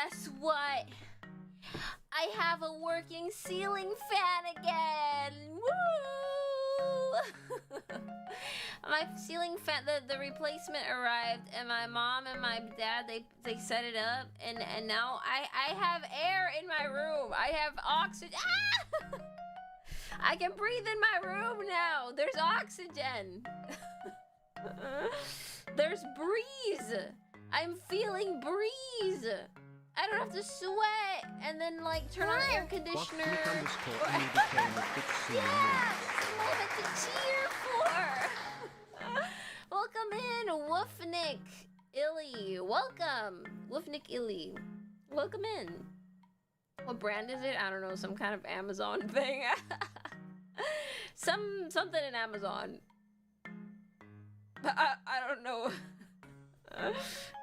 guess what? I have a working ceiling fan again. Woo! My ceiling fan, the replacement arrived, and my mom and my dad they set it up, and now I have air in my room. I have oxygen. Ah! I can breathe in my room now. There's oxygen. There's breeze. I'm feeling breeze. I don't have to sweat and then like turn on air conditioner. Yeah, moment to cheer for. Welcome in, Woofnik Illy. Welcome, Woofnik Illy. Welcome in. What brand is it? I don't know. Some kind of Amazon thing. Something in Amazon. I don't know.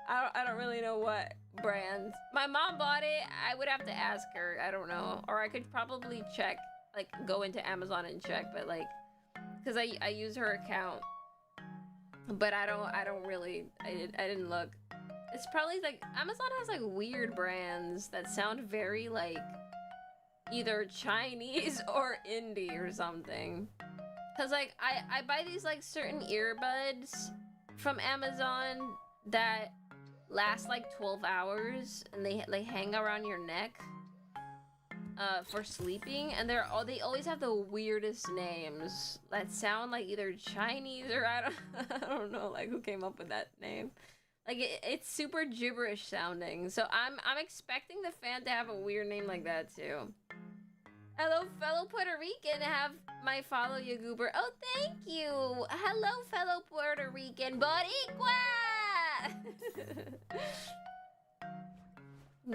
I don't really know what brand. My mom bought it. I would have to ask her. I don't know. Or I could probably check, like go into Amazon and check, but like, cause I use her account. But I don't really, I didn't look. It's probably like, Amazon has like weird brands that sound very like either Chinese or indie or something. Cause like, I buy these like certain earbuds from Amazon that last like 12 hours and they hang around your neck for sleeping, and they always have the weirdest names that sound like either Chinese or I don't know like who came up with that name. Like it's super gibberish sounding. So I'm expecting the fan to have a weird name like that too. Hello, fellow Puerto Rican. Have my follow you, Goober. Oh, thank you. Hello, fellow Puerto Rican. Boricua!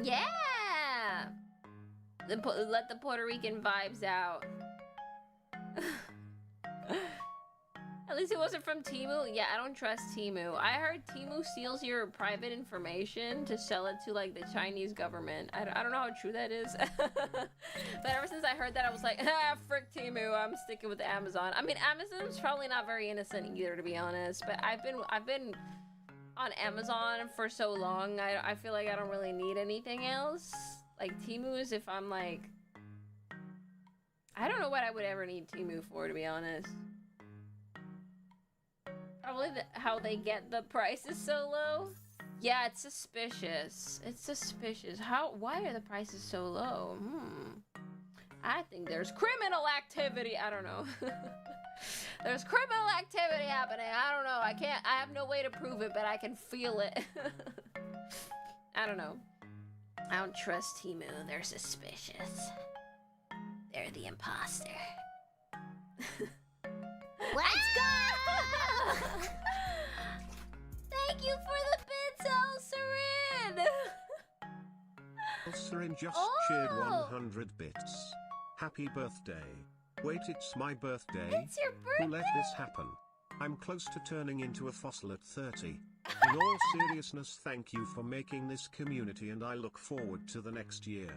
Yeah! Let the Puerto Rican vibes out. At least it wasn't from Temu. Yeah, I don't trust Temu. I heard Temu steals your private information to sell it to like the Chinese government. I don't know how true that is. But ever since I heard that, I was like, ah, frick Temu. I'm sticking with Amazon. I mean, Amazon's probably not very innocent either, to be honest. But I've been on Amazon for so long. I feel like I don't really need anything else. Like Temu is if I'm like, I don't know what I would ever need Temu for, to be honest. Probably how they get the prices so low. Yeah, it's suspicious. It's suspicious. Why are the prices so low? I think there's criminal activity. I don't know. There's criminal activity happening. I don't know. I have no way to prove it, but I can feel it. I don't know. I don't trust Temu. They're suspicious. They're the imposter. Let's go! Thank you for the bits, Elsarin! Elsarin just shared 100 bits. Happy birthday. Wait, it's my birthday. It's your birthday? Who let this happen? I'm close to turning into a fossil at 30. In all seriousness, thank you for making this community, and I look forward to the next year.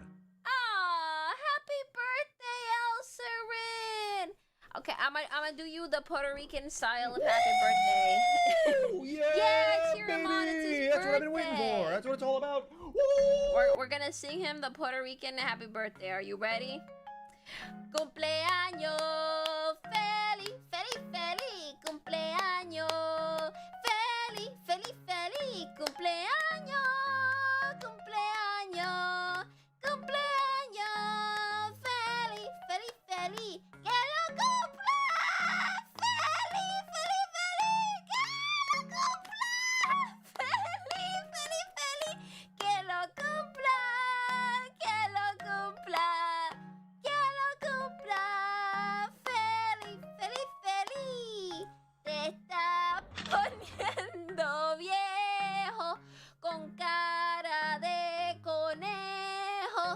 Aw, happy birthday, Elsarin! Okay, I'm gonna do you the Puerto Rican style of happy birthday. Yeah, cheer him on, it's his That's what I've been waiting for. That's what it's all about. We're gonna sing him the Puerto Rican happy birthday. Are you ready? Cumpleaños, feliz, feliz, feliz, cumpleaños, feliz, feliz, feliz, cumpleaños, cumpleaños, cumpleaños, feliz, feliz, feliz, que lo cumpla, feliz, feliz, feliz, que lo cumpla, feliz, feliz, feliz, que lo cumpla, que lo cumpla. Feliz, feliz, feliz. Te está poniendo viejo, con cara de conejo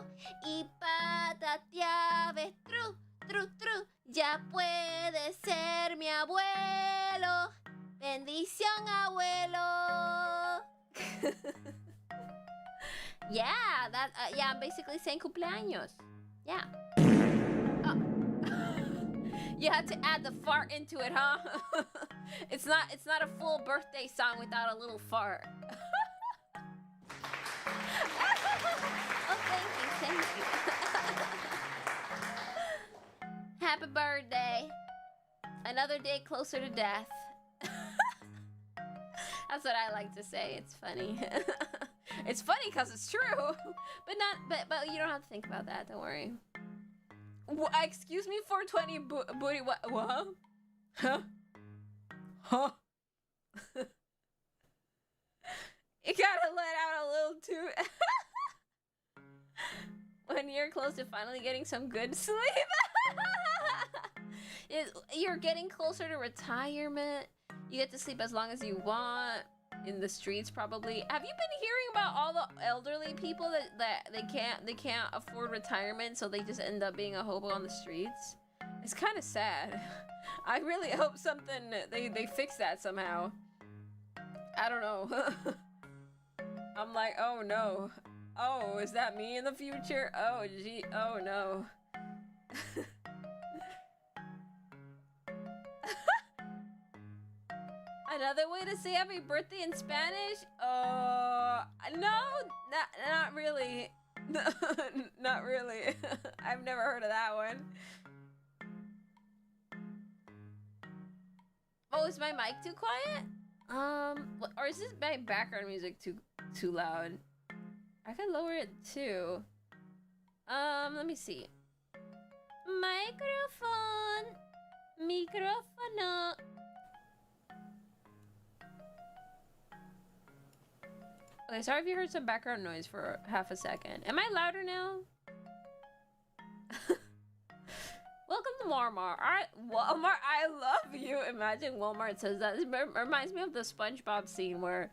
y patas de avestruz, tru, tru. Ya puede ser mi abuelo. Bendición, abuelo. Yeah, yeah, I'm basically saying cumpleaños. Yeah. You had to add the fart into it, huh? It's not a full birthday song without a little fart. birthday. Another day closer to death. That's what I like to say. It's funny. It's funny because it's true, but you don't have to think about that. Don't worry. Excuse me, 420 booty. What? Huh? Huh? You gotta let out a little too. When you're close to finally getting some good sleep. You're getting closer to retirement. You get to sleep as long as you want. In the streets, probably. Have you been hearing about all the elderly people that they can't afford retirement, so they just end up being a hobo on the streets? It's kind of sad. I really hope they fix that somehow. I don't know. I'm like, oh no. Oh, is that me in the future? Oh gee, oh no. Another way to say happy birthday in Spanish? No, not really. Not really. I've never heard of that one. Oh, is my mic too quiet? Or is this my background music too loud? I could lower it too. Let me see. Microfono. Okay, sorry if you heard some background noise for half a second. Am I louder now? Welcome to Walmart. Alright, Walmart, I love you. Imagine Walmart says that. It reminds me of the SpongeBob scene where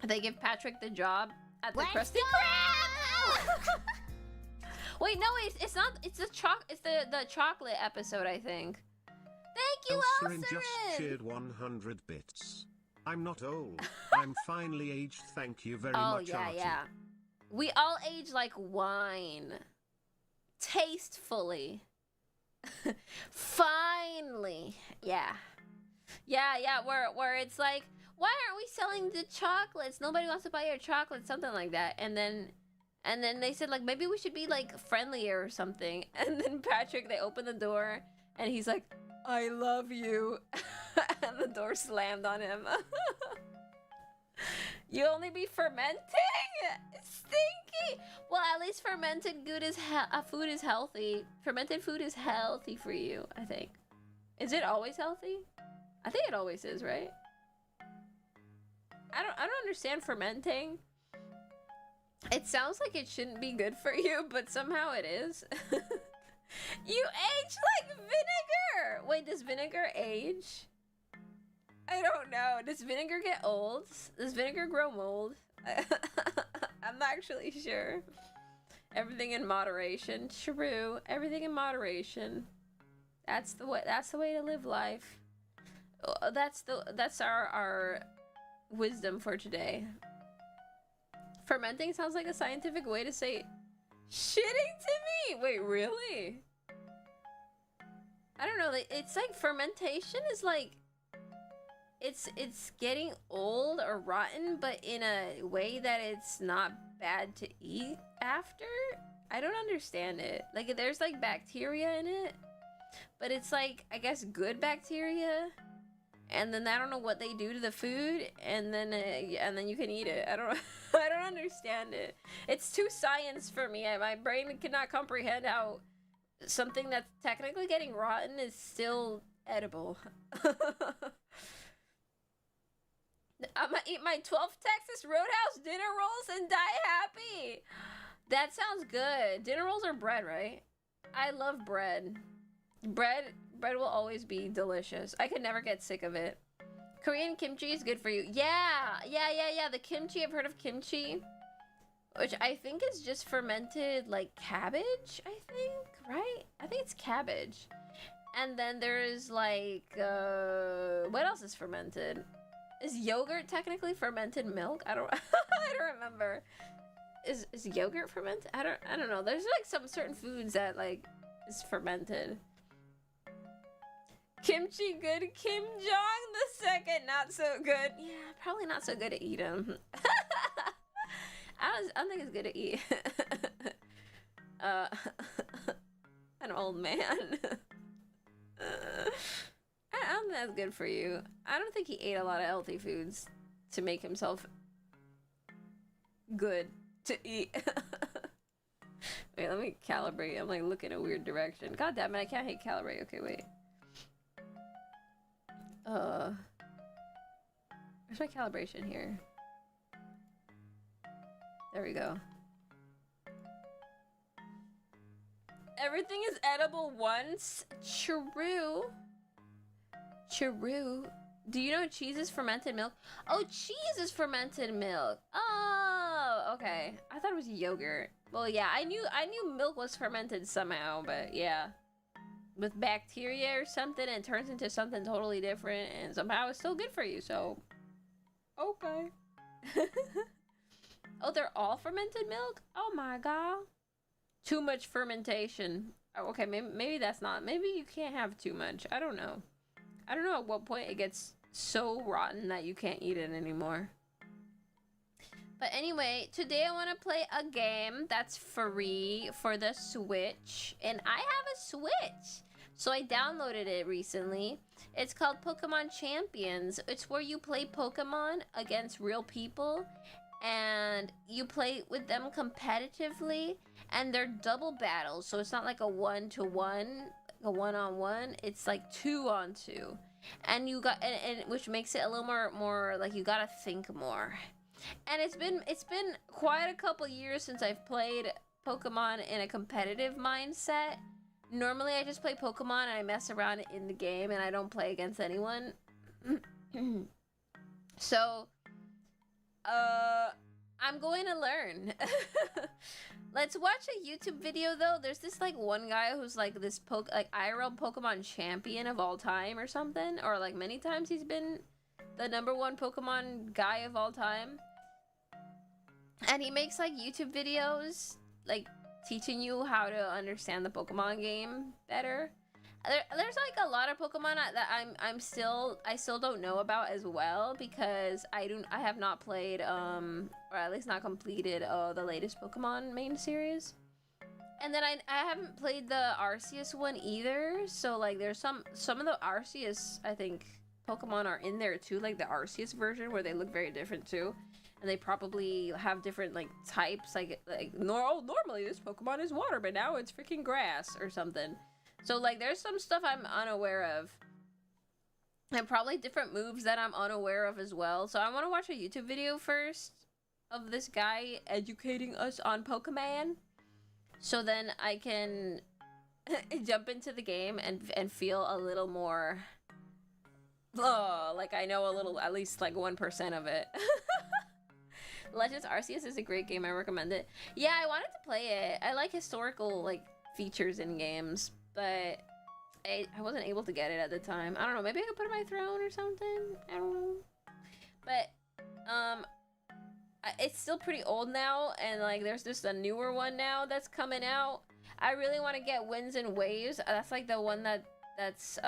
they give Patrick the job at the Krusty Krab. Wait, no, it's not. It's the chocolate episode, I think. Thank you, Elsarin just cheered 100 bits. I'm not old. I'm finally aged. Thank you very much, yeah, Artie. yeah. We all age like wine. Tastefully. Finally. Yeah. Yeah, where it's like, why aren't we selling the chocolates? Nobody wants to buy your chocolates, something like that. And then they said, like, maybe we should be, like, friendlier or something. And then Patrick, they open the door, and he's like, I love you. And the door slammed on him. You only be fermenting? Stinky! Well, at least fermented food is healthy. Fermented food is healthy for you, I think. Is it always healthy? I think it always is, right? I don't understand fermenting. It sounds like it shouldn't be good for you, but somehow it is. You age like vinegar! Wait, does vinegar age? I don't know. Does vinegar get old? Does vinegar grow mold? I'm not actually sure. Everything in moderation. True. Everything in moderation. That's the way to live life. That's our wisdom for today. Fermenting sounds like a scientific way to say shitting to me. Wait, really? I don't know. It's like fermentation is like it's getting old or rotten, but in a way that it's not bad to eat after. I don't understand it. Like there's like bacteria in it, but it's like, I guess, good bacteria. And then I don't know what they do to the food, and then you can eat it. I don't understand it. It's too science for me. My brain cannot comprehend how something that's technically getting rotten is still edible. I'm gonna eat my 12th Texas Roadhouse dinner rolls and die happy. That sounds good. Dinner rolls are bread, right? I love bread. Bread will always be delicious. I could never get sick of it. Korean kimchi is good for you. Yeah. The kimchi, I've heard of kimchi, which I think is just fermented, like, cabbage, I think, right? I think it's cabbage. And then there's, like, what else is fermented? Is yogurt technically fermented milk? I don't remember. Is yogurt fermented? I don't know. There's, like, some certain foods that, like, is fermented. Kimchi good. Kim Jong the second, not so good. Yeah, probably not so good to eat him. I don't think it's good to eat. An old man. I don't think that's good for you. I don't think he ate a lot of healthy foods to make himself good to eat. Wait, let me calibrate. I'm like looking a weird direction. God damn it, I can't hit calibrate. Okay, wait. Where's my calibration here? There we go. Everything is edible once. True. True. Do you know cheese is fermented milk? Oh, cheese is fermented milk. Oh, okay. I thought it was yogurt. Well, yeah, I knew milk was fermented somehow, but yeah. With bacteria or something, and it turns into something totally different, and somehow it's still good for you, so... Okay. Oh, they're all fermented milk? Oh my god. Too much fermentation. Oh, okay, maybe that's not... Maybe you can't have too much. I don't know. I don't know at what point it gets so rotten that you can't eat it anymore. But anyway, today I want to play a game that's free for the Switch. And I have a Switch. So I downloaded it recently. It's called Pokémon Champions. It's where you play Pokemon against real people. And you play with them competitively. And they're double battles. So it's not like a 1-to-1, a 1-on-1. It's like 2-on-2. And you got, and which makes it a little more like you gotta think more. And it's been quite a couple years since I've played Pokemon in a competitive mindset. Normally I just play Pokemon and I mess around in the game and I don't play against anyone. So, I'm going to learn. Let's watch a YouTube video though. There's this like one guy who's like this IRL Pokemon champion of all time or something. Or like many times he's been the #1 Pokemon guy of all time. And he makes like YouTube videos like teaching you how to understand the Pokemon game better. There's like a lot of Pokemon that I still don't know about as well, because I have not played or at least not completed the latest Pokemon main series. And then I haven't played the Arceus one either, so like there's some of the Arceus I think Pokemon are in there too, like the Arceus version where they look very different too. And they probably have different like types, normally this Pokemon is water, but now it's freaking grass or something. So like there's some stuff I'm unaware of. And probably different moves that I'm unaware of as well. So I want to watch a YouTube video first of this guy educating us on Pokemon. So then I can jump into the game and feel a little more like I know a little, at least like 1% of it. Legends Arceus is a great game. I recommend it. Yeah, I wanted to play it. I like historical like features in games, but I wasn't able to get it at the time. I don't know. Maybe I could put it on my throne or something. I don't know. But it's still pretty old now, and like there's just a newer one now that's coming out. I really want to get Winds and Waves. That's like the one that's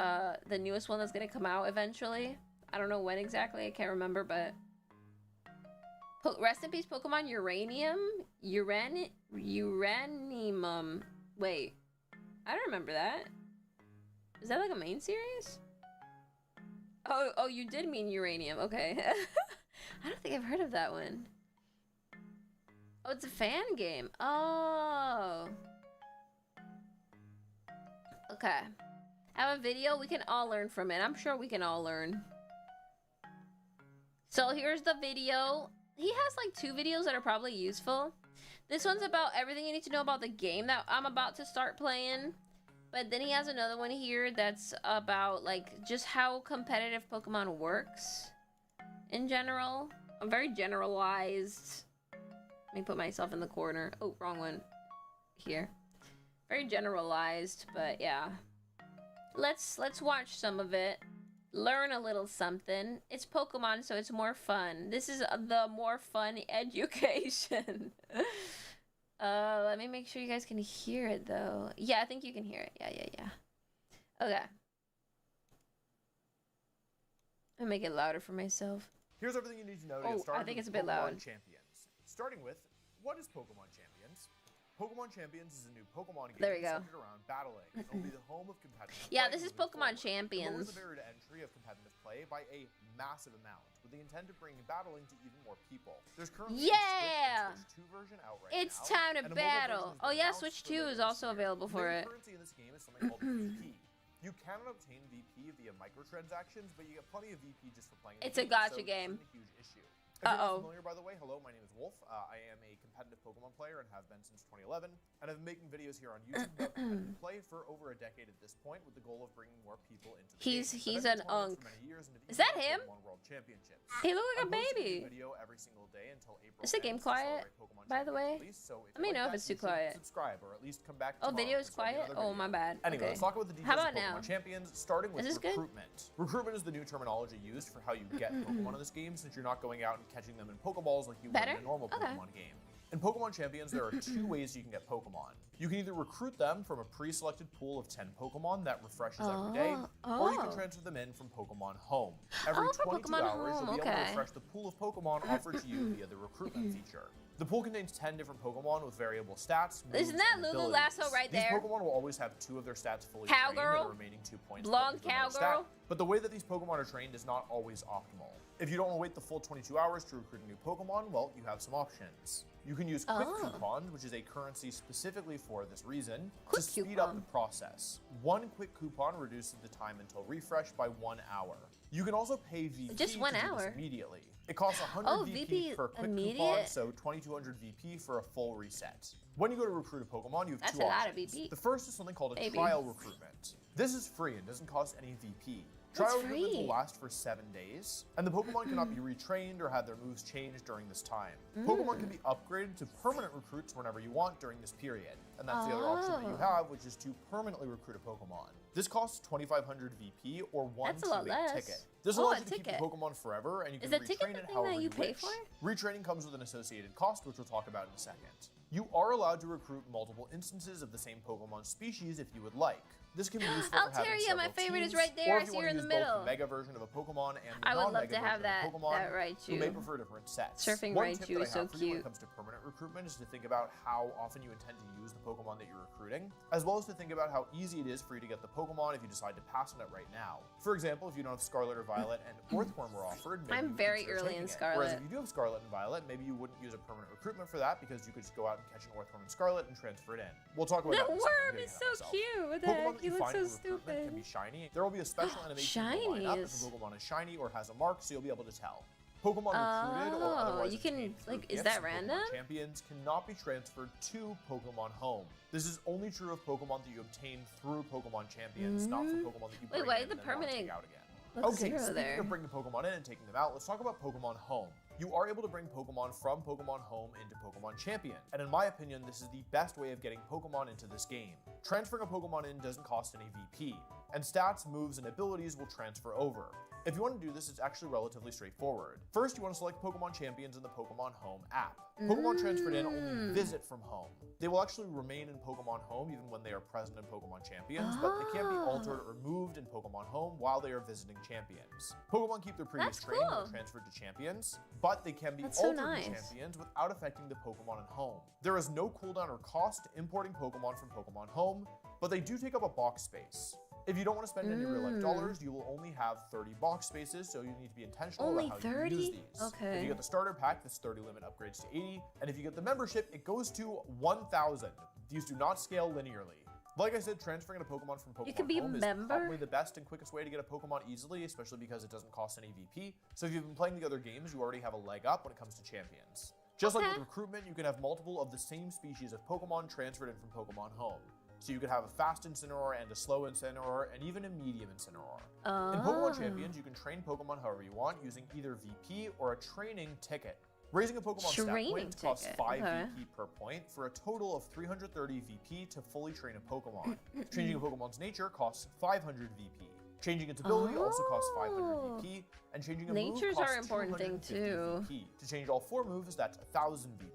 the newest one that's gonna come out eventually. I don't know when exactly. I can't remember, but. Rest in peace, Pokemon Uranium? Uranium. Wait. I don't remember that. Is that like a main series? Oh, you did mean Uranium. Okay. I don't think I've heard of that one. Oh, it's a fan game. Oh. Okay. Have a video. We can all learn from it. I'm sure we can all learn. So here's the video. He has like 2 videos that are probably useful. This one's about everything you need to know about the game that I'm about to start playing. But then he has another one here that's about like just how competitive Pokemon works in general. I'm very generalized. Let me put myself in the corner. Oh, wrong one. Here. Very generalized, but yeah. Let's watch some of it. Learn a little something. It's Pokemon, so it's more fun. This is the more fun education. Let me make sure you guys can hear it, though. Yeah, I think you can hear it. Yeah. Okay. I'll make it louder for myself. Here's everything you need to know to get started. I think it's a with bit loud. Pokemon Champions. Starting with, what is Pokemon Champions? Pokémon Champions is a new Pokemon game There we go. centered around battling. It'll be the home of competitive Yeah, play this is moving Pokemon forward. It lowers Champions. the barrier to entry of competitive play by a massive amount, with the intent of bringing battling to even more people. There's currently Yeah! a Switch 2 version out right It's now, time to and a mobile battle. version has Oh been yeah, announced Switch for 2 later is this also year. available The for main it. currency in this game is something called VP. You cannot obtain VP via microtransactions, but you get plenty of VP just for playing the It's a game, gacha so game. This isn't a huge issue. If you're Uh-oh. not familiar, by the way, hello, my name is Wolf. I am a competitive Pokemon player and have been since 2011, and I've been making videos here on YouTube about competitive play for over a decade at this point, with the goal of bringing more people into the game. He's I've been an tournaments unk. for many years and have Is even that won him? Pokemon World Championships. He looked like a I'm posting baby. new video every single day until April Is the game 10th to quiet, celebrate Pokemon by the way? Champions release, so if Let me you know like if it's that, too you should quiet. Subscribe, or at least come back Oh, tomorrow video is and start quiet? another Oh, video. my bad. Anyway, Okay. let's talk about the How details about of Pokemon now? Champions, starting with Is this good? recruitment. Recruitment is the new terminology used for how you get Pokemon in this game, since you're not going out and catching them in Pokeballs like you would Better? in a normal Okay. Pokemon game. In Pokemon Champions, there are two ways you can get Pokemon. You can either recruit them from a pre-selected pool of 10 Pokemon that refreshes every day, or you can Oh. transfer them in from Pokemon Home. Every Oh, for 22 Pokemon hours, Home, you'll be able to okay. refresh the pool of Pokemon offered to you via the recruitment feature. The pool contains 10 different Pokemon with variable stats, moves, Isn't that and Lulu abilities. Lasso right These there? Pokemon will always have 2 of their stats fully trained, and Cowgirl? the remaining 2 points Blonde for another cowgirl? stat. But the way that these Pokemon are trained is not always optimal. If you don't want to wait the full 22 hours to recruit a new Pokemon, well, you have some options. You can use Quick Oh. Coupons, which is a currency specifically for this reason, Quick to speed up Coupon. the process. One Quick Coupon reduces the time until refresh by 1 hour. You can also pay VP Just 1 to do hour? this immediately. It costs 100 Oh, VP VP for a Quick Coupon, immediate? so 2200 VP for a full reset. When you go to recruit a Pokemon, you have That's two a lot of options. VP. The first is something called a Maybe. trial recruitment. This is free and doesn't cost any VP. That's Trial recruitment will free. last for 7 days, and the Pokemon cannot be retrained or have their moves changed during this time. Pokemon can be upgraded to permanent recruits whenever you want during this period, and that's the other option that you Oh. have, which is to permanently recruit a Pokemon. This costs 2500 VP or one That's a lot teammate less. ticket. This Oh, allows a you to keep the ticket. Pokemon forever, and you Is can the ticket retrain the it thing however that you pay wish. for? Retraining comes with an associated cost, which we'll talk about in a second. You are allowed to recruit multiple instances of the same Pokemon species if you would like. This can be useful for having Altaria, my several favorite, is teams, right there. or I if you see want her in to the use both middle. the Mega version of a Pokemon and the I would love non-Mega to have version that- of a Pokemon, that who may Raichu. prefer different sets. Surfing One Raichu tip that is I so have for you when cute. it comes to permanent recruitment is to think about how often you intend to use the Pokemon that you're recruiting, as well as to think about how easy it is for you to get the Pokemon if you decide to pass on it right now. For example, if you don't have Scarlet or Violet and Earthworm were offered, maybe I'm you very consider early taking in it. Scarlet. Whereas if you do have Scarlet and Violet, maybe you wouldn't use a permanent recruitment for that because you could just go out and catch an Earthworm and Scarlet and transfer it in. We'll talk about That that in a second. I'm worm getting is ahead of so myself. cute. What the Pokemon heck? that He you looks find so in recruitment can be stupid. shiny. There will be a special animation in the lineup if Shinies. a Pokemon is shiny or has a mark, so you'll be able to tell. Pokemon recruited or Oh, otherwise you can, obtained through like, is gifts that in random? Pokemon Champions cannot be transferred to Pokemon Home. This is only true of Pokemon that you obtain through Pokemon Champions, not for Pokemon that you bring why in the and then want to take permanent out again. looks Okay, zero speaking there? of bringing Pokemon in and taking them out, let's talk about Pokemon Home. You are able to bring Pokemon from Pokemon Home into Pokemon Champion, and in my opinion, this is the best way of getting Pokemon into this game. Transferring a Pokemon in doesn't cost any VP, and stats, moves, and abilities will transfer over. If you want to do this, it's actually relatively straightforward. First, you want to select Pokemon Champions in the Pokemon Home app. Pokemon transferred in only visit from Home. They will actually remain in Pokemon Home even when they are present in Pokemon Champions, but they can't be altered or moved in Pokemon Home while they are visiting Champions. Pokemon keep their previous That's training cool. when transferred to Champions, but they can be That's so altered nice. to Champions without affecting the Pokemon at Home. There is no cooldown or cost to importing Pokemon from Pokemon Home, but they do take up a box space. If you don't want to spend any real life dollars, you will only have 30 box spaces, so you need to be intentional Only about how 30? you use these. Okay. If you get the starter pack, this 30 limit upgrades to 80, and if you get the membership, it goes to 1,000. These do not scale linearly. Like I said, transferring a Pokemon from Pokemon can be a Home is member? probably the best and quickest way to get a Pokemon easily, especially because it doesn't cost any VP. So if you've been playing the other games, you already have a leg up when it comes to Champions. Just like Okay. with recruitment, you can have multiple of the same species of Pokemon transferred in from Pokemon Home. So you could have a fast Incineroar and a slow Incineroar and even a medium Incineroar. In Pokemon Champions, you can train Pokemon however you want using either VP or a training ticket. Raising a Pokemon stat Training point costs ticket, 5 okay. VP per point for a total of 330 VP to fully train a Pokemon. Changing a Pokemon's nature costs 500 VP. Changing its ability also costs 500 VP, and changing a move Natures costs are an important thing 250 too. VP. To change all 4 moves, that's 1,000 VP.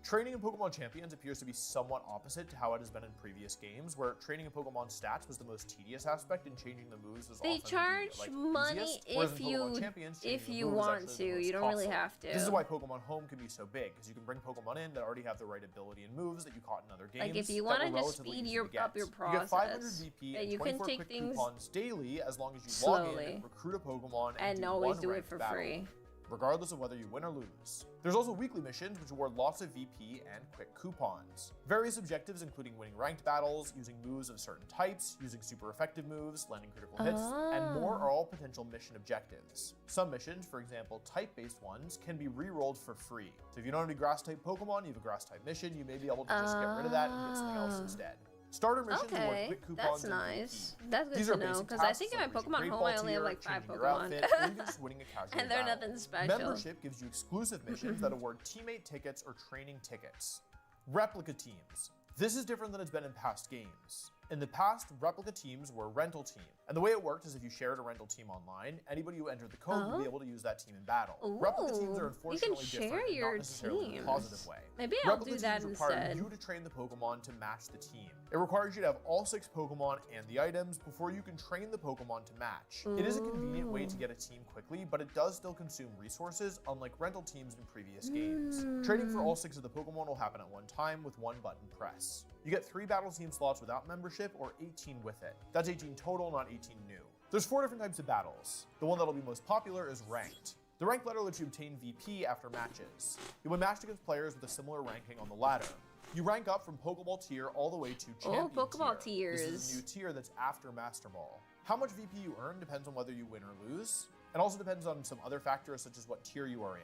Training in Pokemon Champions appears to be somewhat opposite to how it has been in previous games, where training in Pokemon stats was the most tedious aspect and changing the moves was They often charge the money easiest, whereas in Pokemon Champions, changing if the you moves is want actually to. the most You don't really costly. have to. This is why Pokemon Home can be so big, because you can bring Pokemon in that already have the right ability and moves that you caught in other games. Like if you want to just speed up your process, you get 500 VP and you 24 can take quick things coupons daily as long as you log in slowly and recruit a Pokemon and do always one do it ranked for battle, free. regardless of whether you win or lose. There's also weekly missions which award lots of VP and quick coupons. Various objectives including winning ranked battles, using moves of certain types, using super effective moves, landing critical hits, and more are all potential mission objectives. Some missions, for example type-based ones, can be re-rolled for free. So if you don't have any grass-type Pokemon, you have a grass-type mission, you may be able to just get rid of that and get something else instead. Starter missions award quick coupons that's and nice. VP. That's good These to are know, basic because I tasks think in my like reaching Pokemon Great Home Ball I only have tier, like 5 changing your Pokemon. outfit, or even just winning a casual And they're battle. nothing special. Membership gives you exclusive missions that award teammate tickets or training tickets. Replica teams. This is different than it's been in past games. In the past, replica teams were a rental team, and the way it worked is if you shared a rental team online, anybody who entered the code would be able to use that team in battle. Replica teams are unfortunately different, not necessarily in a positive way. Maybe I'll Replica do that teams require instead. you to train the Pokemon to match the team. It requires you to have all 6 Pokemon and the items before you can train the Pokemon to match. It is a convenient way to get a team quickly, but it does still consume resources, unlike rental teams in previous games. Training for all 6 of the Pokemon will happen at one time with one button press. You get 3 battle team slots without membership or 18 with it. That's 18 total, not 18 new. There's 4 different types of battles. The one that'll be most popular is ranked. The ranked ladder lets you obtain VP after matches. You win matched against players with a similar ranking on the ladder. You rank up from Pokeball tier all the way to Champion Pokeball tier. tiers. This is a new tier that's after Master Ball. How much VP you earn depends on whether you win or lose. It also depends on some other factors such as what tier you are in.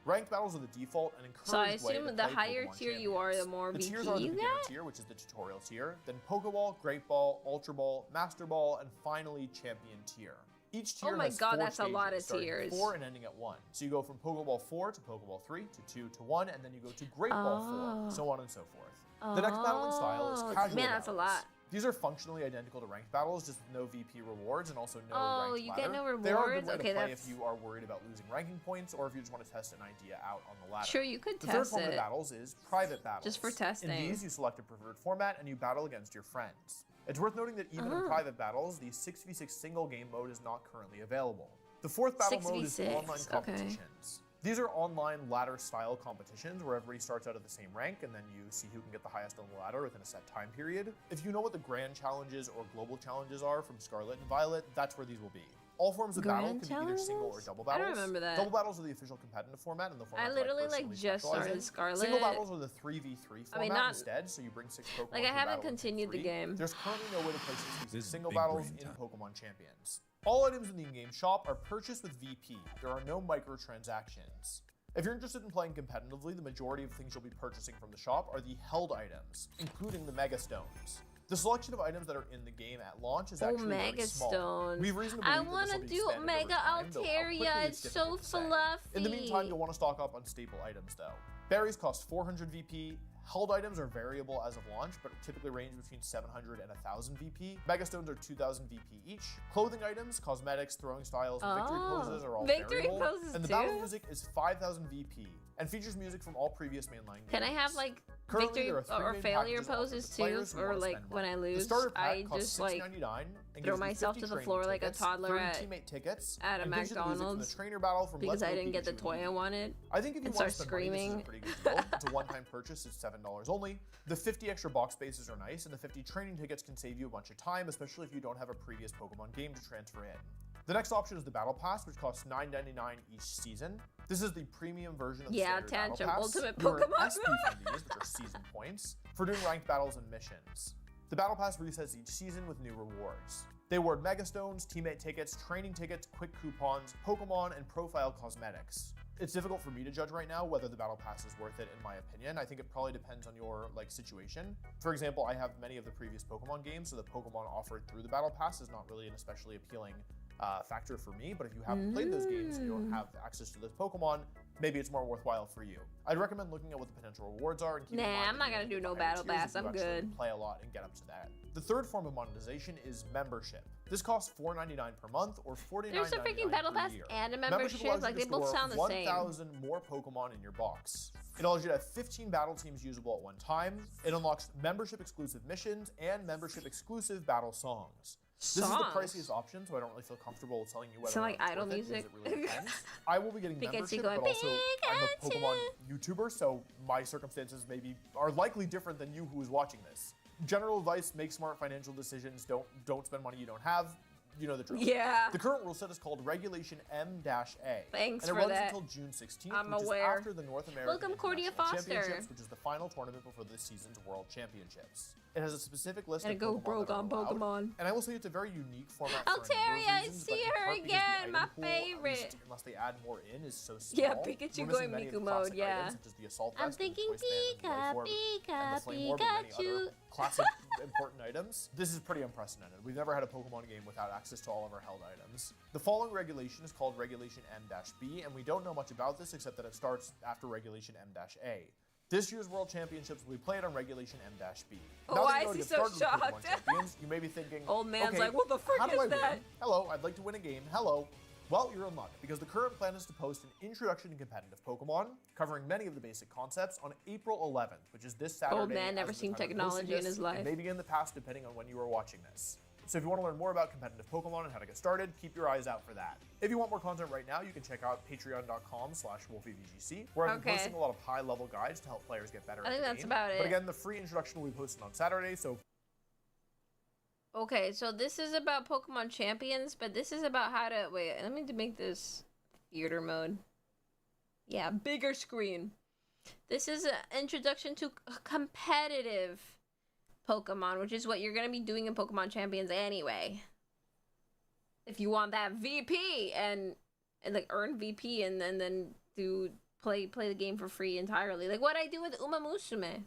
Ranked battles are the default and encouraged So I way to assume the play higher Pokemon tier you are, the more the VP tiers are the you beginner get? tier, which is the tutorial tier, then Pokeball, Great Ball, Ultra Ball, Master Ball, and finally Champion tier. Each tier Oh my has god, 4 that's a lot stages, of starting tiers. at 4 and ending at 1. So you go from Pokeball 4 to Pokeball 3 to 2 to 1, and then you go to Great Ball 4, so on and so forth. The next battling style is casual Man, that's a battles. lot. These are functionally identical to ranked battles, just with no VP rewards and also no Oh, ranked you ladder. get no They are a good rewards? way Okay, to play that's- if you are worried about losing ranking points or if you just want to test an idea out on the ladder. Sure, you could The third test form of it. battles is private battles. Just for testing. In these, you select a preferred format and you battle against your friends. It's worth noting that even in private battles, the 6v6 single game mode is not currently available. The fourth battle mode is 6v6, online competitions. These are online ladder-style competitions where everybody starts out at the same rank and then you see who can get the highest on the ladder within a set time period. If you know what the grand challenges or global challenges are from Scarlet and Violet, that's where these will be. All forms of battle Grand can be either single or challenges? double I battles. don't remember that. Double battles are the official competitive format and the format I literally like just started Scarlet. Single battles are the 3v3 format not- instead, so you bring 6 Pokemon Like, I to a haven't battle in continued the 3v3. game. There's currently no way to play 6v6 This is single big battles brain in time. Pokemon Champions. All items in the in-game shop are purchased with VP. There are no microtransactions. If you're interested in playing competitively, the majority of things you'll be purchasing from the shop are the held items, including the Mega Stones. The selection of items that are in the game at launch is actually very Mega small. Stones. We have reason to I believe that this wanna will be do expanded Mega over time, though how quickly Altaria, it's it's so difficult to say. fluffy. In the meantime, you'll want to stock up on staple items though. Berries cost 400 VP. Held items are variable as of launch, but typically range between 700 and 1000 VP. Megastones are 2000 VP each. Clothing items, cosmetics, throwing styles, and victory poses are all Victory variable. poses And the battle too? music is 5000 VP and features music from all previous mainline games. Can I have like Currently, victory there are 3 or main failure packages offered poses to too? players who Or wanna like spend when money. I The lose, starter pack I costs just like $6.99 and throw gives you myself 50 to the training floor like a tickets, toddler 30 at- teammate tickets, at a and gives you the music from the McDonald's trainer battle from because Let's I Go didn't get the Pikachu toy I Weeb. wanted. I think if you and want to start spend money, this is screaming. a pretty good deal. It's a one-time purchase. It's $7 only. The 50 extra box spaces are nice, and the 50 training tickets can save you a bunch of time, especially if you don't have a previous Pokemon game to transfer in. The next option is the Battle Pass, which costs $9.99 each season. This is the premium version of the Yeah, standard Battle Tantrum, Pass. Ultimate You earn Pokemon. SP from these, which are season points, for doing ranked battles and missions. The Battle Pass resets each season with new rewards. They award Mega Stones, teammate tickets, training tickets, quick coupons, Pokemon, and profile cosmetics. It's difficult for me to judge right now whether the Battle Pass is worth it in my opinion. I think it probably depends on your situation. For example, I have many of the previous Pokemon games, so the Pokemon offered through the Battle Pass is not really an especially appealing factor for me, but if you haven't played those games and you don't have access to those Pokemon, maybe it's more worthwhile for you. I'd recommend looking at what the potential rewards are and keep in mind I'm not gonna do no battle pass. I'm good. Play a lot and get up to that. The third form of monetization is membership. This costs $4.99 per month or $49.99 There's a freaking battle pass and a membership. Like, they both sound the same. 1,000 more Pokemon in your box. It allows you to have 15 battle teams usable at one time. It unlocks membership exclusive missions and membership exclusive battle songs. This is the priciest option, so I don't really feel comfortable telling you whether like idle music. It really depends. I will be getting membership, but also I'm a Pokemon YouTuber, so my circumstances are likely different than you who is watching this. General advice: make smart financial decisions. Don't spend money you don't have. You know the drill. Yeah. The current rule set is called Regulation M-A. Thanks and it for runs that. Until June 16th, I'm which aware. is after the North American Welcome, Cordia Foster. Championships, which is the final tournament before this season's World Championships. It has a specific list of go Pokemon broke that are on allowed, Pokemon. and I will say it's a very unique format. Altaria, I see her again. My favorite. Unless they add more in, is so small. Yeah, Pikachu going Miku mode. Yeah. Items, such as the Assault I'm Vest, thinking Pikachu. Classic important items. This is pretty unprecedented. We've never had a Pokemon game without access to all of our held items. The following regulation is called Regulation M-B, and we don't know much about this except that it starts after Regulation M-A. This year's World Championships will be played on Regulation M-B. Oh, why is he so shocked? You may be thinking, old man's okay, like, what the frick is that? Win? Hello, I'd like to win a game. Hello. Well, you're in luck, because the current plan is to post an introduction to competitive Pokemon, covering many of the basic concepts, on April 11th, which is this Saturday. Old man never seen technology in his life. Maybe in the past, depending on when you are watching this. So if you want to learn more about competitive Pokemon and how to get started, keep your eyes out for that. If you want more content right now, you can check out patreon.com/wolfievgc, where I've been posting a lot of high-level guides to help players get better at the game. I think that's about it. But again, the free introduction will be posted on Saturday, so... Okay, so this is about Pokemon Champions, but this is about how to... Wait, let me make this theater mode. Yeah, bigger screen. This is an introduction to competitive Pokemon, which is what you're going to be doing in Pokemon Champions anyway. If you want that VP and like earn VP and then do play the game for free entirely. Like what I do with Uma Musume.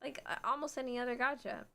Like almost any other gacha.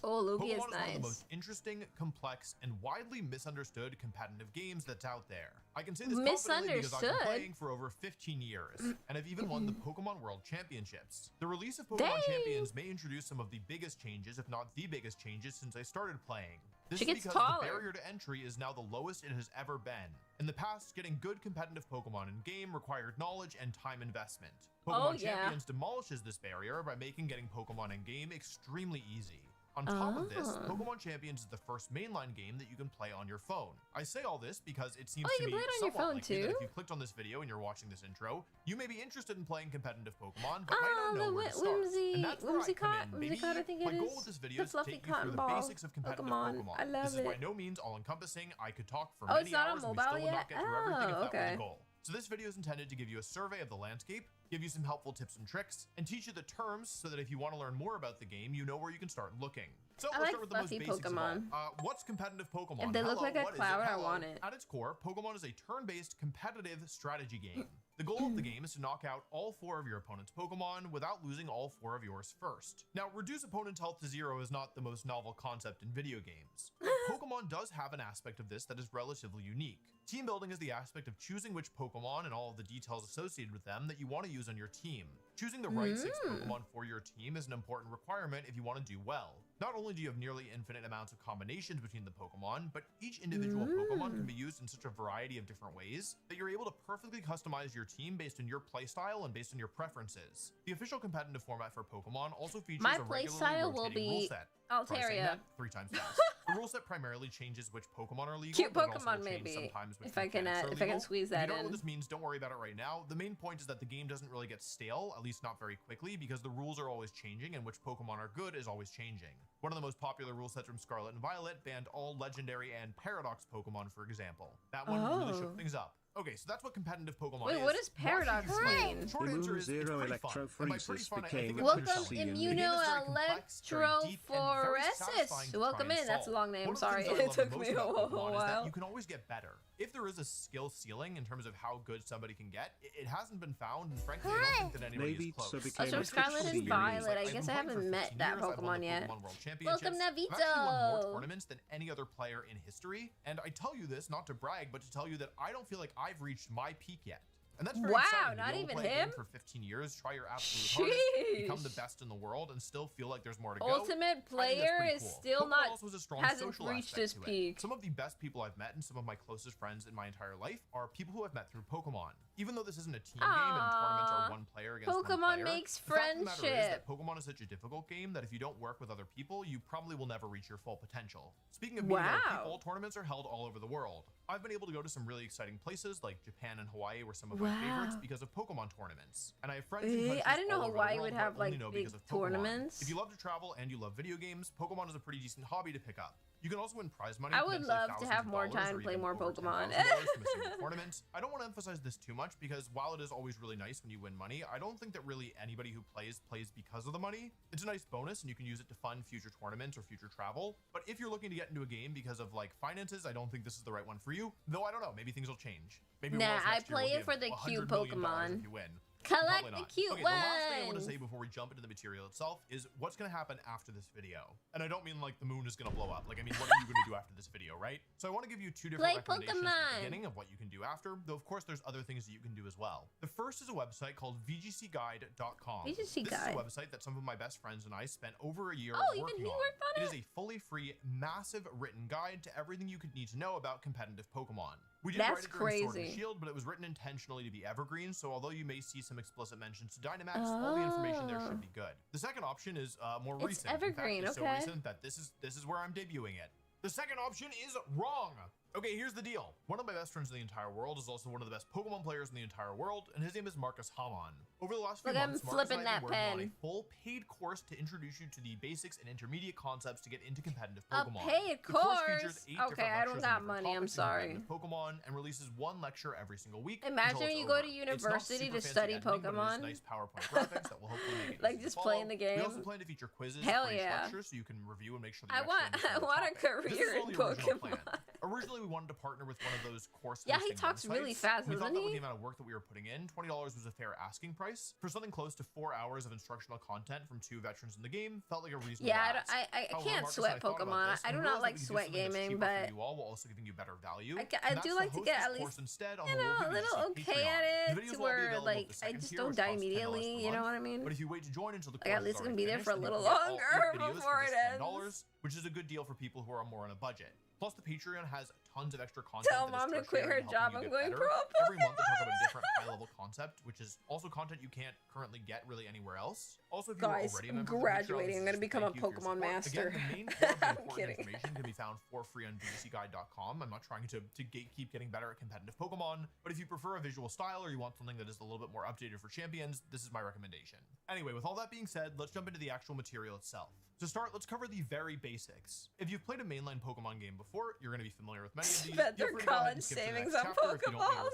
Oh, Lugia is nice. Pokemon is one of the most interesting, complex, and widely misunderstood competitive games that's out there. I can say this confidently because I've been playing for over 15 years, and have even won the Pokemon World Championships. The release of Pokemon Champions may introduce some of the biggest changes, if not the biggest changes, since I started playing. This is because the barrier to entry is now the lowest it has ever been. In the past, getting good competitive Pokemon in-game required knowledge and time investment. Pokemon Champions demolishes this barrier by making getting Pokemon in-game extremely easy. On top of this, Pokemon Champions is the first mainline game that you can play on your phone. I say all this because it seems to me somewhat likely that if you clicked on this video and you're watching this intro, you may be interested in playing competitive Pokemon, but might not know where to start. And that's where I come in, baby. My goal with this video is to take you through the basics of competitive Pokemon. This is by no means all-encompassing. I could talk for many hours and we still would not get through everything if that was the goal. So this video is intended to give you a survey of the landscape, give you some helpful tips and tricks, and teach you the terms so that if you want to learn more about the game, you know where you can start looking. So let's start with the most basics Pokemon. of all. What's competitive Pokemon? If they look like a cloud, I want it. At its core, Pokemon is a turn-based competitive strategy game. The goal of the game is to knock out all 4 of your opponent's Pokemon without losing all 4 of yours first. Now, reduce opponent's health to 0 is not the most novel concept in video games. Pokemon does have an aspect of this that is relatively unique. Team building is the aspect of choosing which Pokemon and all of the details associated with them that you want to use on your team. Choosing the right 6 Pokemon for your team is an important requirement if you want to do well. Not only do you have nearly infinite amounts of combinations between the Pokemon, but each individual Pokemon can be used in such a variety of different ways that you're able to perfectly customize your team based on your playstyle and based on your preferences. The official competitive format for Pokemon also features a regularly rotating rule set. Altaria. 3 times fast. The rule set primarily changes which Pokemon are legal. Cute Pokemon maybe. If I can squeeze that in. If you don't know what this means, don't worry about it right now. The main point is that the game doesn't really get stale, at least not very quickly, because the rules are always changing and which Pokemon are good is always changing. One of the most popular rule sets from Scarlet and Violet banned all legendary and paradox Pokemon, for example. That one really shook things up. Okay, so that's what competitive Pokemon Wait, is. what does Why should Paradox you play? mean? Short answer is, it's Zero pretty fun. And by pretty electrophoresis fun, I think became it's Welcome, underselling it. The game is very complex, very deep, and very satisfying Immunophoresis. to Welcome try and in. That's a solve. long name. One of the Sorry, things I it love took most me a about Pokemon is that while. you can always get better. If there is a skill ceiling in terms of how good somebody can get, it hasn't been found, and frankly, I don't think that anybody is N.E.E.T close. became So Scarlet and Violet. I guess I haven't met that Pokemon yet. Welcome, I've actually won more Navito. tournaments than any other player in history, and I tell you this not to brag, but to tell you that I don't feel like I've reached my peak yet. And that's very Wow, exciting. not to be able even to play a game him? for 15 years, try your absolute hardest, become the Sheesh. best in the world, and still feel like there's more to go. Ultimate I think that's player pretty is cool. still Pokemon not also has a strong hasn't social reached aspect his to it. peak. Some of the best people I've met and some of my closest friends in my entire life are people who I've met through Pokemon. Even though this isn't a team game and tournaments are one player against one Pokemon player, makes the fact of the matter is friendship. that Pokemon is such a difficult game that if you don't work with other people, you probably will never reach your full potential. Speaking of meeting other people, tournaments are held all over the world. I've been able to go to some really exciting places like Japan and Hawaii were some of my favorites because of Pokemon tournaments. And I have friends in countries I didn't know all over the Hawaii world would who I have only like know big because of Pokemon. tournaments. If you love to travel and you love video games, Pokemon is a pretty decent hobby to pick up. You can also win prize money. I would potentially love to thousands have of more dollars time or to play even more over Pokemon. $10,000 from a single tournament. I don't want to emphasize this too much because while it is always really nice when you win money, I don't think that really anybody who plays because of the money. It's a nice bonus and you can use it to fund future tournaments or future travel. But if you're looking to get into a game because of like finances, I don't think this is the right one for you. Though I don't know, maybe things will change. Maybe Nah, Worlds I next year play will it give for the cute $100 million Pokemon. if you win. Collect Probably the not. cute Okay, the last thing I want to ones. say before we jump into the material itself is what's going to happen after this video. And I don't mean like the moon is going to blow up. Like, I mean, what are you going to do after this video, right? So I want to give you two different Play recommendations at Pokemon. the beginning of what you can do after, though of course there's other things that you can do as well. The first is a website called VGCguide.com. VGC This is Guide. a website that some of my best friends and I spent over a year Even working he on. worked on It it? is a fully free, massive written guide to everything you could need to know about competitive Pokemon. We did That's write it during Sword and crazy. Shield, but it was written intentionally to be evergreen, so although you may see some explicit mentions to Dynamax, all the information there should be good. The second option is more It's recent. evergreen, In fact, it's okay. so recent that this is where I'm debuting it. The second option is wrong. Okay, here's the deal. One of my best friends in the entire world is also one of the best Pokemon players in the entire world, and his name is Marcus Hamann. Over the last few Look, I'm months, Marcus flipping and I have that been working on pen. a full paid course to introduce you to the basics and intermediate concepts to get into competitive A Pokemon. paid The course course? features 8 Okay, different I don't lectures on got different money, I'm topics in sorry. competitive Pokemon and releases one lecture every single week. Imagine until it's you go over. to It's not university super to fancy study editing, but it is Pokemon. nice PowerPoint graphics that will hopefully make it Like easy to just follow. playing the game. We also plan to feature quizzes Hell for each yeah. lecture so you can review and make sure that I you want actually understand the a topic. This is career all in the original plan. Pokemon. Originally, we wanted to partner with one of those course Yeah, he hosting talks really websites. fast, We thought doesn't that with he? the amount of work that we were putting in, $20 was a fair asking price. For something close to 4 hours of instructional content from 2 veterans in the game, felt like a reasonable Yeah, ask. I However, can't Marcus sweat and I thought about Pokemon. this I and do realized not that like we could do sweat something that's gaming, cheaper for but you all while also giving you better value. I And do that's like the to get hostess at least, course instead on you the know, Wolfie a little VGC okay Patreon. at The it videos to will all be where available like the I second just tier, don't which die costs $10 immediately. per You know month. what I mean? But if you wait to join until the Like, course at least is it can already be there finished, for a then little you can get all 8 longer videos before for it just ends. $10, which is a good deal for people who are more on a budget. Plus, the Patreon has tons of extra content. Tell that is mom to quit tertiary her to helping job. you I'm get going better. pro Every month, I talk about a Pokemon. different high-level concept, which is also content you can't currently get really anywhere else. Also, if you Guys, are already a I'm member of the graduating. Patreon, I'm gonna just become a thank you for your Pokemon support. master. Again, the main core of the I'm important kidding. information can be found for free on VGCguide.com. I'm not trying to keep getting better at competitive Pokemon, but if you prefer a visual style or you want something that is a little bit more updated for champions, this is my recommendation. Anyway, with all that being said, let's jump into the actual material itself. To start, let's cover the very basics. If you've played a mainline Pokemon game before, you're going to be familiar with many of these. Bet Feel their free to go ahead college and skip to the savings next on chapter if you don't need a Pokeballs.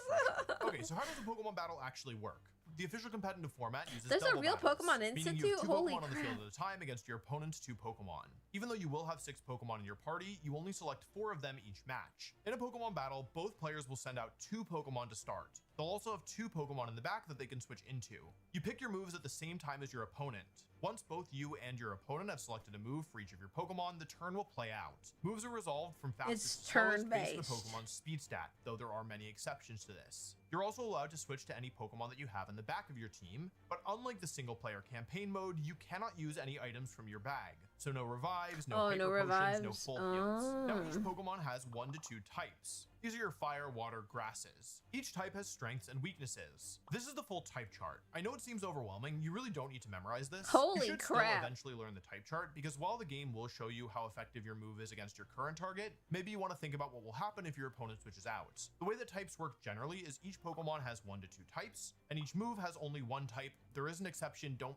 refresher. Okay, so how does a Pokemon battle actually work? The official competitive format uses There's a double real battles, Pokemon meaning you Institute? have 2 Holy Pokemon on the field crap. at a time against your opponent's 2 Pokemon. Even though you will have 6 Pokemon in your party, you only select 4 of them each match. In a Pokemon battle, both players will send out 2 Pokemon to start. They'll also have 2 Pokemon in the back that they can switch into. You pick your moves at the same time as your opponent. Once both you and your opponent have selected a move for each of your Pokemon, the turn will play out. Moves are resolved from fastest to slowest based on the turn-based. Pokemon's speed stat, though there are many exceptions to this. You're also allowed to switch to any Pokemon that you have in the back of your team, but unlike the single-player campaign mode, you cannot use any items from your bag. So no revives, no hyper no potions, revives. no full heals. Now each Oh. Pokemon has 1 to 2 types. These are your fire, water, grasses. Each type has strengths and weaknesses. This is the full type chart. I know it seems overwhelming, you really don't need to memorize this. Holy You should crap. still eventually learn the type chart, because while the game will show you how effective your move is against your current target, maybe you want to think about what will happen if your opponent switches out. The way that types work generally is each Pokemon has 1 to 2 types, and each move has only 1 type. There is an exception, don't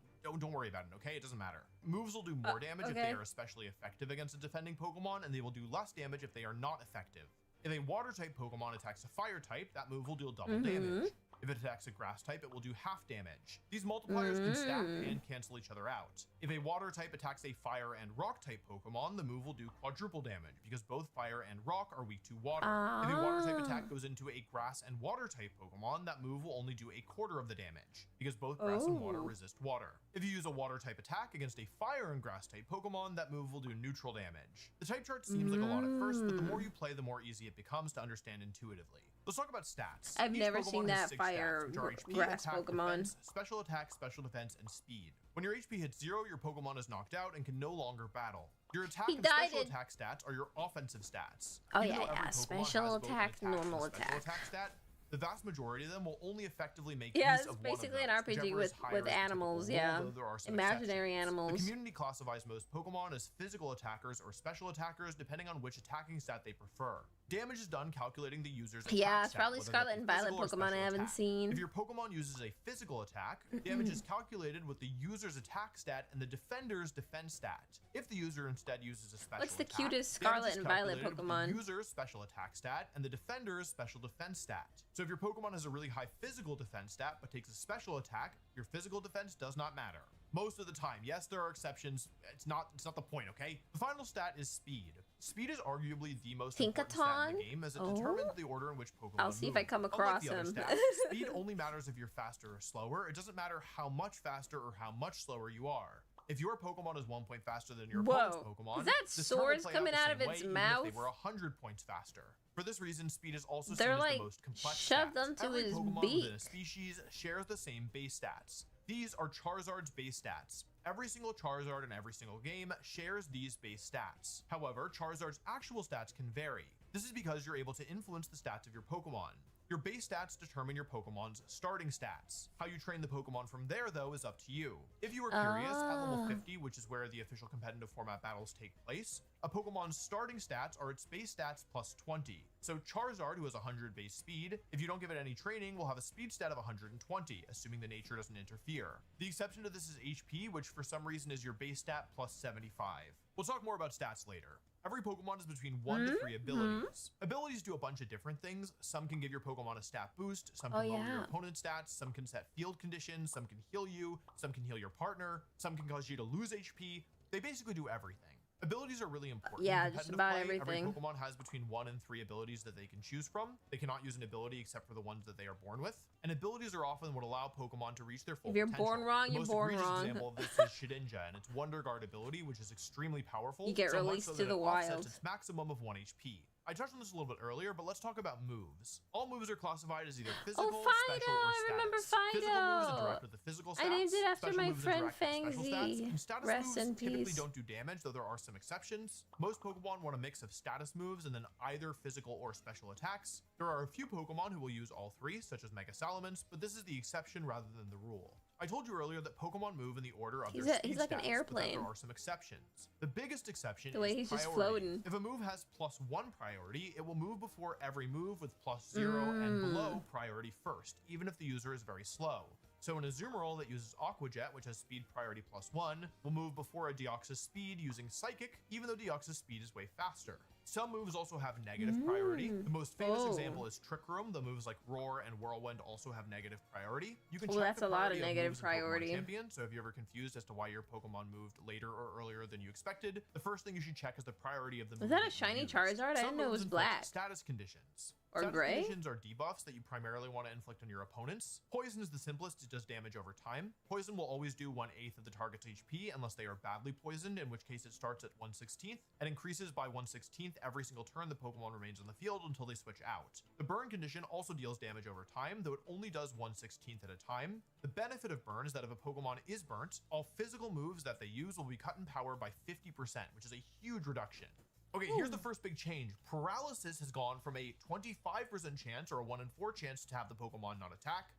worry about it, okay? It doesn't matter. Moves will do more damage if they okay. are especially effective against a defending Pokemon, and they will do less damage if they are not effective. If a water type Pokemon attacks a fire type, that move will deal double damage. If it attacks a grass type, it will do half damage. These multipliers can stack and cancel each other out. If a water type attacks a fire and rock type Pokemon, the move will do quadruple damage because both fire and rock are weak to water. If a water type attack goes into a grass and water type Pokemon, that move will only do a quarter of the damage because both grass and water resist water. If you use a water type attack against a fire and grass type Pokemon, that move will do neutral damage. The type chart seems like a lot at first, but the more you play, the more easy it becomes to understand intuitively. Let's talk about stats. I've never Pokemon seen has that 6 fire stats, which are HP, grass attack, Pokemon. defense, special attack, special defense, and speed. When your HP hits 0, your Pokemon is knocked out and can no longer battle. Your attack and special attack stats are your offensive stats. Oh Even yeah, though every yeah. Pokemon Special has both an attack, and a normal special attack. attack stat, the vast majority of them will only effectively make Yeah, use it's of one of basically an those, RPG whichever is higher with is the animals, typical rule, yeah. though there are some Imaginary exceptions. animals. The community classifies most Pokemon as physical attackers or special attackers depending on which attacking stat they prefer. Damage is done calculating the user's attack Yeah, it's stat, probably whether that Scarlet be and Violet physical or Pokemon I special haven't attack. seen. If your Pokemon uses a physical attack, damage is calculated with the user's attack stat and the defender's defense stat. If the user instead uses a special What's the attack, cutest damage Scarlet is and Violet calculated with Pokemon? The user's special attack stat and the defender's special defense stat. So if your Pokemon has a really high physical defense stat but takes a special attack, your physical defense does not matter. Most of the time. Yes, there are exceptions. It's not the point, okay? The final stat is speed. Speed is arguably the most important stat in the game as it determines the order in which Pokemon I'll see if I come across Unlike the him. other stats, speed only matters if you're faster or slower. It doesn't matter how much faster or how much slower you are. If your Pokemon is 1 point faster than your opponent's Pokemon, is that this turn will swords play coming the out of same its way, mouth? Even if they were 100 points faster. For this reason, speed is also They're seen as like the most complex shoved stat. onto Every his Pokemon beak. within a species shares the same base stats. These are Charizard's base stats. Every single Charizard in every single game shares these base stats. However, Charizard's actual stats can vary. This is because you're able to influence the stats of your Pokemon. Your base stats determine your Pokemon's starting stats. How you train the Pokemon from there, though, is up to you. If you are curious, at level 50, which is where the official competitive format battles take place, a Pokemon's starting stats are its base stats plus 20. So Charizard, who has 100 base speed, if you don't give it any training, will have a speed stat of 120, assuming the nature doesn't interfere. The exception to this is HP, which for some reason is your base stat plus 75. We'll talk more about stats later. Every Pokemon is between 1 to 3 abilities. Abilities do a bunch of different things. Some can give your Pokemon a stat boost, some can lower your opponent's stats, some can set field conditions, some can heal you, some can heal your partner, some can cause you to lose HP. They basically do everything. Abilities are really important. Yeah, in just competitive about play, everything. Every Pokemon has between 1 and 3 abilities that they can choose from. They cannot use an ability except for the ones that they are born with. And abilities are often what allow Pokemon to reach their full If you're potential. born wrong, The you're most born egregious wrong. example of this is Shedinja and its Wonder Guard ability, which is extremely powerful. You get so much released so to that the it offsets wild. its maximum of 1 HP. I touched on this a little bit earlier, but let's talk about moves. All moves are classified as either physical, Fido! special, or I status. remember Physical moves Fido! interact with the physical stats. I named it after special my moves friend interact with special stats, Fangsy. and status Rest moves in typically peace. don't do damage, though there are some exceptions. Most Pokemon want a mix of status moves and then either physical or special attacks. There are a few Pokemon who will use all three, such as Mega Salamence, but this is the exception rather than the rule. I told you earlier that Pokemon move in the order of their speed He's like an stats, but that airplane. there are some exceptions. The biggest exception The way is he's just priority. floating. If a move has +1 priority, it will move before every move with +0 and below priority first, even if the user is very slow. So an Azumarill that uses Aqua Jet, which has speed priority +1, will move before a Deoxys speed using Psychic, even though Deoxys speed is way faster. Some moves also have negative priority. The most famous example is Trick Room. The moves like Roar and Whirlwind also have negative priority. You can check that's the a lot of priority negative moves in Pokémon priority. Champions, so if you're ever confused as to why your Pokemon moved later or earlier than you expected, the first thing you should check is the priority of the move. Was that a you shiny used. Charizard? I Some didn't know it moves was inflict black. Status conditions. Or Status gray? conditions are debuffs that you primarily want to inflict on your opponents. Poison is the simplest, it does damage over time. Poison will always do 1/8 of the target's HP unless they are badly poisoned, in which case it starts at 1/16 and increases by 1/16 every single turn the Pokemon remains on the field until they switch out. The burn condition also deals damage over time, though it only does 1/16 at a time. The benefit of burn is that if a Pokemon is burnt, all physical moves that they use will be cut in power by 50%, which is a huge reduction. Okay, here's the first big change. Paralysis has gone from a 25% chance or a 1 in 4 chance to have the Pokemon not attack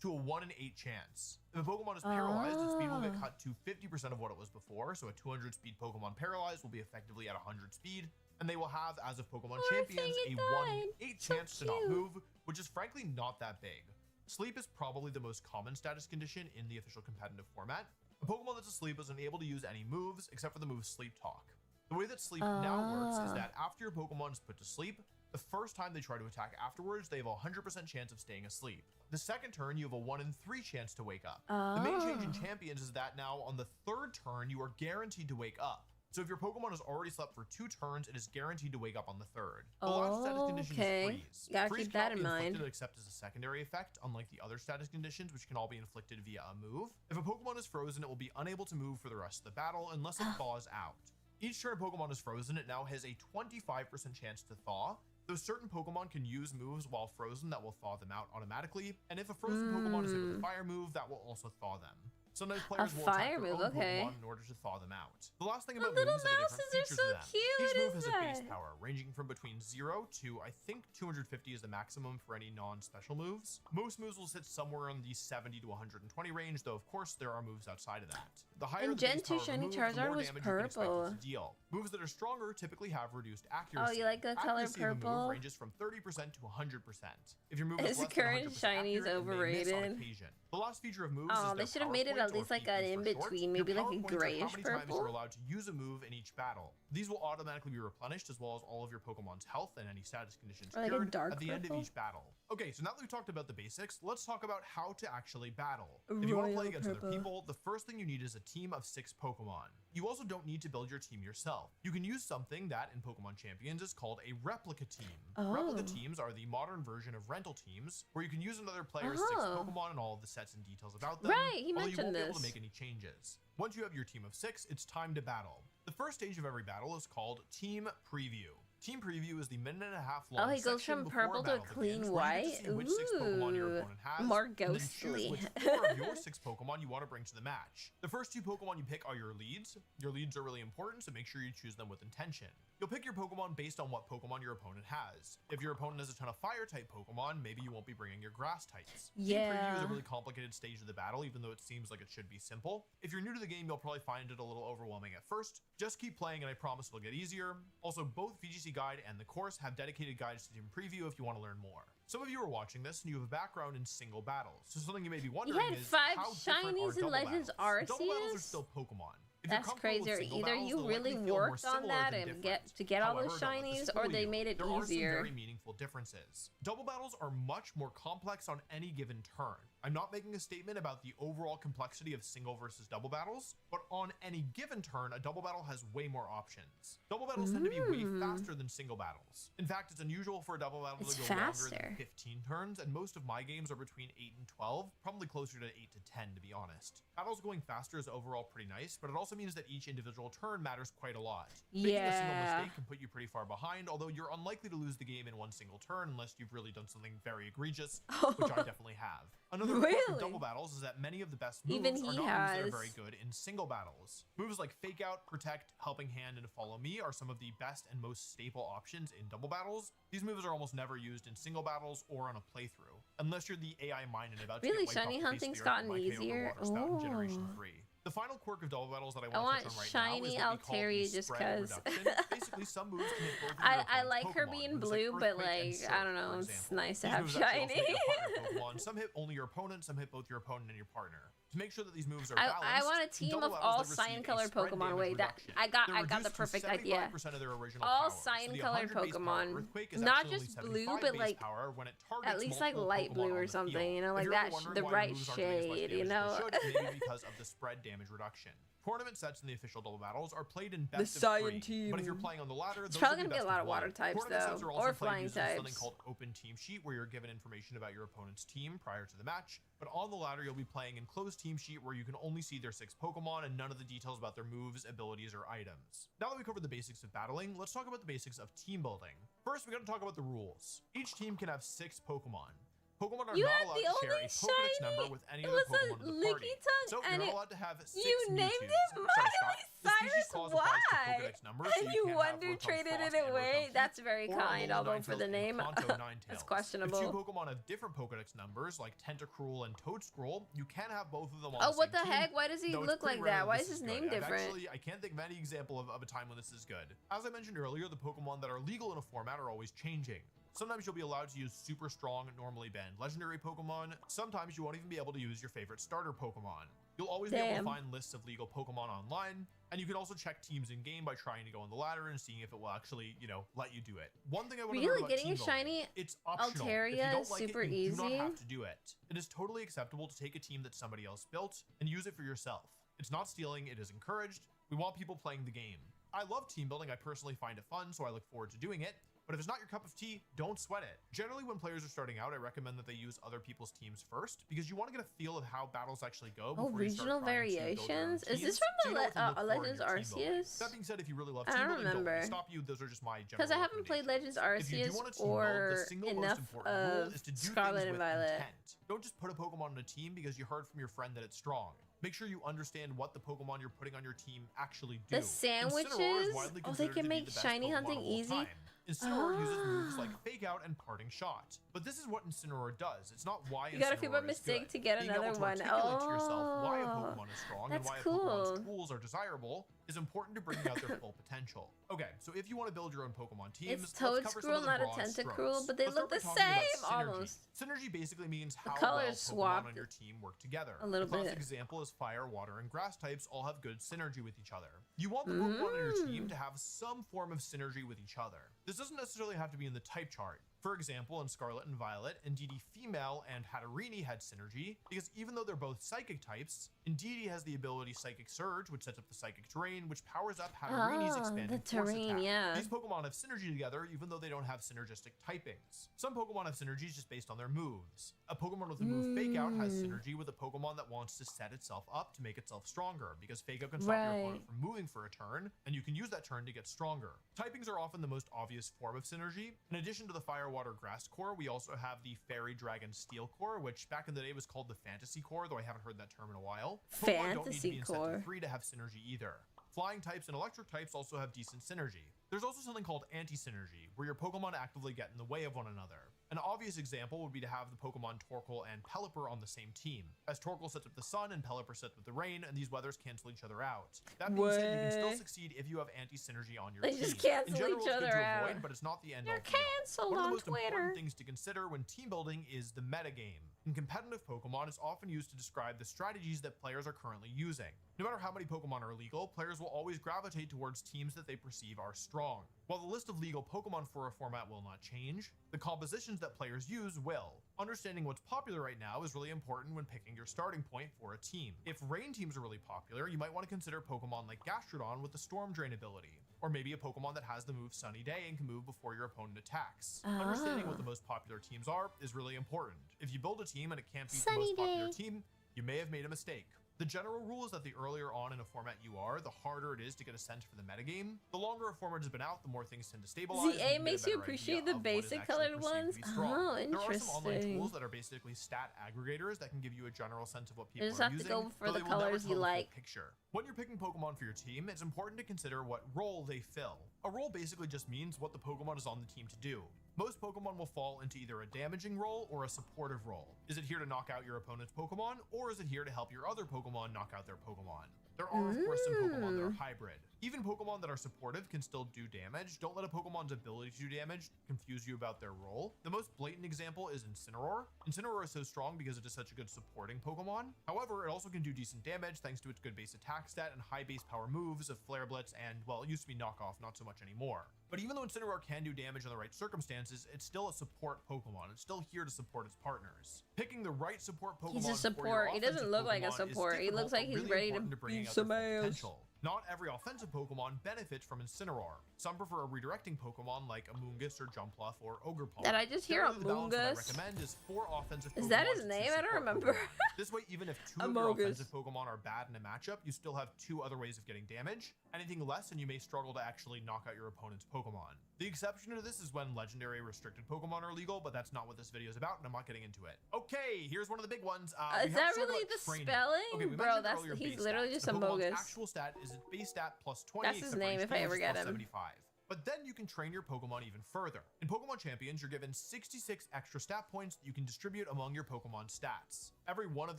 to a 1 in 8 chance. If a Pokemon is paralyzed, its speed will get cut to 50% of what it was before, so a 200 speed Pokemon paralyzed will be effectively at 100 speed, and they will have, as of Pokemon Champions, a 1 in 8 chance to not move, which is frankly not that big. Sleep is probably the most common status condition in the official competitive format. A Pokemon that's asleep is unable to use any moves except for the move Sleep Talk. The way that sleep now works is that after your Pokemon is put to sleep, The first time they try to attack afterwards, they have a 100% chance of staying asleep. The second turn, you have a 1 in 3 chance to wake up. The main change in Champions is that now on the third turn, you are guaranteed to wake up. So if your Pokemon has already slept for 2 turns, it is guaranteed to wake up on the third. The last status condition is freeze. Gotta Freeze keep that in mind. Inflicted except as a secondary effect, unlike the other status conditions, which can all be inflicted via a move. If a Pokemon is frozen, it will be unable to move for the rest of the battle unless it thaws out. Each turn a Pokemon is frozen, it now has a 25% chance to thaw. Though certain Pokemon can use moves while frozen that will thaw them out automatically, and if a frozen Pokemon is hit with a fire move, that will also thaw them. Sometimes players will attack their own Pokemon in order to thaw them out. The last thing about moves is the different features of them. Each move has a base power, ranging from between 0 to, I think, 250 is the maximum for any non-special moves. Most moves will sit somewhere in the 70 to 120 range, though of course there are moves outside of that. The higher the base power of the move, the more damage you can expect it to deal. Moves that are stronger typically have reduced accuracy. Oh, you like the color purple? Of a move ranges from 30% to 100%. If your move is less current than 100% shinies accurate, overrated? it may miss on occasion. The last feature of moves is Oh, they should have made it at least like an in-between, maybe like a grayish purple. How many times you're purple. allowed to use a move in each battle. These will automatically be replenished, as well as all of your Pokemon's health and any status conditions Or like a cured dark at the end of purple? each battle. Okay, so now that we've talked about the basics, let's talk about how to actually battle. If you want to play against other people, the first thing you need is a team of 6 Pokemon. You also don't need to build your team yourself. You can use something that in Pokemon Champions is called a replica team. Replica teams are the modern version of rental teams, where you can use another player's 6 Pokemon and all of the sets and details about them. Right, he although you won't mentioned be able to this. make any changes. Once you have your team of 6, it's time to battle. The first stage of every battle is called Team Preview. Team Preview is the minute-and-a-half long Oh, he goes section from before purple a to battle clean begins, where you get white. to see which 6 Pokemon your Ooh, opponent has, more and then choose ghostly. which 4 of your 6 Pokemon you want to bring to the match. The first 2 Pokemon you pick are your leads. Your leads are really important, so make sure you choose them with intention. You'll pick your Pokemon based on what Pokemon your opponent has. If your opponent has a ton of Fire-type Pokemon, maybe you won't be bringing your Grass types. Team Preview is a really complicated stage of the battle, even though it seems like it should be simple. If you're new to the game, you'll probably find it a little overwhelming at first. Just keep playing and I promise it'll get easier. Also, both VGC Guide and the course have dedicated guides to Team Preview if you want to learn more. Some of you are watching this and you have a background in single battles, so something you may be wondering had is 5 how different are shinies in double Legends battles? Double battles are Arceus? still Pokemon. If you're That's comfortable with crazy. single Either battles, you they'll really likely feel more worked on similar that than and different. to get all However, those don't let shinies, this or fool they you. made it There are some easier. very meaningful differences. Double battles are much more complex on any given turn. I'm not making a statement about the overall complexity of single versus double battles, but on any given turn, a double battle has way more options. Double battles tend to be way faster than single battles. In fact, it's unusual for a double battle to go longer than 15 turns, and most of my games are between 8 and 12, probably closer to 8 to 10 to be honest. Battles going faster is overall pretty nice, but it also means that each individual turn matters quite a lot. Making a single mistake can put you pretty far behind, although you're unlikely to lose the game in one single turn unless you've really done something very egregious, which I definitely have. Another quirk of double battles is that many of the best moves are not moves that are very good in single battles. Moves like Fake Out, Protect, Helping Hand, and Follow Me are some of the best and most staple options in double battles. These moves are almost never used in single battles or on a playthrough, unless you're the AI minded about to get wiped shiny off the face hunting's of the earth gotten by KO the easier. Water Spout in Generation 3. The final quirk of double battles that I want to touch on right shiny now is what we call Altaria the just spread 'cause. reduction. Basically, some moves can hit both of your I opponent's like her Pokemon, being moves blue, like but Earthquake and like, Surf, I don't know, for it's example. nice to These have moves actually also shiny. hit your partner Pokemon. Some hit only your opponent, some hit both your opponent and your partner. To make sure that these moves are balanced, I want a team double of battles all that receive cyan a colored spread Pokemon. damage Wait, that reduction. I got They're the reduced to perfect idea. 75% of their original All power. So cyan the colored 100 base power Pokemon, Earthquake is not actually just only blue, 75 but base like power when it targets at least like multiple light Pokemon blue on or the something, field. you know, If like you're that, ever wondering the why right moves aren't doing as much shade, damage you as know. they should, it may be because of the spread damage reduction. Tournament sets in the official double battles are played in best of 3, but if you're playing on the ladder, It's those probably will be gonna be a best lot of of water 1. types Tournament sets though, are also or played flying using something types. called Open Team Sheet, where you're given information about your opponent's team prior to the match. But on the ladder, you'll be playing in Closed Team Sheet, where you can only see their 6 Pokemon and none of the details about their moves, abilities, or items. Now that we covered the basics of battling, let's talk about the basics of team building. First, we gotta talk about the rules. Each team can have 6 Pokemon. Pokemon are You not had allowed the to share a only Pokedex shiny- number with any it other was a Pokemon in the party. Leaky Tongue, So you're and not it- allowed to have 6 you Mewtwo's. named it Sorry, Miley Scott. The species Cyrus. clause applies to Why? Pokedex numbers, so And you you can't wonder have traded Rotom it Frost and away. Rotom That's Heat, very or kind, Alolan although for Ninetales the and name, Kanto Ninetales. that's If questionable. 2 Pokemon have different Pokedex numbers, like Tentacruel and Toadscroll, you can have both of them on Oh, the what same the team, heck? Why does he though it's look pretty like rare that? Why this is his good. name I've different? I can't think of any example of a time when this is good. As I mentioned earlier, the Pokemon that are legal in a format are always changing. Sometimes you'll be allowed to use super strong, normally banned legendary Pokemon. Sometimes you won't even be able to use your favorite starter Pokemon. You'll always be able to Damn. find lists of legal Pokemon online, and you can also check teams in game by trying to go on the ladder and seeing if it will actually, you know, let you do it. One thing I want to Really, about getting a team building, shiny it's optional. If you Altaria don't is like super it, you do not easy. have to do it. It is totally acceptable to take a team that somebody else built and use it for yourself. It's not stealing, it is encouraged. We want people playing the game. I love team building. I personally find it fun, so I look forward to doing it. But if it's not your cup of tea, don't sweat it. Generally, when players are starting out, I recommend that they use other people's teams first, because you want to get a feel of how battles actually go. Oh, regional variations? Is this from the Legends Arceus? That being said, if you really love I team don't building, don't let remember. it stop you. Those are just my general Because I haven't played Legends If you do Arceus want to team build, the or single most enough important rule of is to do Scarlet things and with Violet. intent. Don't just put a Pokemon on a team because you heard from your friend that it's strong. Make sure you understand what the Pokemon you're putting on your team actually do. The sandwiches? Incineroar is widely Oh, they considered can to be make the best shiny Pokemon hunting of all easy? time. Incineroar uses moves Ah. like Fake Out and Parting Shot. But this is what Incineroar does. It's not why You gotta feel by Incineroar is mistake good. to get Being another able to one. articulate to yourself why a Oh, Pokemon is strong and that's why a cool. Pokemon's tools are desirable is important to bringing out their full potential. Okay, so if you want to build your own Pokemon teams, It's let's cover some Toedscruel, of the not a broad Tentacruel, strokes. but they Let's look start the by talking about same, synergy. almost. Synergy basically means how colors well Pokemon swapped on your team work together. a little the classic bit. example is fire, water, and grass types all have good synergy with each other. You want the Pokemon on your team to have some form of synergy with each other. This doesn't necessarily have to be in the type chart. For example, in Scarlet and Violet, Indeedee Female and Hatterene had synergy, because even though they're both psychic types, Indeedee has the ability Psychic Surge, which sets up the psychic terrain, which powers up Hatterene's Oh, expanding the force terrain, attack. yeah. These Pokemon have synergy together, even though they don't have synergistic typings. Some Pokemon have synergies just based on their moves. A Pokemon with the move Fake Out has synergy with a Pokemon that wants to set itself up to make itself stronger, because Fake Out can stop your opponent from moving for a turn, and you can use that turn to get stronger. Typings are often the most obvious form of synergy. In addition to the Fire, Water, Grass core, we also have the Fairy, Dragon, Steel core, which back in the day was called the Fantasy core, though I haven't heard that term in a while. Pokemon don't need to be in Set 3 to have synergy either. Flying types and electric types also have decent synergy. There's also something called anti-synergy, where your Pokemon actively get in the way of one another. An obvious example would be to have the Pokemon Torkoal and Pelipper on the same team, as Torkoal sets up the sun and Pelipper sets up the rain, and these weathers cancel each other out. That being said, you can still succeed if you have anti-synergy on your team. They just cancel in general, each it's good other to out. avoid, but it's not the end all. You're be all. canceled One of the on most Twitter. important things to consider when team building is the metagame. In competitive Pokemon, it's often used to describe the strategies that players are currently using. No matter how many Pokemon are legal, players will always gravitate towards teams that they perceive are strong. While the list of legal Pokemon for a format will not change, the compositions that players use will. Understanding what's popular right now is really important when picking your starting point for a team. If rain teams are really popular, you might want to consider Pokemon like Gastrodon with the Storm Drain ability. Or maybe a Pokemon that has the move Sunny Day and can move before your opponent attacks. Understanding what the most popular teams are is really important. If you build a team and it can't beat the most popular team, you may have made a mistake. The general rule is that the earlier on in a format you are, the harder it is to get a sense for the metagame. The longer a format has been out, the more things tend to stabilize. ZA makes you appreciate the basic colored ones? Oh, interesting. There are some online tools that are basically stat aggregators that can give you a general sense of what people You just are have using. to go for but the they will never colors tell you the full like. picture. When you're picking Pokemon for your team, it's important to consider what role they fill. A role basically just means what the Pokemon is on the team to do. Most Pokemon will fall into either a damaging role or a supportive role. Is it here to knock out your opponent's Pokemon, or is it here to help your other Pokemon knock out their Pokemon? There are, of course, some Pokemon that are hybrid. Even Pokemon that are supportive can still do damage. Don't let a Pokemon's ability to do damage confuse you about their role. The most blatant example is Incineroar. Incineroar is so strong because it is such a good supporting Pokemon. However, it also can do decent damage thanks to its good base attack stat and high base power moves of Flare Blitz and, well, it used to be Knockoff, not so much anymore. But even though Incineroar can do damage in the right circumstances, it's still a support Pokemon. It's still here to support its partners. Picking the right support Pokemon. He's a support. He doesn't look like a support. He looks like he's ready to beat some ass. Not every offensive Pokemon benefits from Incineroar. Some prefer a redirecting Pokemon like Amoonguss or Jumpluff or Ogerpon. Did I just hear Generally, the balance that I Amoonguss? recommend is 4 offensive Pokemon. Is that his to name? 2 I don't support remember. Pokemon. This way, even if 2 of your Amoonguss. offensive Pokemon are bad in a matchup, you still have 2 other ways of getting damage. Anything less, and you may struggle to actually knock out your opponent's Pokemon. The exception to this is when legendary restricted Pokemon are legal, but that's not what this video is about, and I'm not getting into it. Okay, here's one of the big ones. Is that really the spelling? Okay, we Bro, mentioned earlier he's base literally stats. just The a Pokemon's bogus. actual stat is its base stat plus 20. That's his except for name each if I thing, ever which is get plus him. 75. But then you can train your Pokemon even further. In Pokemon Champions, you're given 66 extra stat points that you can distribute among your Pokemon stats. Every one of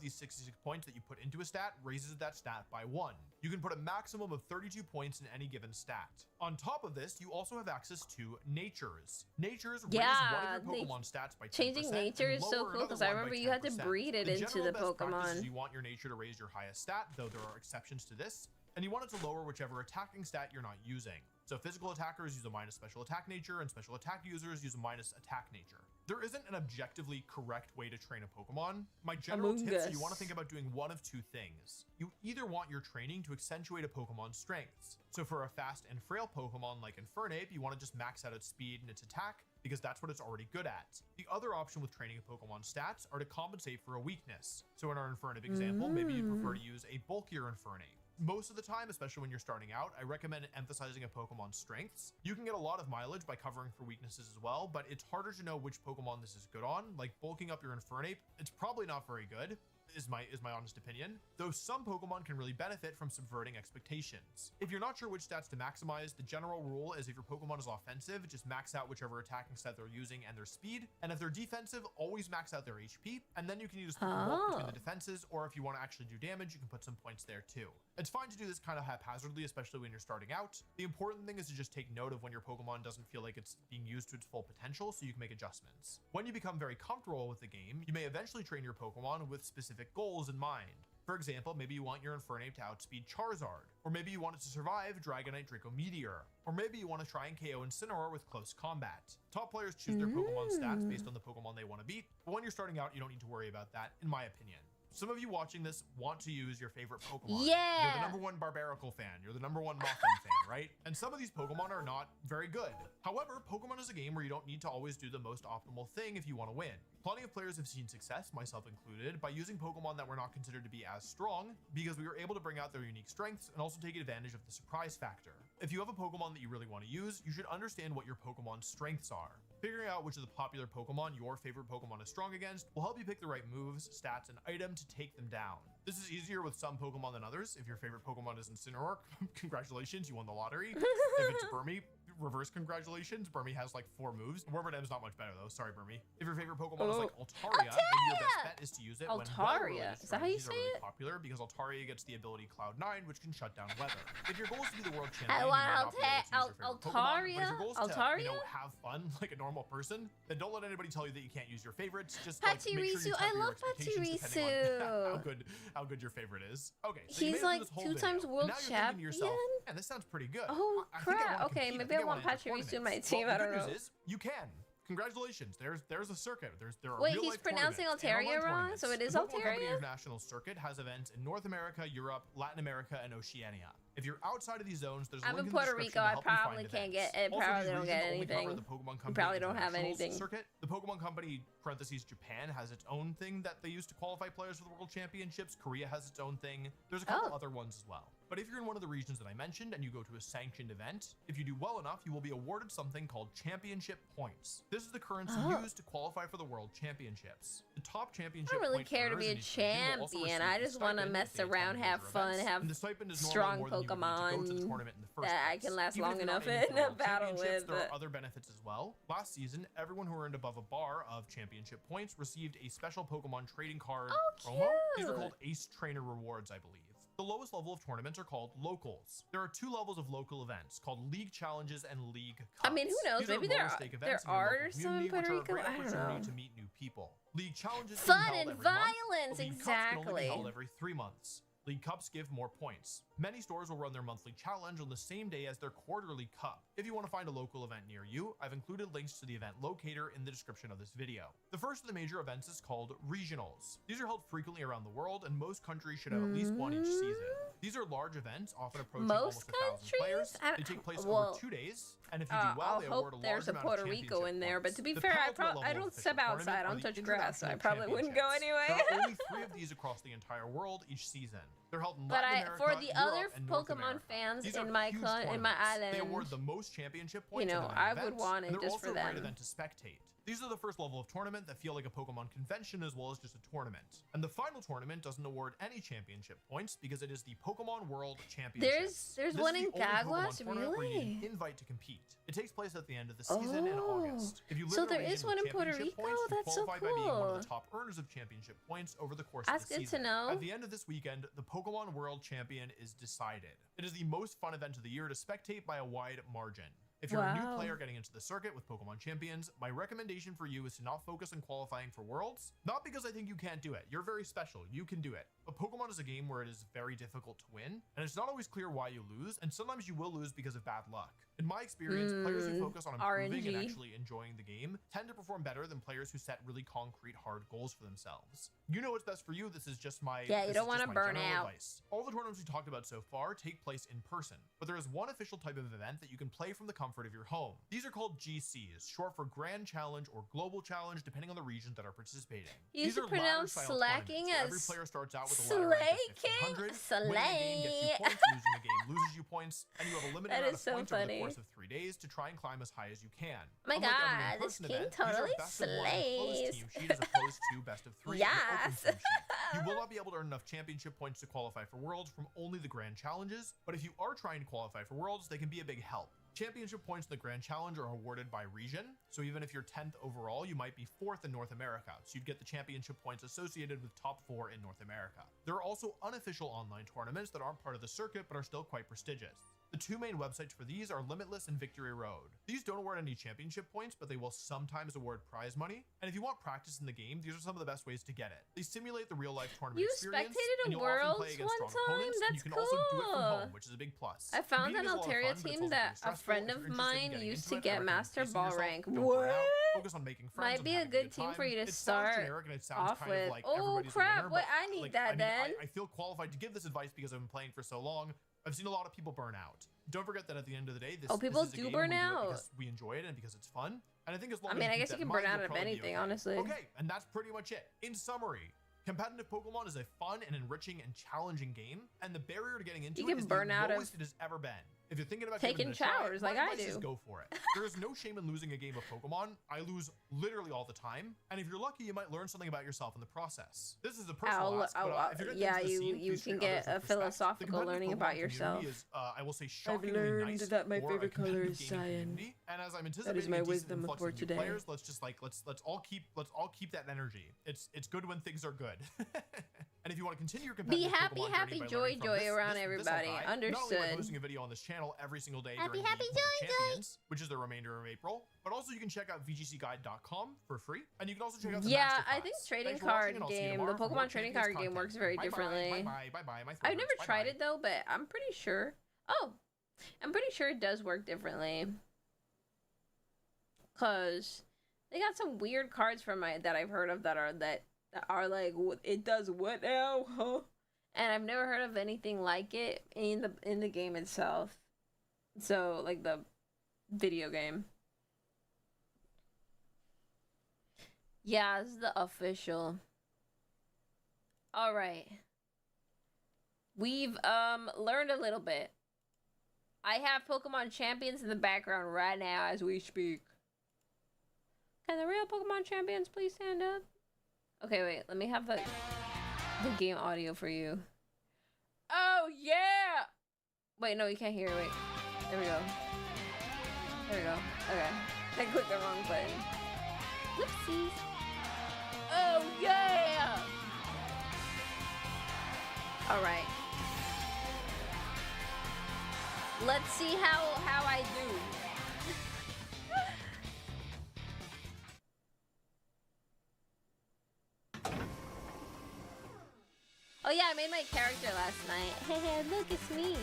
these 66 points that you put into a stat raises that stat by 1. You can put a maximum of 32 points in any given stat. On top of this, you also have access to Natures. Natures raise one of your Pokemon stats by 10%. Changing nature is so cool because I remember you had to breed it into the Pokemon. You want your nature to raise your highest stat, though there are exceptions to this, and you want it to lower whichever attacking stat you're not using. So physical attackers use a minus special attack nature, and special attack users use a minus attack nature. There isn't an objectively correct way to train a Pokemon. My general tips are you want to think about doing one of two things. You either want your training to accentuate a Pokemon's strengths. So for a fast and frail Pokemon like Infernape, you want to just max out its speed and its attack, because that's what it's already good at. The other option with training a Pokemon's stats are to compensate for a weakness. So in our Infernape example, maybe you prefer to use a bulkier Infernape. Most of the time, especially when you're starting out, I recommend emphasizing a Pokemon's strengths. You can get a lot of mileage by covering for weaknesses as well, but it's harder to know which Pokemon this is good on. Like bulking up your Infernape, it's probably not very good, is my honest opinion, though some Pokemon can really benefit from subverting expectations. If you're not sure which stats to maximize, the general rule is if your Pokemon is offensive, just max out whichever attacking stat they're using and their speed, and if they're defensive, always max out their HP, and then you can use both between the defenses, or if you want to actually do damage, you can put some points there too. It's fine to do this kind of haphazardly, especially when you're starting out. The important thing is to just take note of when your Pokemon doesn't feel like it's being used to its full potential, so you can make adjustments. When you become very comfortable with the game, you may eventually train your Pokemon with specific goals in mind. For example, maybe you want your Infernape to outspeed Charizard, or maybe you want it to survive Dragonite Draco Meteor, or maybe you want to try and KO Incineroar with close combat. Top players choose their Pokemon stats based on the Pokemon they want to beat, but when you're starting out, you don't need to worry about that, in my opinion. Some of you watching this want to use your favorite Pokemon. Yeah! You're the #1 Barbaracle fan. You're the #1 Mothim fan, right? And some of these Pokemon are not very good. However, Pokemon is a game where you don't need to always do the most optimal thing if you want to win. Plenty of players have seen success, myself included, by using Pokemon that were not considered to be as strong because we were able to bring out their unique strengths and also take advantage of the surprise factor. If you have a Pokemon that you really want to use, you should understand what your Pokemon's strengths are. Figuring out which of the popular Pokemon your favorite Pokemon is strong against will help you pick the right moves, stats, and item to take them down. This is easier with some Pokemon than others. If your favorite Pokemon is Incineroar, congratulations, you won the lottery. If it's Burmy, reverse congratulations. Burmy has like 4 moves. Wormadam's not much better though. Sorry, Burmy. If your favorite Pokemon is like Altaria, maybe your best bet is to use it when weather related is that how you say really it? popular, because Altaria gets the ability Cloud9, which can shut down weather. If your goal is to be the world champion, I you want may not be able to use your favorite Pokemon, but if your goal is to, Altaria? have fun like a normal person, then don't let anybody tell you that you can't use your favorites. Just like, make sure you Pachirisu, temper I your love expectations depending on Pachirisu. how good your favorite is. Okay, so you He's made it through like this whole 2 video. times world Now you're thinking to yourself, champion? man, this sounds pretty good. Oh I think I crap! wanna Okay, compete. maybe I want wanna enter Pachirisu in my tournaments. team. Well, I don't the know. good news is you can. Congratulations, there's a circuit. There are Wait, real he's life pronouncing tournaments and Altaria online wrong? tournaments. So it is The Pokemon Company Altaria? International Circuit has events in North America, Europe, Latin America, and Oceania. If you're outside of these zones, there's a I'm link in the Puerto description Rico. to I help you find probably can't events. get. Also, Probably these don't regions get only cover anything. the Pokemon You Company probably don't have International anything. Circuit. The Pokemon Company (Japan) has its own thing that they use to qualify players for the World Championships. Korea has its own thing. There's a couple other ones as well. But if you're in one of the regions that I mentioned and you go to a sanctioned event, if you do well enough, you will be awarded something called championship points. This is the currency used to qualify for the World Championships. The top championship I don't really point care to earners be a in each region will also champion. receive I a just want to stipend mess if they attend around, have major fun, events. have And the stipend is normally strong more than you would need to go to the Pokemon tournament in the first that I place. can last Even if long you're not enough aiming for in the a World battle Championships, with. there are other benefits as well. Last season, everyone who earned above a bar of championship points received a special Pokemon trading card promo. These are called Ace Trainer Rewards, I believe. The lowest level of tournaments are called locals. There are 2 levels of local events called League Challenges and League Cups. I mean, who knows? These are Maybe there lower-stake are events in your local some in community, Puerto which are a Rico. great I don't opportunity know. to meet new people. League Challenges Fun can be held and every month, violence, but League Cups can only be exactly. held every 3 months. League Cups give more points. Many stores will run their monthly challenge on the same day as their quarterly cup. If you want to find a local event near you, I've included links to the event locator in the description of this video. The first of the major events is called regionals. These are held frequently around the world, and most countries should have at least one each season. These are large events, often approaching almost 1,000 players. They take place over 2 days, and if you do well, they award a large there's a amount Puerto of Rico championship in there, but points. to be The fair, penultimate I level don't of step official outside. I tournament don't are the touch grass, so I international probably wouldn't go championships. anyway. There are only 3 of these across the entire world each season. They're held in But Latin America, for the other Europe, and North Pokemon America. fans These are in my huge in my tournaments. island, They award the most championship points. know, in an I would event, want it and they're just also for a great them. event to spectate. These are the first level of tournament that feel like a Pokemon convention as well as just a tournament. And the final tournament doesn't award any championship points because it is the Pokemon World Championships. There's This one is in the only Pokemon Gagwas, tournament where you need really? an invite to compete. It takes place at the end of the season in August. If you live So in a there region is with one in Puerto championship Rico? points, you That's so qualify by being one cool. of the top earners of championship points over the course That's of the good to season. know. At the end of this weekend, the Pokemon World Champion is decided. It is the most fun event of the year to spectate by a wide margin. If you're a new Wow. player getting into the circuit with Pokemon Champions, my recommendation for you is to not focus on qualifying for Worlds. Not because I think you can't do it. You're very special. You can do it. But Pokemon is a game where it is very difficult to win, and it's not always clear why you lose, and sometimes you will lose because of bad luck. In my experience, players who focus on improving and RNG. actually enjoying the game tend to perform better than players who set really concrete, hard goals for themselves. You know what's best for you. This is just my Yeah, you this don't is wanna just my burn general out. advice. All the tournaments we talked about so far take place in person, but there is one official type of event that you can play from the comfort of your home. These are called GCs, short for Grand Challenge or Global Challenge, depending on the region that are participating. You These should are pronounce ladder-style slacking tournaments where every as player starts out with a ladder rank of Slaking? 1500. Winning a game gets you Slay. points, losing a game loses you points, and you have a limited That amount is of so points over the funny. course of 3 days to try and climb as high as you can. Oh my Unlike every God, this in-person king event, these are totally best of one closed slays. team sheet as opposed to best of 3 in an open Yes. team sheet. You will not be able to earn enough championship points to qualify for Worlds from only the Grand Challenges, but if you are trying to qualify for Worlds, they can be a big help. Championship points in the Grand Challenge are awarded by region, so even if you're 10th overall, you might be 4th in North America, so you'd get the championship points associated with top 4 in North America. There are also unofficial online tournaments that aren't part of the circuit but are still quite prestigious. The two main websites for these are Limitless and Victory Road. These don't award any championship points, but they will sometimes award prize money. And if you want practice in the game, these are some of the best ways to get it. They simulate the real-life tournament You experience, spectated and a you'll often Worlds play against one strong opponents, time? and you That's can also do it from cool. home, which is a big plus. I found an Competing is a lot of Altaria fun, but it's team also that very a stressful. friend If of you're interested in mine getting used into to it, I get recommend Master pacing Ball yourself, rank. don't burn out, What? focus on making friends Might and be a having good good team time. for you to It sounds start generic and it sounds off kind of with. like Oh everybody's a crap, winner, what, but, I need like, that I mean, then. I feel qualified to give this advice because I've been playing for so long. I've seen a lot of people burn out. Don't forget that at the end of the day, this, people this is a do game burn and we do it out. because we enjoy it and because it's fun. And I think as long I mean, as I you guess keep you that can in burn mind, out you'll of probably be anything, okay. honestly. Okay, and that's pretty much it. In summary, competitive Pokemon is a fun and enriching and challenging game, and the barrier to getting into You it can is burn the out of lowest it has ever been. If you're thinking about taking giving it a try, showers like my I advice is do. go for it. There is no shame in losing a game of Pokemon. I lose literally all the time, and if you're lucky, you might learn something about yourself in the process. This is a personal ask, but if you're gonna yeah, get into the scene, you please can treat others get a with respect. The philosophical competitive learning Pokemon about community yourself. Is, I will say, shockingly learned nice that my for a favorite color competitive is gaming cyan. community. And as I'm That is anticipating my a decent wisdom influx for of new today. players, let's just like let's all keep that energy. It's good when things are good. And if you want to continue your Be competitive happy, Pokemon happy, journey by joy, learning from joy this around guy, everybody. Not only am I Understood. posting a video on this channel every single day Happy, during happy, the joy, Pokemon Champions, which is the remainder of April, but also you can check out vgcguide.com for free, and you can also check out the Yeah, masterclass. I think trading Thanks for watching, card and I'll see you game, the tomorrow for more Pokemon trading Champions card game content. works very Bye-bye, differently. bye-bye, my I've never favorites. tried Bye-bye. it though, but I'm pretty sure. Oh, I'm pretty sure it does work differently. Cause they got some weird cards from that I've heard of that are like it does what now, huh? And I've never heard of anything like it in the game itself. So like the video game. Yeah, this is the official. All right. We've learned a little bit. I have Pokemon Champions in the background right now as we speak. Can the real Pokemon Champions please stand up? Okay, wait. Let me have the game audio for you. Oh, yeah! Wait, no, you can't hear it. Wait. There we go. There we go. Okay. I clicked the wrong button. Whoopsies. Oh, yeah! All right. Let's see how I do. Oh yeah, I made my character last night. Hey, look, it's me.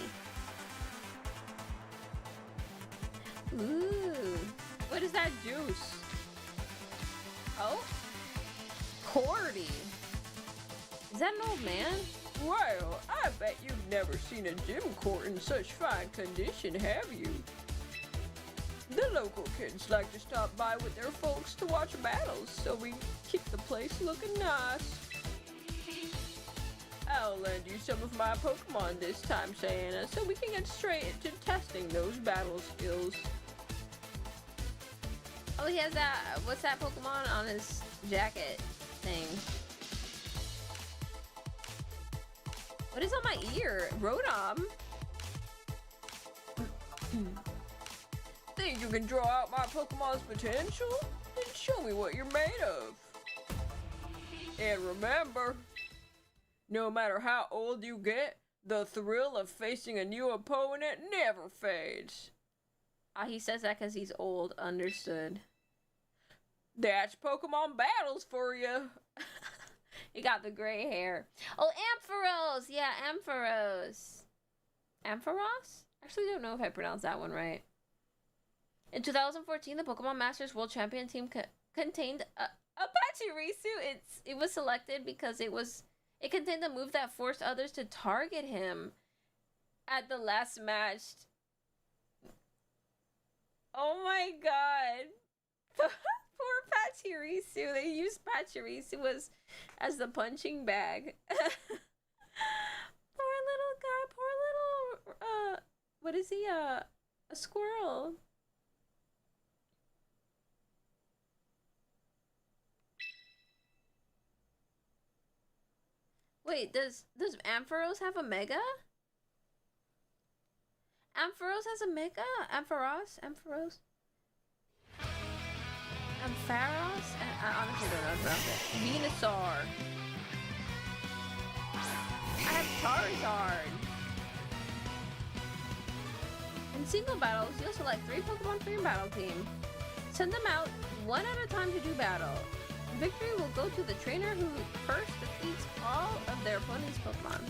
Ooh, what is that juice? Oh, Cordy. Is that an old man? Well, I bet you've never seen a gym court in such fine condition, have you? The local kids like to stop by with their folks to watch battles, so we keep the place looking nice. I'll lend you some of my Pokemon this time, Cyana, so we can get straight into testing those battle skills. Oh, he has that. What's that Pokemon on his jacket thing? What is on my ear? Rotom. Think you can draw out my Pokemon's potential? Then show me what you're made of. And remember, no matter how old you get, the thrill of facing a new opponent never fades. He says that because he's old. Understood. That's Pokemon battles for you. He got the gray hair. Oh, Ampharos! Yeah, Ampharos. Ampharos? Actually, don't know if I pronounced that one right. In 2014, the Pokemon Masters World Champion team contained a Pachirisu. It was selected because it contained a move that forced others to target him at the last match. Oh my god. Poor Pachirisu. They used Pachirisu as the punching bag. Poor little guy. Poor little, what is he? A squirrel. Wait, does Ampharos have a mega? Ampharos has a mega? Ampharos? Ampharos? I honestly don't know how to pronounce it. Venusaur. I have Charizard. In single battles, you'll select 3 Pokemon for your battle team. Send them out one at a time to do battle. Victory will go to the trainer who first defeats all of their opponent's Pokemon.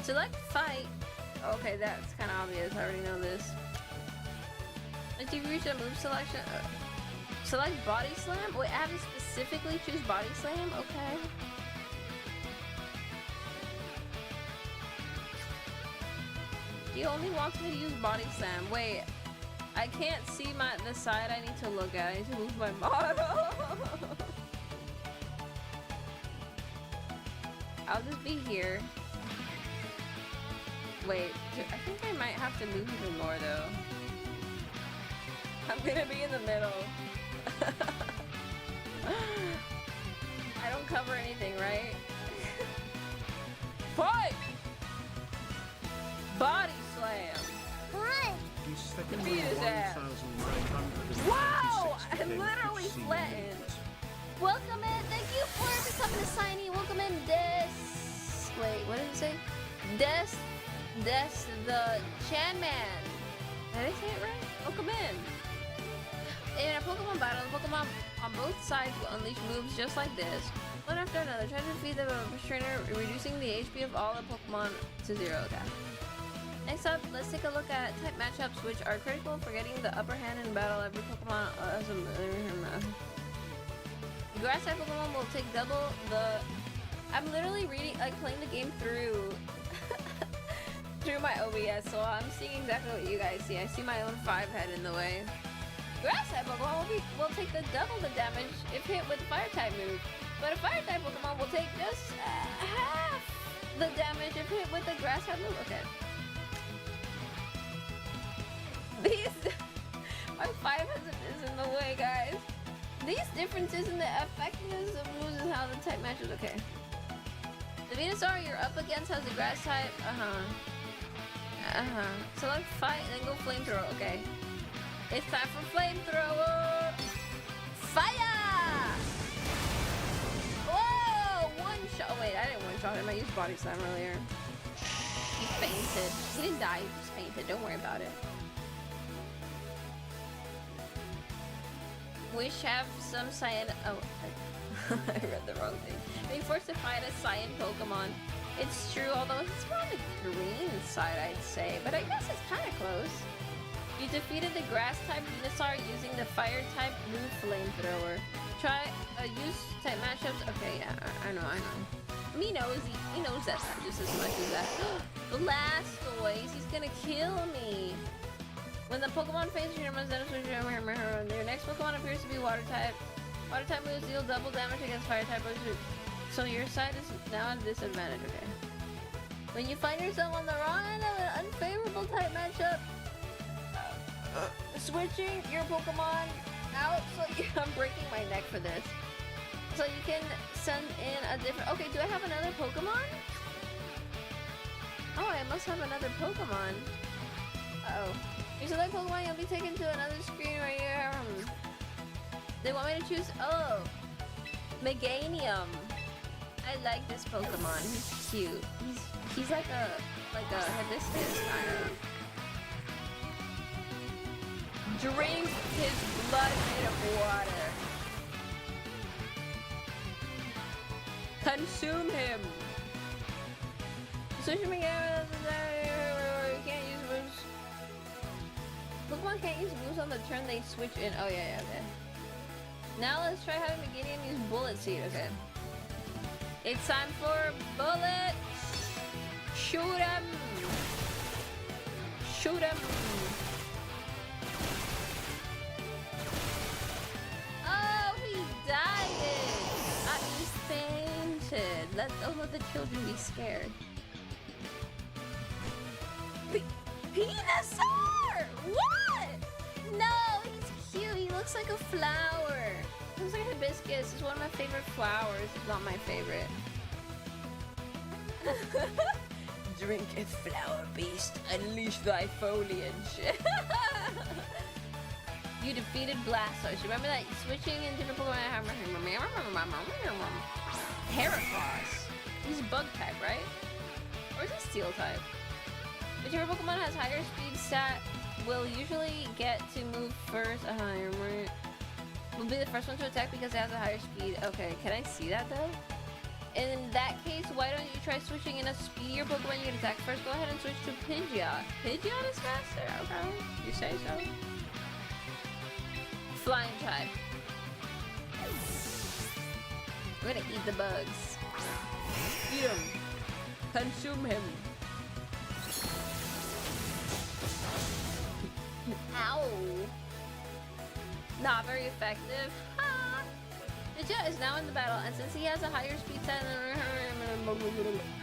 Select fight. Okay, that's kind of obvious. I already know this. Until you reach a move selection, select Body Slam. Wait, I have to specifically choose Body Slam? Okay. He only wants me to use Body Slam. Wait, I can't see the side I need to look at. I need to move my model. I'll just be here. Wait, I think I might have to move even more though. I'm gonna be in the middle. I don't cover anything, right? Fight! Body slam! Defeat his ass. Wow! I literally flattened. Welcome in. Thank you for becoming a signee. Welcome in, Wait, what did it say? The Chan Man. Did I say it right? Welcome in. In a Pokemon battle, the Pokemon on both sides will unleash moves just like this, one after another. Try to defeat the trainer, reducing the HP of all the Pokemon to 0. Okay. Next up, let's take a look at type matchups, which are critical for getting the upper hand in battle. Every Pokemon has a grass type Pokemon will take double the. I'm literally reading, like playing the game through my OBS, so I'm seeing exactly what you guys see. I see my own 5 head in the way. Grass type Pokemon will take double the damage if hit with Fire type move, but a Fire type Pokemon will take just half the damage if hit with the Grass type move. Okay. My 5 is in the way, guys. These differences in the effectiveness of moves and how the type matches. Okay. The Venusaur you're up against has a Grass type. Select fight and then go Flamethrower. Okay. It's time for Flamethrower! Fire! Whoa! One shot. Oh, wait, I didn't one shot him. I used Body Slam earlier. He fainted. He didn't die, he just fainted. Don't worry about it. Wish have some Cyana. Oh, I read the wrong thing. Being forced to fight a Cyan Pokemon. It's true, although he's more on the green side, I'd say. But I guess it's kind of close. You defeated the Grass type Venusaur using the Fire type move Flamethrower. Try use type matchups. Okay, yeah, I know. He knows that just as much as that. Blastoise, he's gonna kill me. When the Pokemon faces your next Pokemon appears to be Water type. Water type moves deal double damage against Fire type moves. So your side is now at a disadvantage. Okay. When you find yourself on the wrong end of an unfavorable type matchup. switching your Pokemon out. So I'm breaking my neck for this. So you can send in a different. Okay, do I have another Pokemon? Oh, I must have another Pokemon. Uh-oh. You select Pokemon, you'll be taken to another screen right here. They want me to choose. Oh, Meganium. I like this Pokemon. He's cute. He's like a hibiscus kind of. Drink his blood made of water. Consume him. Switch me out. You can't use moves. Pokemon can't use moves on the turn they switch in. Oh yeah, okay. Now let's try having Meganium use Bullet Seed. Okay. It's time for Bullet. Shoot him. Shoot him. Oh, he died. He's fainted. Let the children be scared. Venusaur! What? No, he's cute. He looks like a flower. He looks like a hibiscus. It's one of my favorite flowers. It's not my favorite. Drink it, flower beast. Unleash thy foliage. You defeated Blastoise. Remember that switching in different Pokemon. Heracross. He's bug type, right? Or is he steel type? Whichever Pokemon has higher speed stat will usually get to move first. Will be the first one to attack because it has a higher speed. Okay, can I see that though? In that case, why don't you try switching in a speedier Pokemon you can attack first? Go ahead and switch to Pidgeot. Pidgeot is faster? Okay, you say so. Flying type. We're gonna eat the bugs. Eat him. Consume him. Ow. Not very effective. Ha! Pidgeot is now in the battle, and since he has a higher speed stat than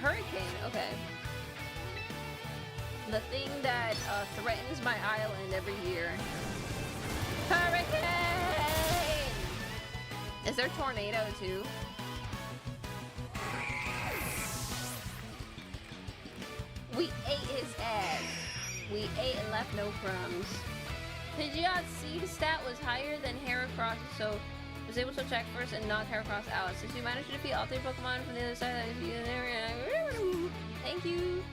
Hurricane, okay. The thing that threatens my island every year. Hurricane! Is there Tornado too? We ate his ass. We ate and left no crumbs. Pidgeot's seed stat was higher than Heracross, so was able to attack first and knock Heracross out. Since you managed to defeat all three Pokemon from the other side, thank you.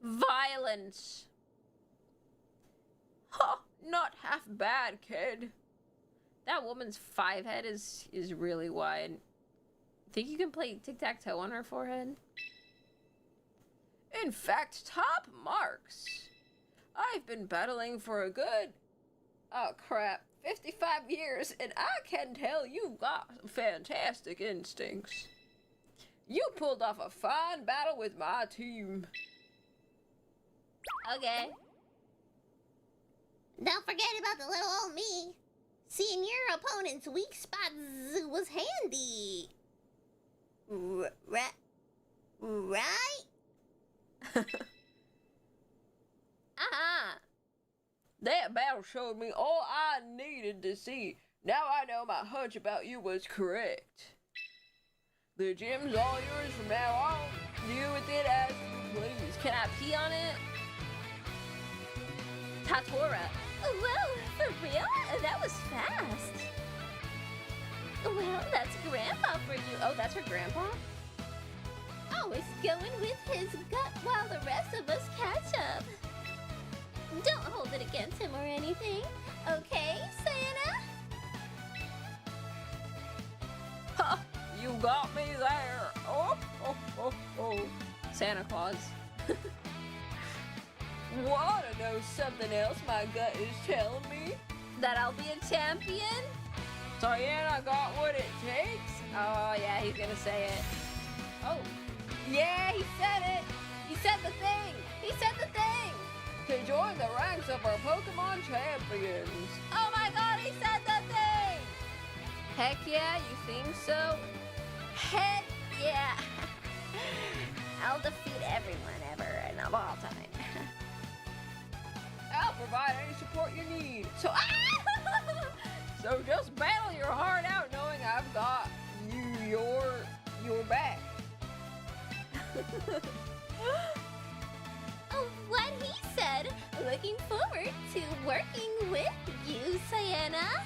Violence. Huh, not half bad, kid. That woman's 5-head is really wide. Think you can play tic-tac-toe on her forehead? In fact, top marks. I've been battling for a good, 55 years, and I can tell you've got fantastic instincts. You pulled off a fine battle with my team. Okay. Don't forget about the little old me. Seeing your opponent's weak spots was handy. Right? That battle showed me all I needed to see. Now I know my hunch about you was correct. The gym's all yours from now on. Deal with it as you please. Can I pee on it? Tatora. Whoa, for real? That was fast. Well, that's Grandpa for you. Oh, that's her grandpa? Always going with his gut while the rest of us catch up. Don't hold it against him or anything. Okay, Cyana? Ha! You got me there. Oh, oh, oh, oh. Santa Claus. Wanna know something else my gut is telling me? That I'll be a champion? Cyana got what it takes? Oh, yeah, he's gonna say it. Oh. Yeah, he said it! He said the thing! He said the thing! To join the ranks of our Pokémon Champions. Oh my god, he said the thing! Heck yeah, you think so? Heck yeah! I'll defeat everyone ever and of all time. I'll provide any support you need. So, so just battle your heart out knowing I've got your back. Oh, what he said. Looking forward to working with you, Cyana.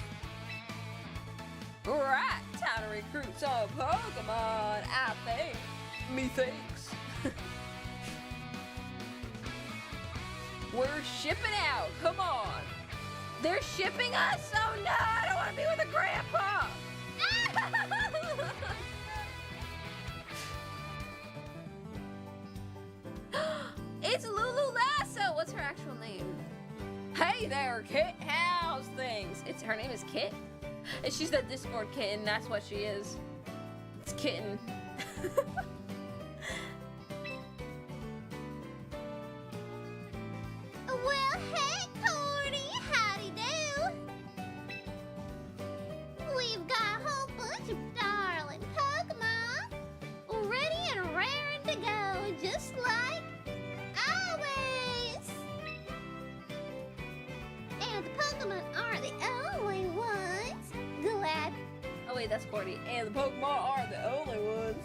Right, time to recruit some Pokemon, I think. Methinks. We're shipping out, come on. They're shipping us? Oh no, I don't want to be with a grandpa. It's Lulu Lasso. What's her actual name? Hey there, Kit. How's things? Her name is Kit? And she's the Discord kitten, that's what she is. It's kitten. Well, hey, Cordy, howdy do. We've got a whole bunch of darling Pokemon, ready and raring to go, just like always. And the Pokemon aren't the only ones. Glad. Oh wait, that's Cordy. And the Pokemon are the only ones.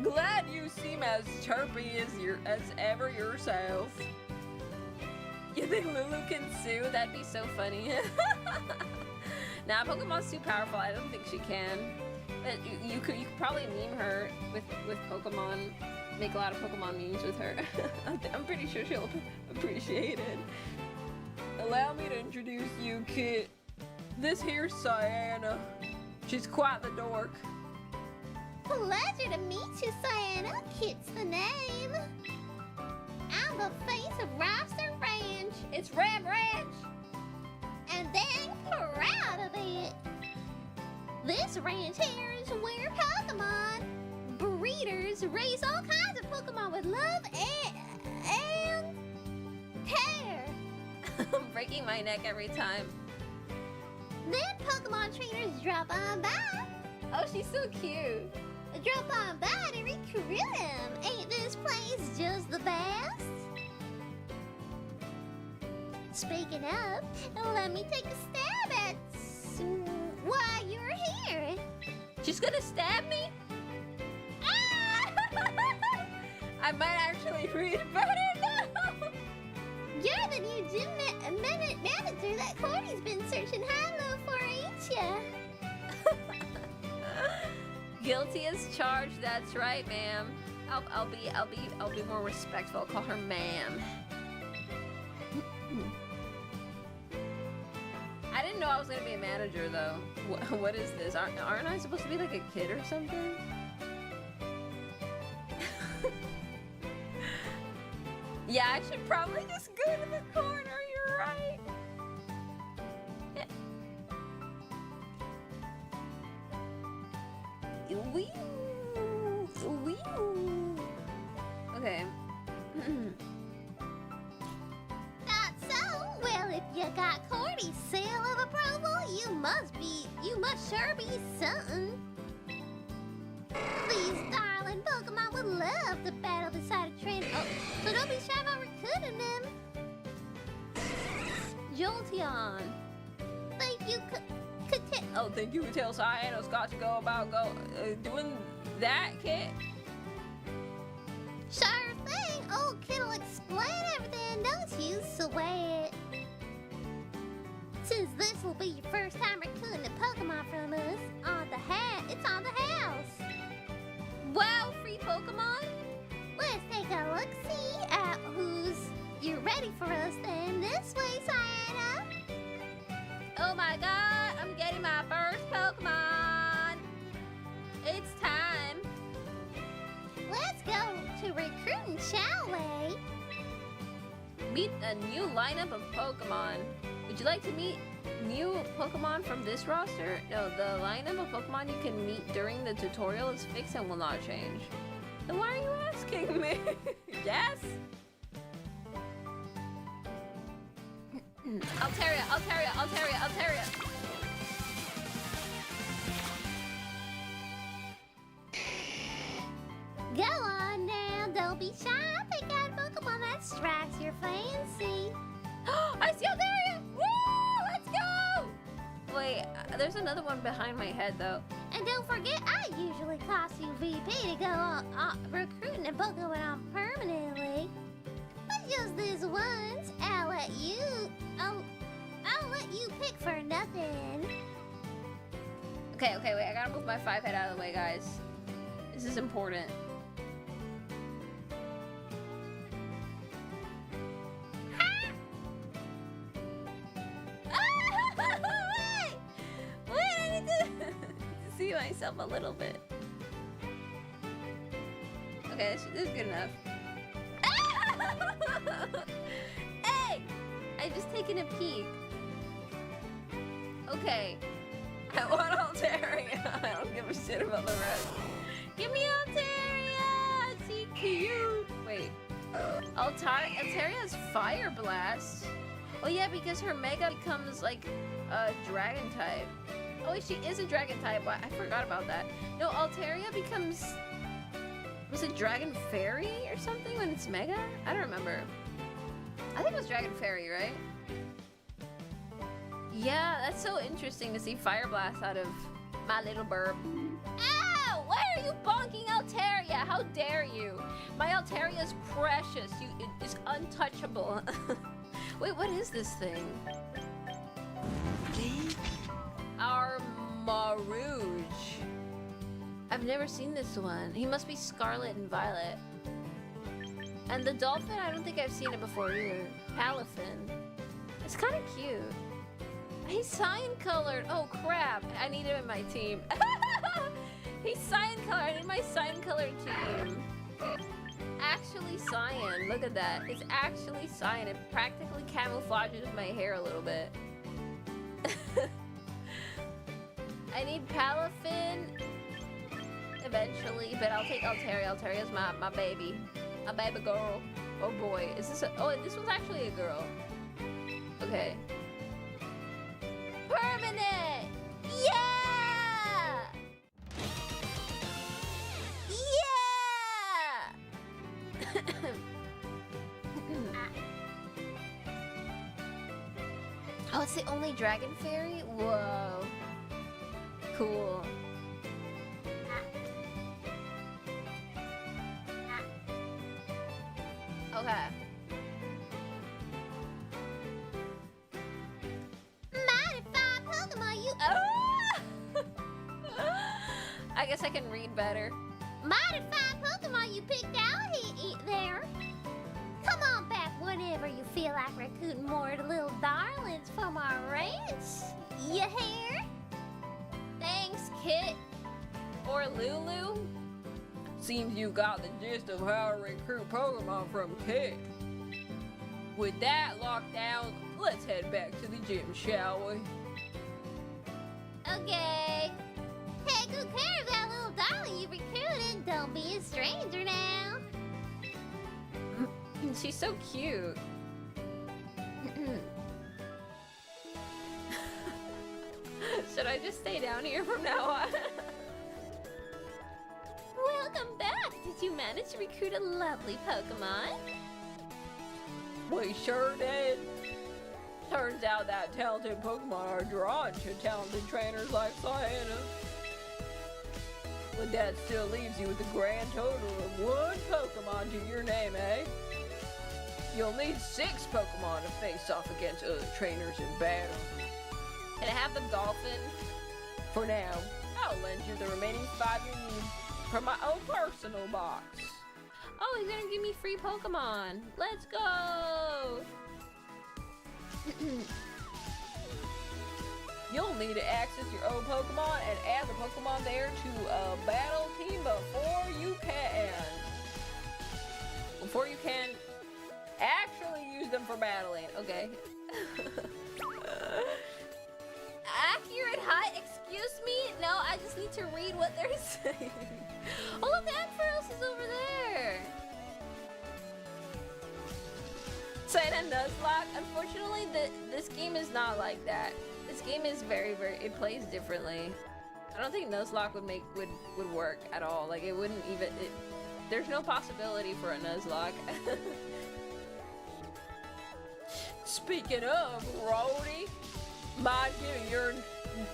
Glad you seem as chirpy as ever yourself. You think Lulu can sue? That'd be so funny. Nah, Pokemon's too powerful. I don't think she can. But you could probably meme her with Pokemon. Make a lot of Pokemon memes with her. I'm pretty sure she'll appreciate it. Allow me to introduce you, Kit. This here's Cyana. She's quite the dork. Pleasure to meet you, Cyana. Kit's the name. I'm the face of Roster Ranch. It's Ram Ranch. And dang proud of it. This ranch here is where Pokemon breeders raise all kinds of Pokemon with love and care. I'm breaking my neck every time. Then Pokemon trainers drop on by. Oh, she's so cute. Drop on by to recruit them. Ain't this place just the best? Speaking of, let me take a stab at why you're here. She's gonna stab me? Ah! I might actually read about it now. You're the new gym manager that Cordy's been searching high-low for, ain't ya? Guilty as charged. That's right, ma'am. I'll be more respectful. I'll call her ma'am. I didn't know I was gonna be a manager though. What is this? Aren't I supposed to be like a kid or something? Yeah, I should probably just go to the corner. You're right. Wee. Okay. Not so. Well, if you got Cordy's seal of approval, you must sure be something. These darling Pokemon would love to battle beside a trainer. Oh, so don't be shy about recruiting them. Jolteon. Thank you, Oh, think you can tell Cyana's got to go about doing that, Kit? Sure thing. Old Kid'll explain everything, don't you sweat. Since this will be your first time recruiting a Pokemon from us, it's on the house. Wow, free Pokemon? Let's take a look-see at you're ready for us then. This way, Cyana. Oh my god, I'm getting my first Pokemon. It's time. Let's go to recruiting, shall we? Meet a new lineup of Pokemon. Would you like to meet new Pokemon from this roster? No, the lineup of Pokemon you can meet during the tutorial is fixed and will not change. Then why are you asking me? Yes? Altaria. Go on now, don't be shy. Pick out a Pokemon that strikes your fancy. I I see Altaria! Woo! Let's go! Wait, there's another one behind my head though. And don't forget, I usually cost you VP to go on recruiting a Pokemon permanently. But just this once, I'll let you pick for nothing. Okay, wait, I gotta move my 5 head out of the way, guys. This is important. Wait, I need to see myself a little bit. Okay, this is good enough. Hey! I just taken a peek. Okay. I want Altaria. I don't give a shit about the rest. Give me Altaria! She cute! Wait. Altaria's Fire Blast? Oh yeah, because her Mega becomes like a Dragon type. Oh wait, she is a Dragon type. I forgot about that. No, Altaria becomes... Was it Dragon Fairy or something when it's Mega? I don't remember. I think it was Dragon Fairy, right? Yeah, that's so interesting to see Fire Blast out of my little burb. Ow! Why are you bonking Altaria? How dare you? My Altaria is precious. It is untouchable. Wait, what is this thing? Our Marouge. I've never seen this one. He must be Scarlet and Violet. And the dolphin, I don't think I've seen it before either. Palafin. It's kind of cute. He's cyan colored. Oh crap! I need him in my team. He's cyan colored. I need my cyan colored team. Actually cyan. Look at that. It's actually cyan. It practically camouflages my hair a little bit. I need Palafin eventually, but I'll take Altaria. Altaria's my baby. My baby girl. Oh boy. Is this a... Oh, this one's actually a girl. Okay. Permanent! Yeah! Yeah! Oh, it's the only Dragon Fairy? Whoa. Cool. Okay. I guess I can read better. Mighty fine Pokemon you picked out there. Come on back whenever you feel like recruiting more little darlings from our ranch. You hear? Thanks, Kit. Or Lulu. Seems you got the gist of how to recruit Pokemon from Kit. With that locked down, let's head back to the gym, shall we? Okay. Take good care of that little darling you recruited. Don't be a stranger now. She's so cute. Should I just stay down here from now on? Welcome back. Did you manage to recruit a lovely Pokemon? We sure did. Turns out that talented Pokemon are drawn to talented trainers like Cyana. But that still leaves you with a grand total of 1 Pokemon to your name, eh? You'll need 6 Pokemon to face off against other trainers in battle. Can I have the dolphin? For now, I'll lend you the remaining 5 you need from my own personal box. Oh, he's gonna give me free Pokemon. Let's go! You'll need to access your own Pokemon and add the Pokemon there to a battle team before you can actually use them for battling. Okay. Accurate height? Excuse me? No, I just need to read what they're saying. Oh, look, Ampharos is over there. Cyana Nuzlocke. Unfortunately, this game is not like that. This game is very, it plays differently. I don't think Nuzlocke would work at all. Like, it wouldn't even, there's no possibility for a Nuzlocke. Speaking of, Rody, mind giving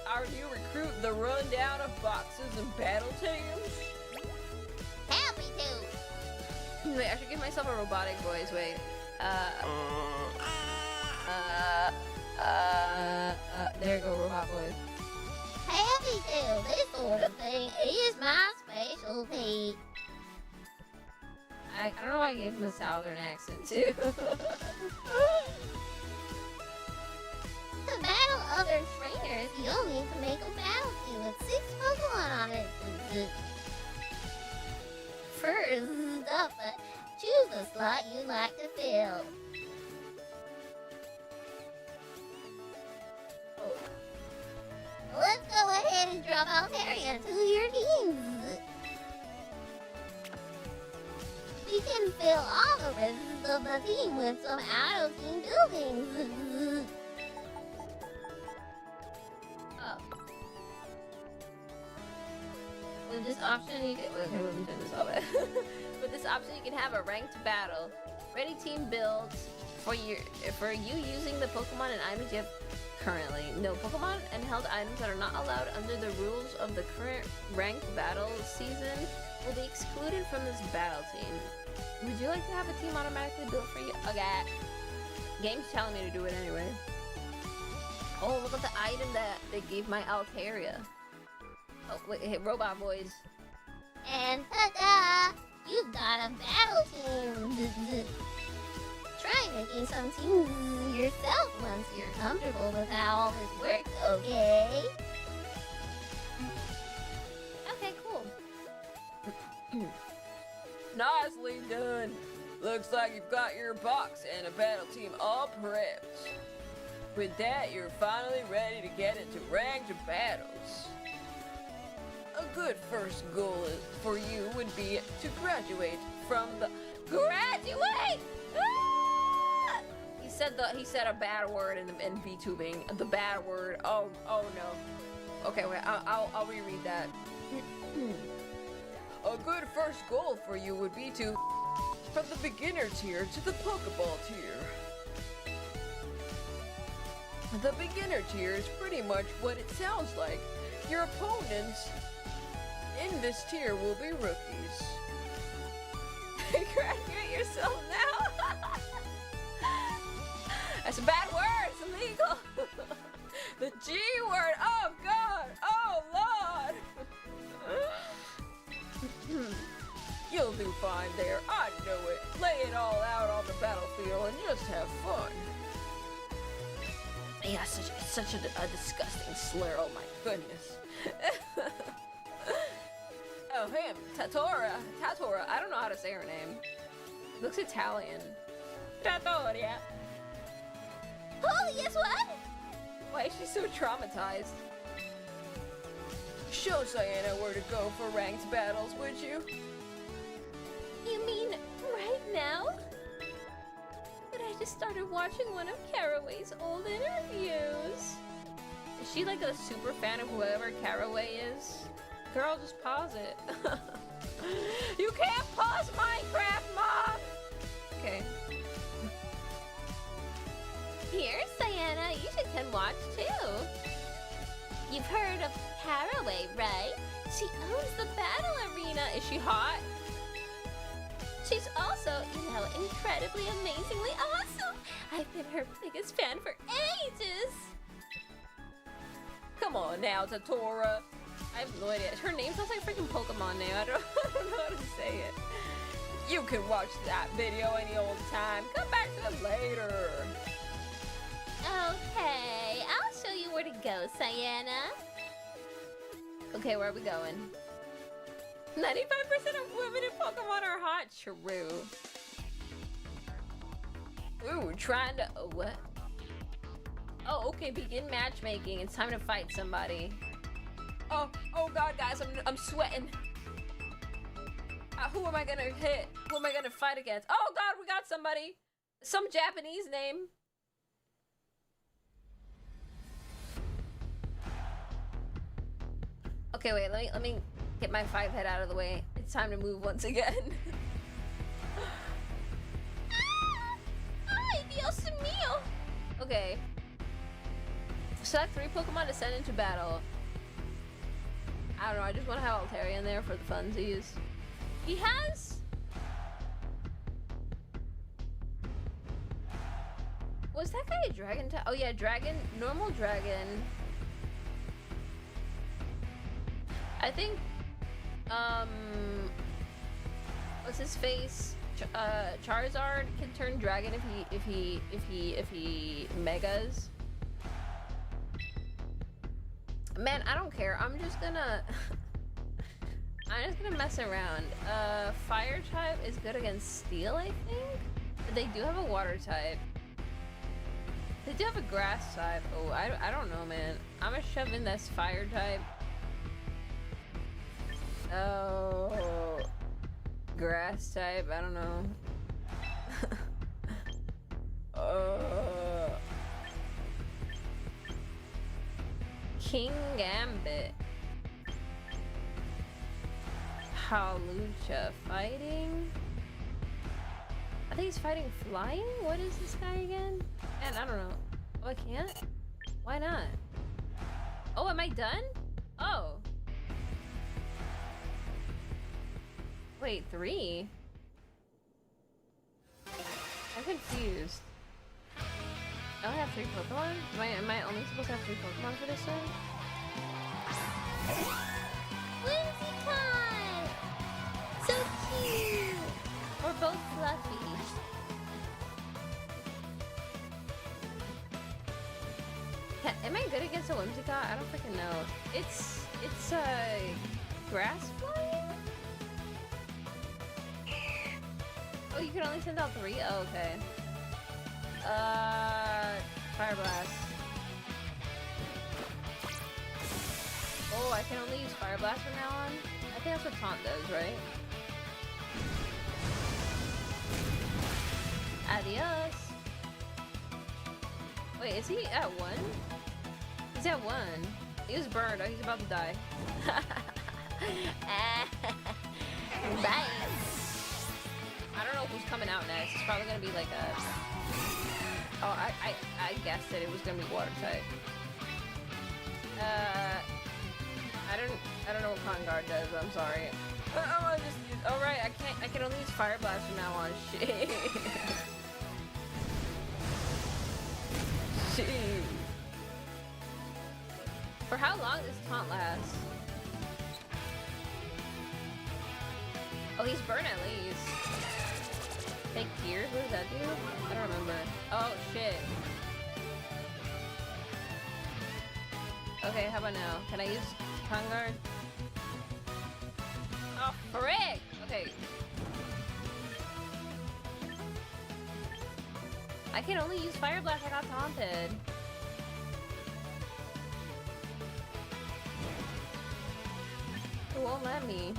our new recruit the rundown of boxes and battle teams? Happy to. Wait, I should give myself a robotic voice. Wait. There you go, robot voice. Happy to. This sort of thing is my specialty. I don't know why I gave him a southern accent too. To battle other trainers, you'll need to make a battle team with 6 Pokemon on it. First up, choose the slot you'd like to fill. Let's go ahead and drop Altaria to your teams. We can fill all the rest of the team with some out-of-team buildings. Oh. With this option, you can. Okay, let me turn this off. With this option, you can have a ranked battle. Ready team builds for you using the Pokemon and items you have currently. No Pokemon and held items that are not allowed under the rules of the current ranked battle season will be excluded from this battle team. Would you like to have a team automatically built for you? Okay. Game's telling me to do it anyway. Oh, look at the item that they gave my Altaria. Oh, wait, hey, robot voice. And ta-da! You've got a battle team! Try making some teams yourself once you're comfortable with how all this works, okay? Okay, cool. Nicely done. Looks like you've got your box and a battle team all prepped. With that, you're finally ready to get into ranked battles. A good first goal for you would be to graduate from the Graduate! Ah! He said a bad word in VTubing. The bad word. Oh no. Okay, wait. I'll reread that. A good first goal for you would be to from the beginner tier to the Pokeball tier. The beginner tier is pretty much what it sounds like. Your opponents in this tier will be rookies. Graduate yourself now. That's a bad word. It's illegal. The G word. Oh God. Oh Lord. You'll do fine there. I know it. Lay it all out on the battlefield and just have fun. Yeah, it's such a disgusting slur. Oh my goodness. Oh, him. Tatora. I don't know how to say her name. Looks Italian. Trattoria. Holy, guess what? Why is she so traumatized? Show Cyana where to go for ranked battles, would you? You mean right now? But I just started watching one of Caraway's old interviews. Is she like a super fan of whoever Caraway is? Girl, just pause it. You can't pause Minecraft, Mom! Okay. Here, Cyana, you should come watch too. You've heard of Caraway, right? She owns the battle arena. Is she hot? She's also, incredibly, amazingly awesome. I've been her biggest fan for ages. Come on now, Tatora. I have no idea. Her name sounds like a freaking Pokemon name. I don't know how to say it. You can watch that video any old time. Come back to it later. Okay, I'll show you where to go, Cyana. Okay, where are we going? 95% of women in Pokemon are hot. True. Ooh, trying to... Oh, what? Oh, okay, begin matchmaking. It's time to fight somebody. Oh God, guys, I'm sweating. Who am I gonna hit? Who am I gonna fight against? Oh God, we got somebody. Some Japanese name. Okay, wait, let me get my 5 head out of the way. It's time to move once again. Ay, Dios mío. Okay. Select 3 Pokemon to send into battle. I don't know, I just want to have Altarian there for the funsies. He has... Was that guy a dragon type? Oh yeah, dragon, normal dragon. I think, what's his face? Charizard can turn dragon if he megas. Man, I don't care. I'm just gonna mess around. Fire type is good against steel, I think. But they do have a water type. They do have a grass type. Oh, I don't know, man. I'm gonna shove in this fire type. Oh, grass type. I don't know. King Gambit. Hawlucha fighting. I think he's fighting flying? What is this guy again? Man, I don't know. Oh, I can't? Why not? Oh, am I done? Oh. Wait, 3? I'm confused. I only have 3 Pokemon? Am I only supposed to have 3 Pokemon for this thing? Whimsicott! So cute! We're both fluffy. Am I good against a Whimsicott? I don't freaking know. It's grass flying? Oh, you can only send out 3? Oh, okay. Fire Blast. Oh, I can only use Fire Blast from now on? I think that's what Taunt does, right? Adios! Wait, is he at 1? He's at 1. He was burned. Oh, he's about to die. Bye. I don't know who's coming out next. It's probably gonna be like a... Oh, I guessed that it was gonna be water type. I don't know what Conguard does. I'm sorry. Oh, just use... Oh right, I can only use Fire Blast from now on. Shit. Shit. For how long does Taunt last? Oh, he's burnt at least. Take gears? What does that do? I don't remember. Oh, shit. Okay, how about now? Can I use Conguard? Oh, frick! Okay. I can only use Fire Blast. I got taunted. It won't let me.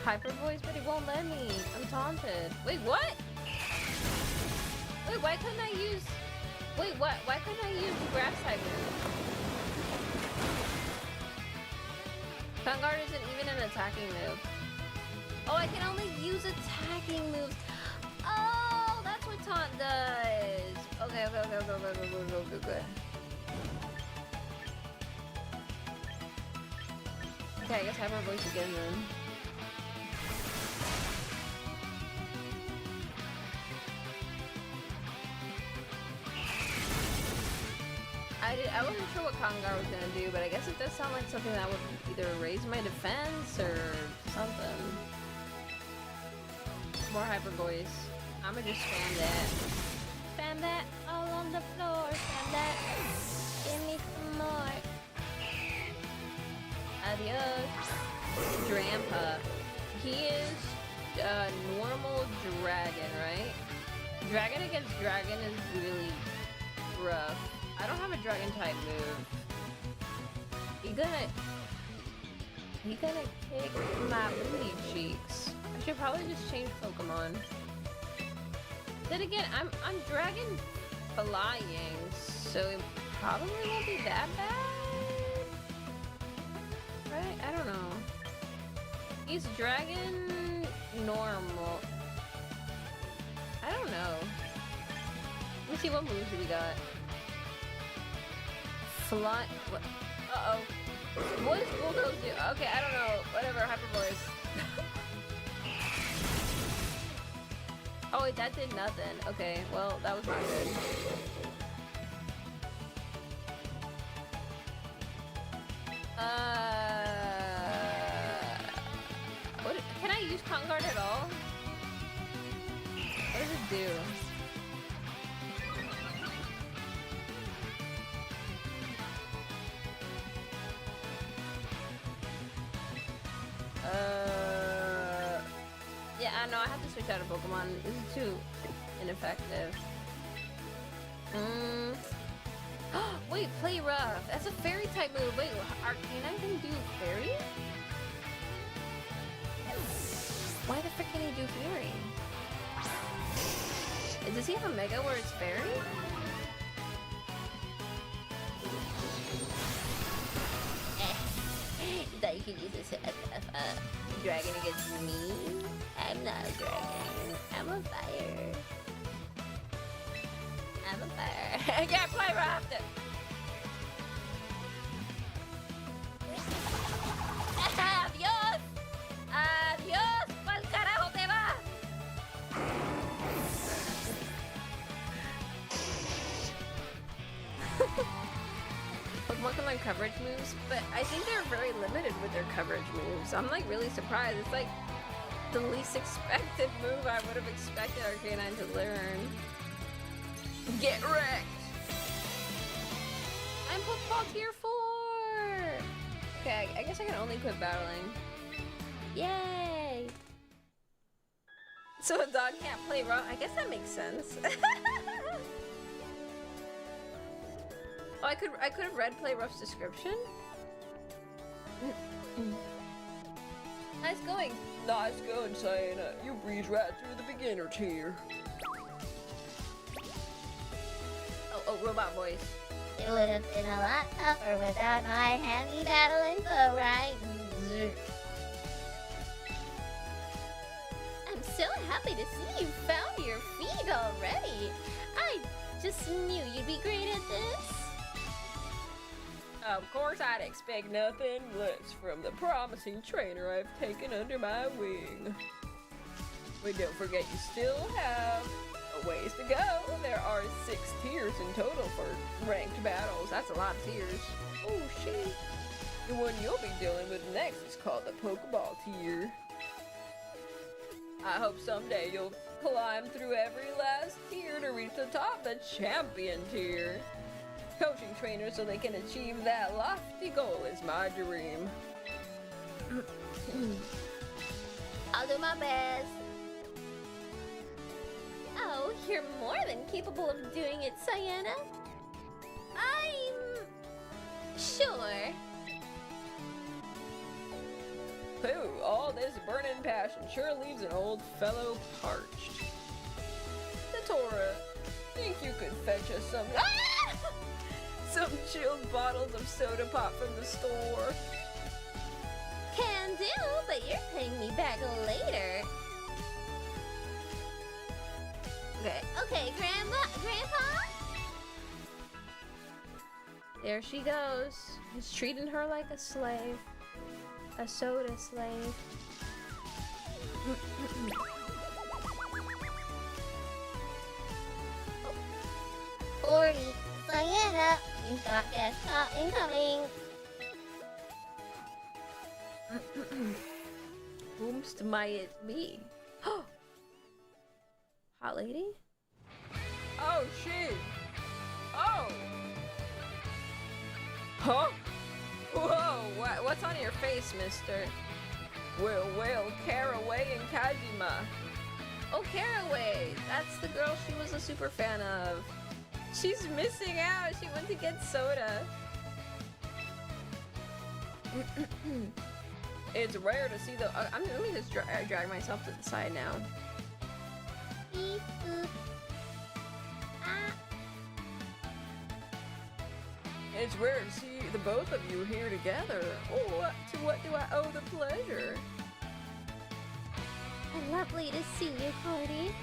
Hyper Voice, but it won't let me. I'm taunted. Wait, what? Wait, why couldn't I use... Wait, what? Why couldn't I use the grass type move? Conguard isn't even an attacking move. Oh, I can only use attacking moves. Oh, that's what taunt does. Okay. Okay, I guess Hyper Voice again then. I wasn't sure what Conguard was gonna do, but I guess it does sound like something that would either raise my defense or something. More Hyper Voice. I'ma just spam that. Spam that all on the floor. Spam that. Give me some more. Adios. Drampa. He is normal dragon, right? Dragon against dragon is really rough. I don't have a dragon type move. He gonna kick my booty cheeks. I should probably just change Pokemon. Then again, I'm dragon flying, so it probably won't be that bad. Right? I don't know. He's dragon normal. I don't know. know. Let me see what moves we got. Fly. What? Uh-oh. What does Bulldoze do? Okay, I don't know. Whatever, Hyper Voice. Oh wait, that did nothing. Okay, well, that was not good. What? Can I use Con Guard at all? What does it do? Yeah, I know, I have to switch out of Pokemon. This is too ineffective. Wait, Play Rough. That's a fairy type move. Wait, Arcanine can do fairy? Why the frick can he do fairy? Does he have a Mega where it's fairy? You thought you could use this dragon against me? I'm not a dragon. I'm a fire. I'm a fire. I can't play Raft! Adios! Adios! ¿Pa'l carajo te vas? Pokemon can learn coverage moves, but I think they're very limited with their coverage moves. I'm like really surprised. It's like the least expected move I would have expected Arcanine to learn. Get wrecked! I'm Pokeball tier 4! Okay, I guess I can only quit battling. Yay! So a dog can't play raw? I guess that makes sense. Oh, I could have read Play Rough's description? Nice going. Nice going, Cyana. You breeze right through the beginner tier. Oh, robot voice. It would have been a lot tougher without my handy battle info, right? I'm so happy to see you found your feet already. I just knew you'd be great at this. Of course, I'd expect nothing less from the promising trainer I've taken under my wing. But don't forget you still have a ways to go. There are 6 tiers in total for ranked battles. That's a lot of tiers. Oh, shit. The one you'll be dealing with next is called the Pokeball tier. I hope someday you'll climb through every last tier to reach the top, the Champion tier. Coaching trainers so they can achieve that lofty goal is my dream. I'll do my best. Oh, you're more than capable of doing it, Cyana. I'm sure. Pooh, all this burning passion sure leaves an old fellow parched. Tatora, think you could fetch us some... some chilled bottles of soda pop from the store? Can do, but you're paying me back later. Okay, Grandpa? There she goes. He's treating her like a slave. A soda slave. Cyana, you've got guest spot incoming. Whomst might it be? Hot lady? Oh, shit! Oh! Huh? Whoa, what's on your face, mister? Well, Caraway and Kajima. Oh, Caraway! That's the girl she was a super fan of. She's missing out. She went to get soda. It's rare to see the... let me just drag myself to the side now. Beep, boop. It's rare to see the both of you here together. Oh, to what do I owe the pleasure? Lovely to see you, Cordy.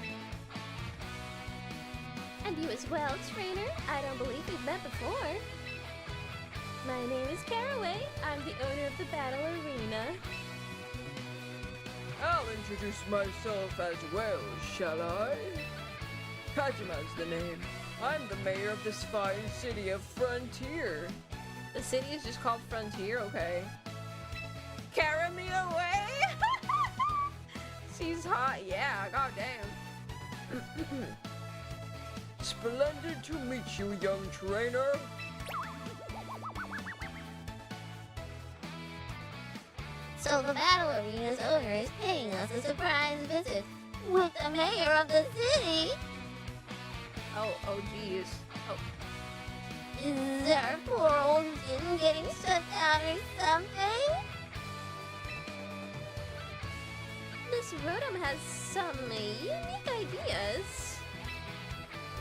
And you as well, trainer. I don't believe we've met before. My name is Caraway. I'm the owner of the Battle Arena. I'll introduce myself as well, shall I? Kajima's the name. I'm the mayor of this fine city of Frontier. The city is just called Frontier, okay. Carry me away! She's hot, yeah, goddamn. Splendid to meet you, young trainer. So the Battle Arena's owner is paying us a surprise visit with the mayor of the city. Oh, geez. Oh, Is our poor old gym getting shut down or something? This Rotom has some unique ideas.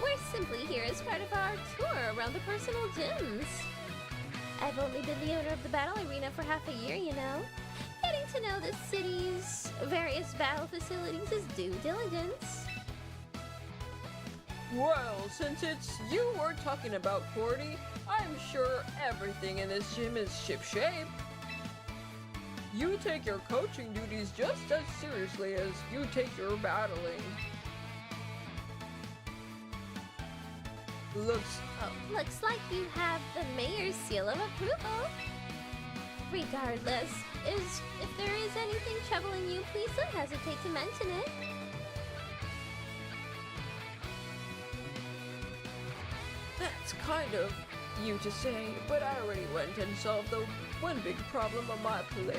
We're simply here as part of our tour around the personal gyms. I've only been the owner of the Battle Arena for half a year, you know. Getting to know the city's various battle facilities is due diligence. Well, since it's you we're talking about, Cordy, I'm sure everything in this gym is shipshape. You take your coaching duties just as seriously as you take your battling. Looks like you have the mayor's seal of approval. Regardless, if there is anything troubling you, please don't hesitate to mention it. That's kind of you to say, but I already went and solved the one big problem on my plate.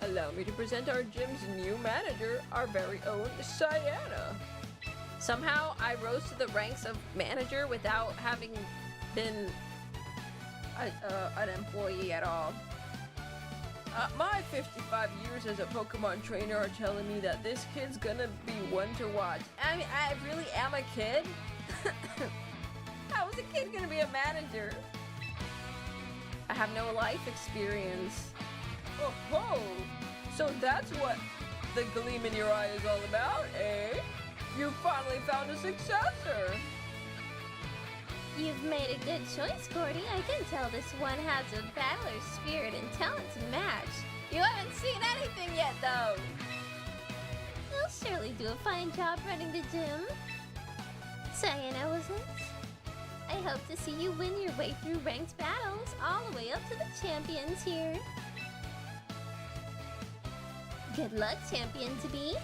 Allow me to present our gym's new manager, our very own Cyana. somehow I rose to the ranks of manager without having been an employee at all. My 55 years as a Pokemon trainer are telling me that this kid's gonna be one to watch. I mean, I really am a kid? How is a kid gonna be a manager? I have no life experience. Oh, ho! So that's what the gleam in your eye is all about, eh? You finally found a successor! You've made a good choice, Cordy. I can tell this one has a battler's spirit and talent to match. You haven't seen anything yet, though. You'll surely do a fine job running the gym. Cyana, was it? I hope to see you win your way through ranked battles, all the way up to the champions here. Good luck, champion-to-be.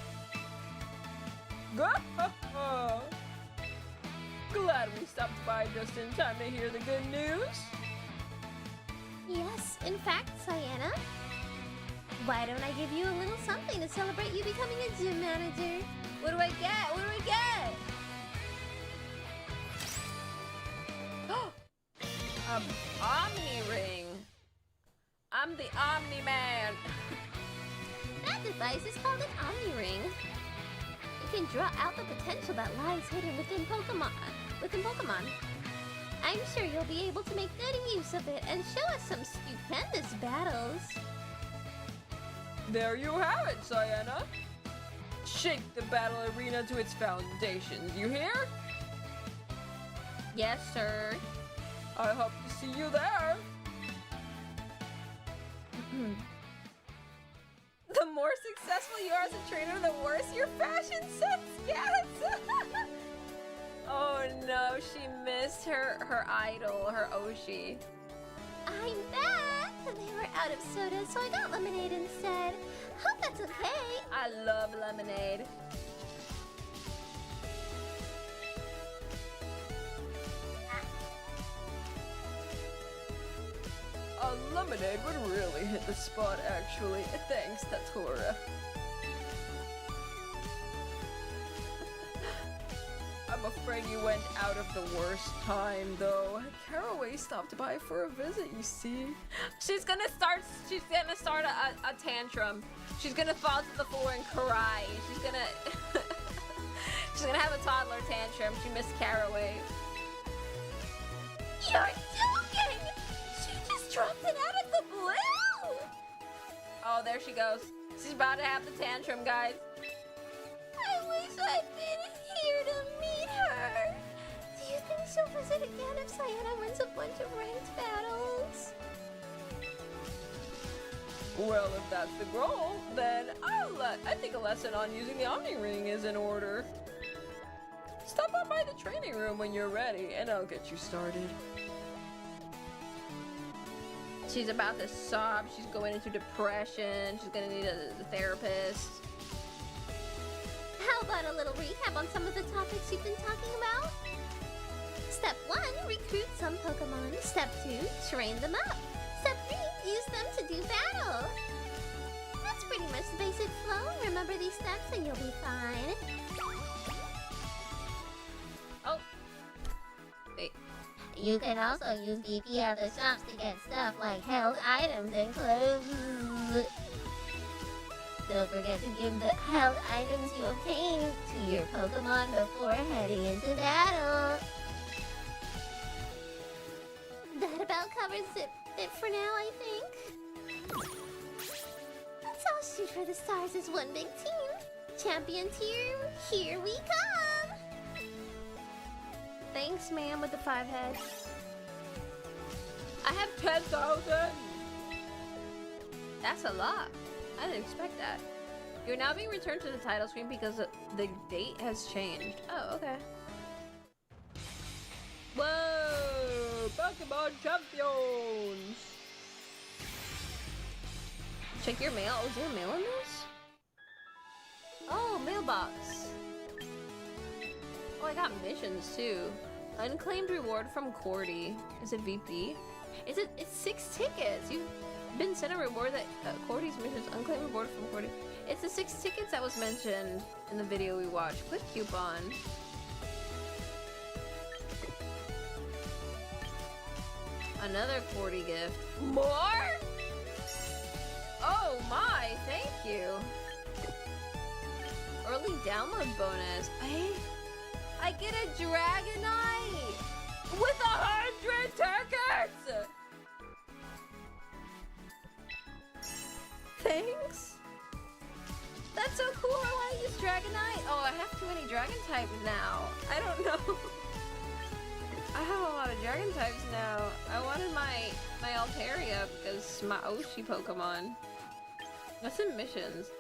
Glad we stopped by just in time to hear the good news. Yes, in fact, Cyana. Why don't I give you a little something to celebrate you becoming a gym manager? What do I get? What do I get? Omni ring. I'm the Omni Man. That device is called an Omni Ring. It can draw out the potential that lies hidden within Pokemon. I'm sure you'll be able to make good use of it and show us some stupendous battles. There you have it, Cyana. Shake the battle arena to its foundations, you hear? Yes, sir. I hope to see you there. The more successful you are as a trainer, the worse your fashion sense gets. Oh no, she missed her idol, her Oshi. I'm back! They were out of soda, so I got lemonade instead. Hope that's okay. I love lemonade. A lemonade would really hit the spot, actually. Thanks, Tatora. I'm afraid you went out of the worst time, though. Caraway stopped by for a visit, you see. She's gonna start a tantrum. She's gonna fall to the floor and cry. She's gonna have a toddler tantrum. She missed Caraway. You're joking! She just dropped it out of the blue! Oh, there she goes. She's about to have the tantrum, guys. I wish I'd been here to meet her. she'll visit again if Cyana wins a bunch of ranked battles. Well, if that's the goal, then I think a lesson on using the Omni Ring is in order. Stop on by the training room when you're ready, and I'll get you started. She's about to sob. She's going into depression. She's gonna need a therapist. How about a little recap on some of the topics you've been talking about? Step 1, recruit some Pokemon. Step 2, train them up. Step 3, use them to do battle. That's pretty much the basic flow. Remember these steps and you'll be fine. Oh. Wait. You can also use VP at the shops to get stuff like held items and clothes. Don't forget to give the held items you obtain to your Pokemon before heading into battle. That about covers it for now, I think. Let's all shoot for the stars as one big team. Champion tier, here we come! Thanks, ma'am, with the 5 head. I have 10,000! That's a lot. I didn't expect that. You're now being returned to the title screen because the date has changed. Oh, okay. Whoa! Pokémon Champions! Check your mail. Oh, is there mail in this? Oh, mailbox. Oh, I got missions too. Unclaimed reward from Cordy. Is it VP? It's 6 tickets. You've been sent a reward that Cordy's missions. Unclaimed reward from Cordy. It's the 6 tickets that was mentioned in the video we watched. Quick coupon. Another Cordy gift. More? Oh my, thank you. Early download bonus. Hey, I get a Dragonite with 100 tickets! Thanks. That's so cool, I want to use Dragonite. Oh, I have too many Dragon types now. I don't know. I have a lot of Dragon types now. I wanted my Altaria because it's my Oshi Pokemon. What's in missions?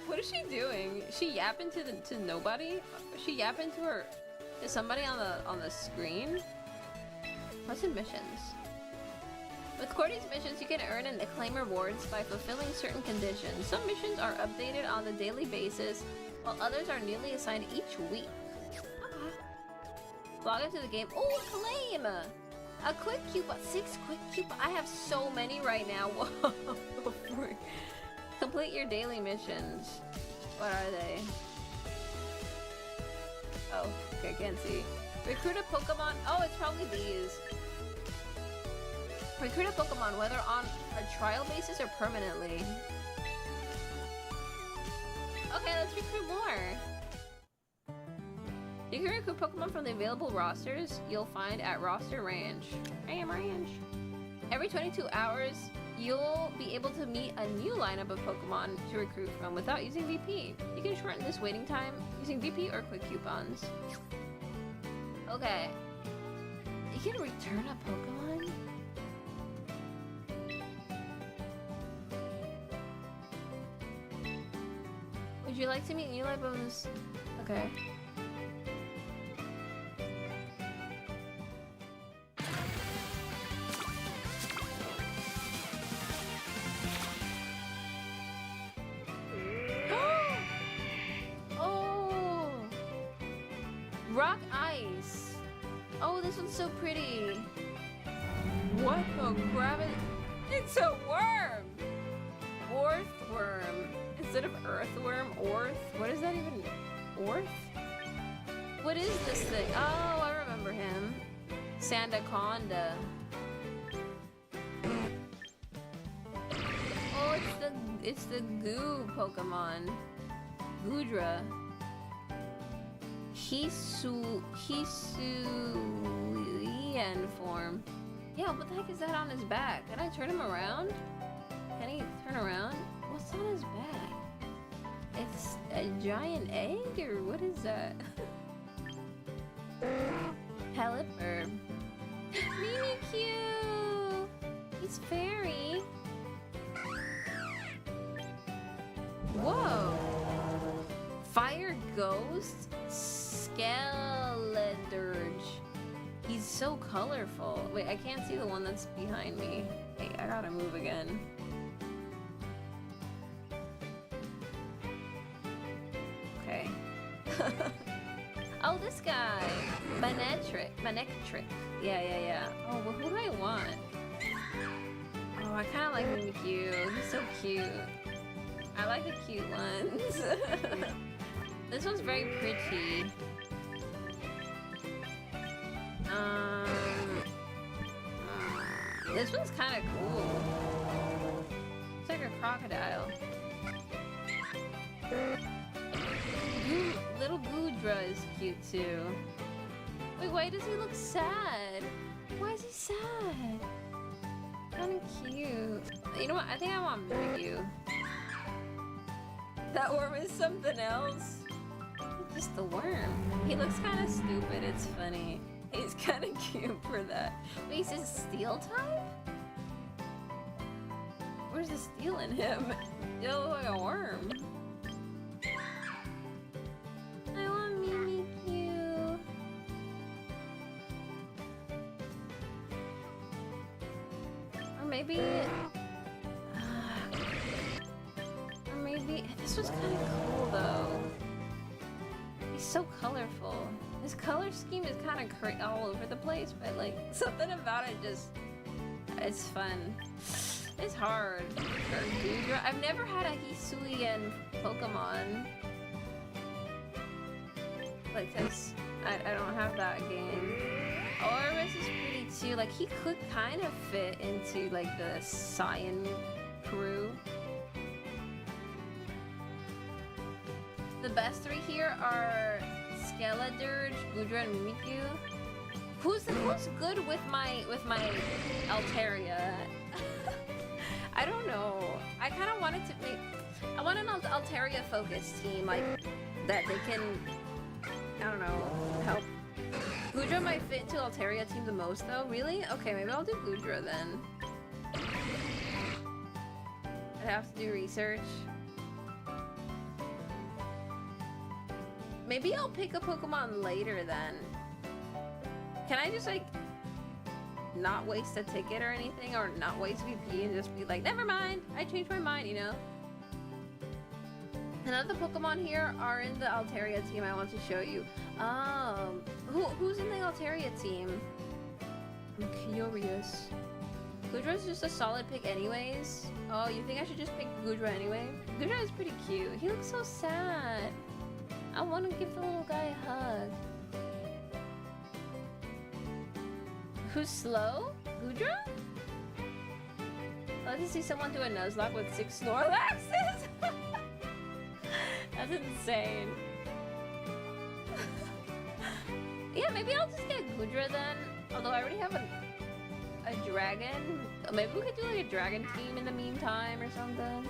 What is she doing? Is she yapping to nobody? Is she yapping to somebody on the screen? What's in missions? With Cordy's missions, you can earn and claim rewards by fulfilling certain conditions. Some missions are updated on a daily basis, while others are newly assigned each week. Log into the game. Oh, claim! A quick coupon. 6 quick coupon. I have so many right now. Whoa. Complete your daily missions. What are they? Oh, okay, I can't see. Recruit a Pokemon. Oh, it's probably these. Recruit a Pokemon, whether on a trial basis or permanently. Okay, let's recruit more. You can recruit Pokemon from the available rosters you'll find at Roster Ranch. Ranch. Every 22 hours, you'll be able to meet a new lineup of Pokemon to recruit from without using VP. You can shorten this waiting time using VP or quick coupons. Okay. You can return a Pokemon? Would you like to meet new life bonus? Okay. Oh! Rock ice! Oh, this one's so pretty! What the crap? It's a worm! Orthworm. Instead of earthworm, orth? What is that even? Orth? What is this thing? Oh, I remember him. Sandaconda. Oh, it's the goo Pokemon. Goodra. Hisuian form. Yeah, what the heck is that on his back? Can I turn him around? Can he turn around? What's on his back? It's a giant egg, or what is that? Pelipper. Mimikyu! He's fairy. Whoa! Fire Ghost? Skeledirge. He's so colorful. Wait, I can't see the one that's behind me. Hey, I gotta move again. Okay. Oh, this guy! Manectric. Yeah. Oh, well, who do I want? Oh, I kinda like Mimikyu. He's so cute. I like the cute ones. This one's very pretty. This one's kind of cool. It's like a crocodile. Little Goodra is cute too. Wait, why does he look sad? Why is he sad? Kind of cute. You know what? I think I want Mimikyu. That worm is something else. It's just the worm. He looks kind of stupid. It's funny. He's kind of cute for that. Wait, he's a steel type? Where's the steel in him? You look like a worm. I want Mimikyu. Or maybe... or maybe... This was kind of cool though. He's so colorful. His color scheme is kind of all over the place, but like something about it just, it's fun. It's hard. I've never had a Hisuian Pokemon. Like this. I don't have that game. Oris is pretty too. Like he could kind of fit into like the Cyan crew. The best three here are Skeledirge, Goodra, and Mimikyu. Who's good with my Altaria? I don't know. I kind of wanted to make. I want an Altaria focused team like that. They can. I don't know. Help. Goodra might fit into Altaria team the most though. Really? Okay, maybe I'll do Goodra then. I'd have to do research. Maybe I'll pick a Pokemon later then. Can I just like not waste a ticket or anything, or not waste VP and just be like, never mind, I changed my mind, you know? None of the Pokemon here are in the Altaria team I want to show you. Who's in the Altaria team? I'm curious. Goodra's just a solid pick anyways. Oh, you think I should just pick Goodra anyway? Goodra is pretty cute. He looks so sad. I want to give the little guy a hug. Who's slow? Goodra? I like to see someone do a Nuzlocke with 6 Snorlaxes. That's insane. Yeah, maybe I'll just get Goodra then. Although I already have a dragon. Maybe we could do like a dragon team in the meantime or something.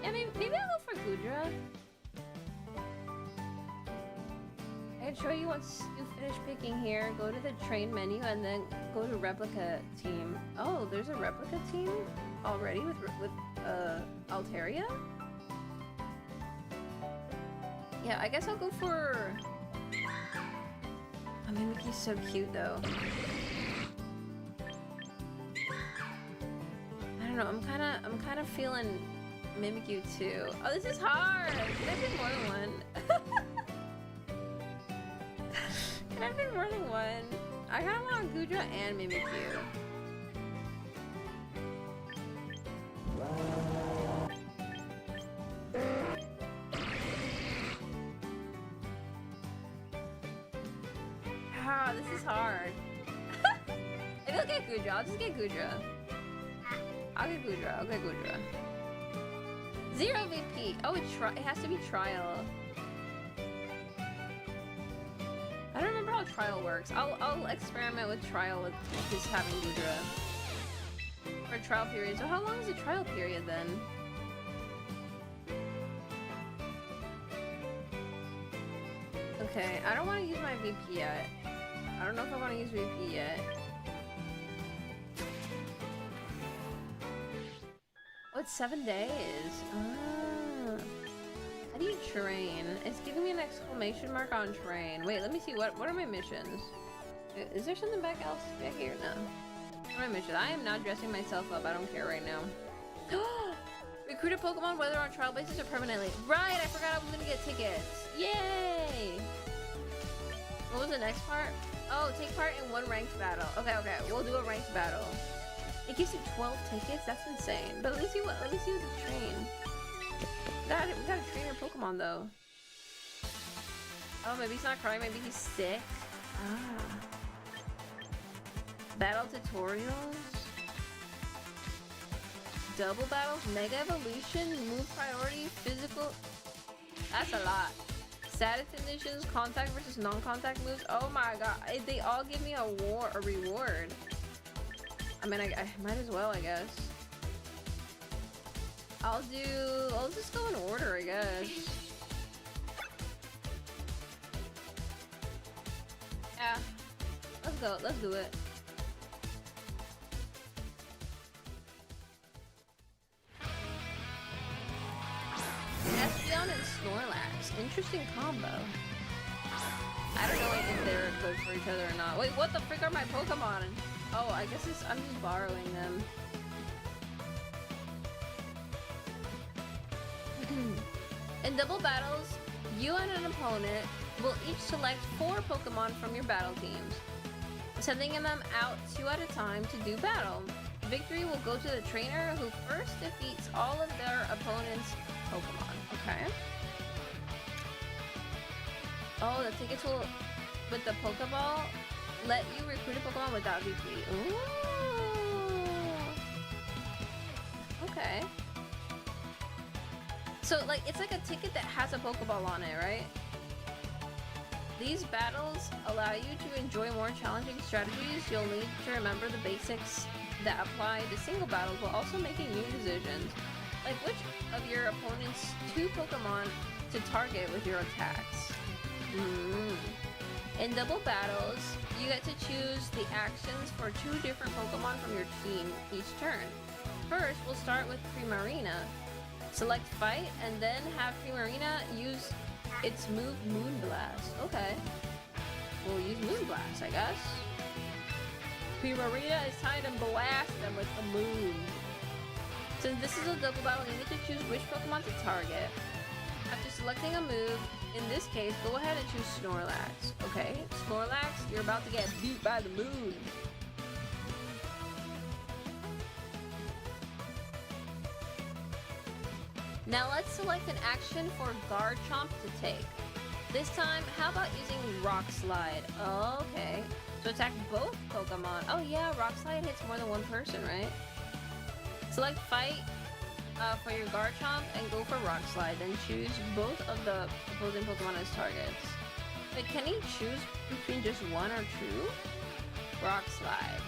Yeah, maybe I'll go for Goodra. I can show you once you finish picking here. Go to the train menu and then go to replica team. Oh, there's a replica team already with Altaria? Yeah, I guess I'll go for... Oh, Mimikyu's so cute though. I don't know, I'm kind of feeling Mimikyu too. Oh, this is hard! Can I pick more than one? Can I pick more than one? I kinda want Goodra and Mimikyu. Ah, this is hard. Maybe I'll get Goodra. I'll just get Goodra. I'll get Goodra. 0 VP. Oh, it has to be trial. how trial works. I'll experiment with trial with just having Goodra for a trial period. So how long is the trial period then? Okay, I don't want to use my VP yet. I don't know if I want to use VP yet. Oh, it's 7 days. Ah. How do you train? It's giving me an exclamation mark on train. Wait, let me see. What are my missions? Is there something back here? No. What are my missions? I am not dressing myself up. I don't care right now. Recruit a Pokemon whether on trial basis or permanently. Right, I forgot I was gonna get tickets. Yay! What was the next part? Oh, take part in 1 ranked battle. Okay, we'll do a ranked battle. It gives you 12 tickets? That's insane. But let me see what the train. We gotta train your Pokemon though. Oh, maybe he's not crying, maybe he's sick. Ah. Battle tutorials? Double battles, mega evolution, move priority, physical. That's a lot. Status conditions, contact versus non-contact moves. Oh my god, they all give me a reward. I mean, I might as well, I guess. I'll just go in order, I guess. Yeah, let's do it. Espeon and Snorlax. Interesting combo. I don't know if they're good for each other or not. Wait, what the frick are my Pokemon? Oh, I guess I'm just borrowing them. In double battles, you and an opponent will each select 4 Pokemon from your battle teams, sending them out 2 at a time to do battle. Victory will go to the trainer who first defeats all of their opponent's Pokemon. Okay. Oh, the tickets will, with the Pokeball, let you recruit a Pokemon without VP. Ooh. Okay. So, like, it's like a ticket that has a Pokeball on it, right? These battles allow you to enjoy more challenging strategies. You'll need to remember the basics that apply to single battles while also making new decisions. Like which of your opponent's 2 Pokemon to target with your attacks. In double battles, you get to choose the actions for 2 different Pokemon from your team each turn. First, we'll start with Primarina. Select Fight, and then have Primarina use its move Moonblast. Okay. We'll use Moonblast, I guess. Primarina is time to blast them with the moon. Since this is a double battle, you need to choose which Pokemon to target. After selecting a move, in this case, go ahead and choose Snorlax. Okay, Snorlax, you're about to get beat by the moon. Now let's select an action for Garchomp to take. This time, how about using Rock Slide? Okay, to attack both Pokemon. Oh yeah, Rock Slide hits more than one person, right? Select Fight for your Garchomp and go for Rock Slide. Then choose both of the opposing Pokemon as targets. But can he choose between just 1 or 2? Rock Slide.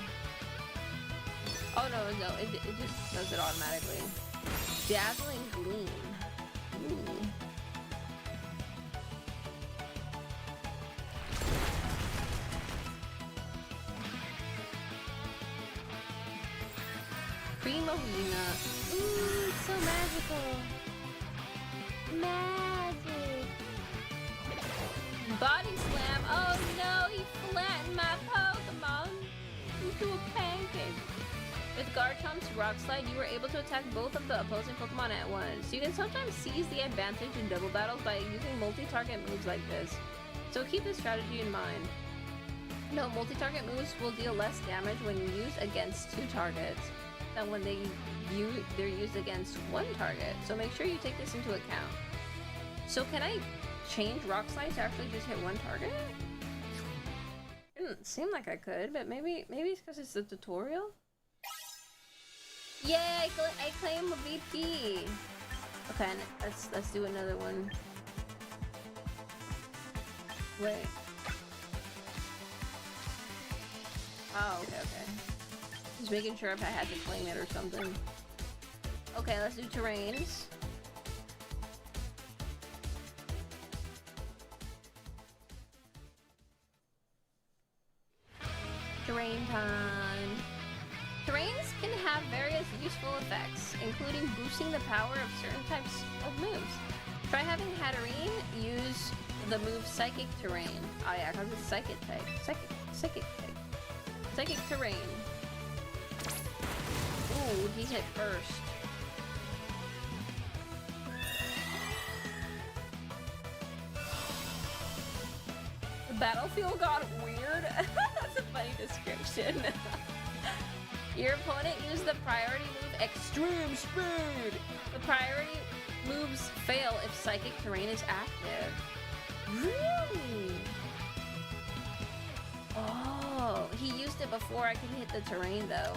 Oh no, it just does it automatically. Dazzling Gleam. Ooh. Primohina. Ooh, it's so magical. Magic. Body Slam. Oh no, he flattened my Pokemon into a pancake. With Garchomp's Rock Slide, you were able to attack both of the opposing Pokemon at once. You can sometimes seize the advantage in double battles by using multi-target moves like this. So keep this strategy in mind. No, multi-target moves will deal less damage when used against 2 targets than when they're used against 1 target. So make sure you take this into account. So can I change Rock Slide to actually just hit 1 target? Didn't seem like I could, but maybe it's because it's the tutorial? Yay! I claim a VP! Okay, let's do another one. Wait. Oh, okay. Just making sure if I had to claim it or something. Okay, let's do terrains. Terrain time. Terrains can have various useful effects, including boosting the power of certain types of moves. Try having Hatterene use the move Psychic Terrain. Oh yeah, because it's Psychic type. Psychic type. Psychic Terrain. Ooh, he hit first. The battlefield got weird. That's a funny description. Your opponent used the priority move Extreme Speed. The priority moves fail if Psychic Terrain is active. Really? Oh, he used it before I could hit the terrain though.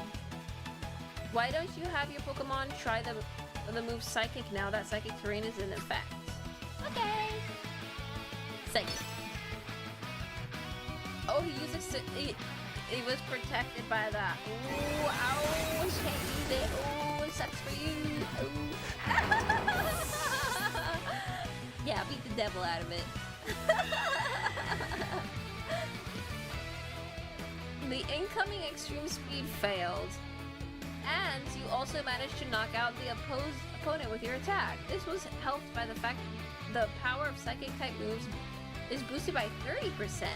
Why don't you have your Pokemon try the move Psychic now that Psychic Terrain is in effect? Okay. Psychic. Oh, he uses it. It was protected by that. Ooh, ow, can't use it. Oh, it sucks for you. Oh. Yeah, beat the devil out of it. The incoming extreme speed failed. And you also managed to knock out the opponent with your attack. This was helped by the fact the power of psychic type moves is boosted by 30%.